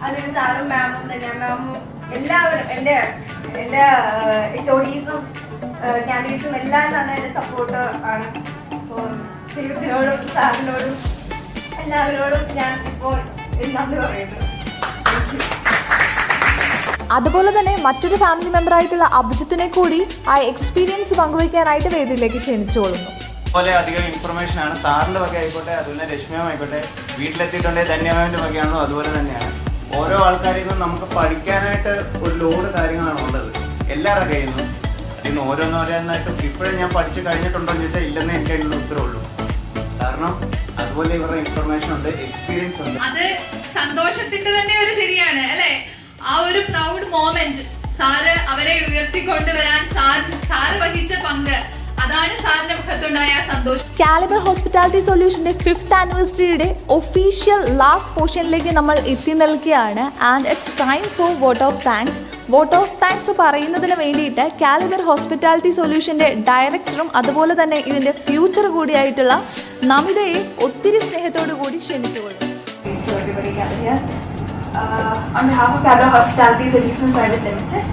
Speaker 3: അതിന് സാറും മാമും തന്നെ മാമും എല്ലാവരും എൻ്റെ HODസും ക്യാൻഡിഡേറ്റ്സും എല്ലാം തന്നെ എൻ്റെ സപ്പോർട്ട് ആണ്. അപ്പോൾ ദൈവത്തിനോടും സാറിനോടും എല്ലാവരോടും ഞാൻ ഇപ്പോൾ നന്ദി പറയുന്നു.
Speaker 4: അതുപോലെ തന്നെ മറ്റൊരു ഫാമിലി മെമ്പറായിട്ടുള്ള അഭിജിത്തിനെ കൂടി ആ എക്സ്പീരിയൻസ് പങ്കുവയ്ക്കാനായിട്ട് വേദിയിലേക്ക് ക്ഷണിച്ചുകൊള്ളുന്നു.
Speaker 14: അതുപോലെ അധികം ഇൻഫർമേഷൻ ആണ് സാറിൻ്റെ വക ആയിക്കോട്ടെ, അതുപോലെ രശ്മിയായിക്കോട്ടെ, വീട്ടിലെത്തിയിട്ടുണ്ടെങ്കിൽ ധന്യമാവിൻ്റെ വകയാണോ അതുപോലെ തന്നെയാണ്. ഓരോ ആൾക്കാരിൽ നിന്നും നമുക്ക് പഠിക്കാനായിട്ട് ഒരു ലോഡ് കാര്യങ്ങളാണ് ഉള്ളത് എല്ലാവരുടെ കയ്യിൽ നിന്നും. അതിൽ നിന്ന് ഓരോന്നോരോന്നായിട്ടും ഇപ്പോഴും ഞാൻ പഠിച്ചു കഴിഞ്ഞിട്ടുണ്ടോ എന്ന് ചോദിച്ചാൽ ഇല്ലെന്നേ എൻ്റെ കയ്യിലുള്ള ഉത്തരവുള്ളൂ. കാരണം അതുപോലെ ഇവരുടെ ഇൻഫർമേഷൻ ഉണ്ട്, എക്സ്പീരിയൻസ് ഉണ്ട്.
Speaker 17: അത് സന്തോഷത്തിന്റെ തന്നെ ഒരു ശരിയാണ് അല്ലെ. ആ ഒരു പ്രൗഡ് മൊമെന്റ് സാറ് അവരെ ഉയർത്തിക്കൊണ്ടുവരാൻ സാറ് വഹിച്ച പങ്ക്, അതാണ് സാറിന്റെ മുഖത്തുണ്ടായ സന്തോഷം.
Speaker 4: കാലിബർ ഹോസ്പിറ്റാലിറ്റി സൊല്യൂഷന്റെ 5th ആനിവേഴ്സറിയുടെ ഒഫീഷ്യൽ ലാസ്റ്റ് പോർഷനിലേക്ക് നമ്മൾ എത്തി നിൽക്കുകയാണ്. And it's time for vote of thanks. Vote of thanks പറയുന്നതിന് വേണ്ടിയിട്ട് കാലിബർ ഹോസ്പിറ്റാലിറ്റി സൊല്യൂഷന്റെ ഡയറക്ടറും അതുപോലെ തന്നെ ഇതിന്റെ ഫ്യൂച്ചർ കൂടിയായിട്ടുള്ള നമിതയെ ഒത്തിരി സ്നേഹത്തോടു കൂടി ക്ഷണിച്ചുകൊള്ളും.
Speaker 3: On behalf of Caliber Hospitality Solutions Private Limited,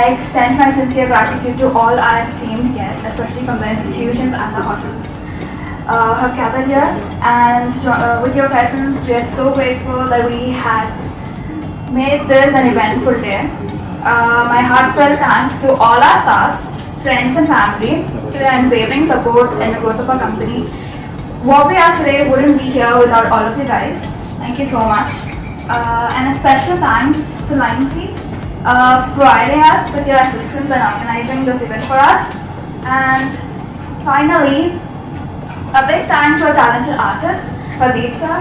Speaker 3: I extend my sincere gratitude to all our esteemed guests, especially from the institutions and the hotels who have gathered here. And with your presence, we are so grateful that we had made this an eventful day. My heartfelt thanks to all our staffs, friends and family for their unwavering support in the growth of our company. What we are today wouldn't be here without all of you guys. Thank you so much. And a special thanks to Line T providing us with your assistance and organizing this event for us. And finally, a big thank to our talented artist, Pradeep sir,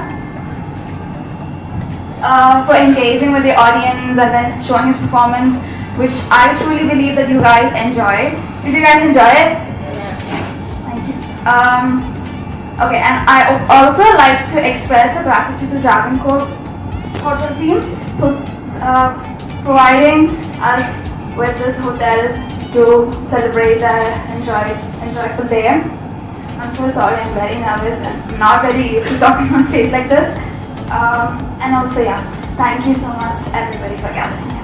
Speaker 3: for engaging with the audience and then showing his performance, which I truly believe that you guys enjoyed. Did you guys enjoy it? Yes. Thank you. Okay, and I also like to express a gratitude to Travancore Hotel team for providing us with this hotel to celebrate our enjoyable day. I'm so sorry, I'm very nervous and not very used to talking on stage like this. And also, yeah, thank you so much everybody for gathering here.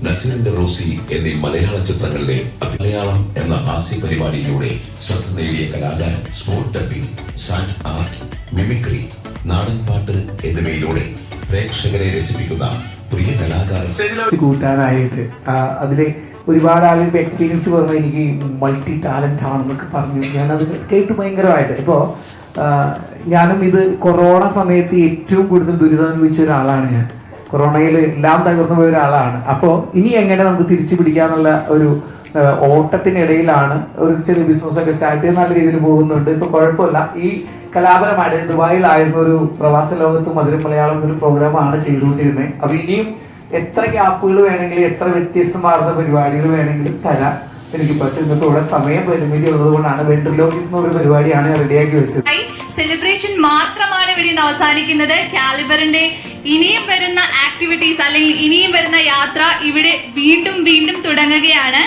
Speaker 18: നസീറിന്റെ റോസി എന്നീ മലയാള ചിത്രങ്ങളിലെ മലയാളം എന്ന ഹാസ്യ പരിപാടിയിലൂടെ ശ്രദ്ധ നേടിയ കലാകാരൻ, sport dubbing, sand art, mimicry, നാടൻപാട്ട് എന്നിവയിലൂടെ പ്രേക്ഷകരെ രസിപ്പിക്കുന്ന പ്രിയ കലാകാരൻ
Speaker 1: കൂട്ടാനായിട്ട് അതിലെ ഒരുപാട് ആളുകളുടെ എക്സ്പീരിയൻസ് പറഞ്ഞാൽ എനിക്ക് മൾട്ടി ടാലന്റ് ആണെന്നൊക്കെ പറഞ്ഞു. ഞാനത് കേട്ട് ഭയങ്കരമായിട്ട് ഇപ്പോൾ ഞാനും ഇത് കൊറോണ സമയത്ത് ഏറ്റവും കൂടുതൽ ദുരിതം അനുഭവിച്ച ഒരാളാണ്. ഞാൻ കൊറോണയിൽ എല്ലാം തകർന്നു പോയ ഒരാളാണ്. അപ്പോൾ ഇനി എങ്ങനെ നമുക്ക് തിരിച്ചു പിടിക്കാന്നുള്ള ഒരു ഓട്ടത്തിനിടയിലാണ് ഒരു ചെറിയ ബിസിനസ്സൊക്കെ സ്റ്റാർട്ട് ചെയ്ത് നല്ല രീതിയിൽ പോകുന്നുണ്ട്. ഇപ്പോൾ കുഴപ്പമില്ല. ഈ കലാപരമായിട്ട് ദുബായിലായിരുന്ന ഒരു പ്രവാസ ലോകത്ത് മധുരം മലയാളം എന്നൊരു പ്രോഗ്രാമാണ് ചെയ്തുകൊണ്ടിരുന്നത്. അപ്പോൾ ഇനിയും എത്ര ഗ്യാപ്പുകൾ വേണമെങ്കിലും എത്ര വ്യത്യസ്തമാർന്ന പരിപാടികൾ വേണമെങ്കിലും തരാൻ എനിക്ക് പറ്റും. ഇന്നത്തെ ഇവിടെ സമയം പരിമിതി ഉള്ളത് കൊണ്ടാണ് വെൻട്രിലോക്കിസ് എന്നൊരു പരിപാടിയാണ് റെഡിയാക്കി വെച്ചത്.
Speaker 17: സെലിബ്രേഷൻ മാത്രമാണ് ഇവിടെ നിന്ന് അവസാനിക്കുന്നത്. കാലിബറിന്റെ ഇനിയും വരുന്ന ആക്ടിവിറ്റീസ് അല്ലെങ്കിൽ ഇനിയും വരുന്ന യാത്ര ഇവിടെ വീണ്ടും തുടങ്ങുകയാണ്.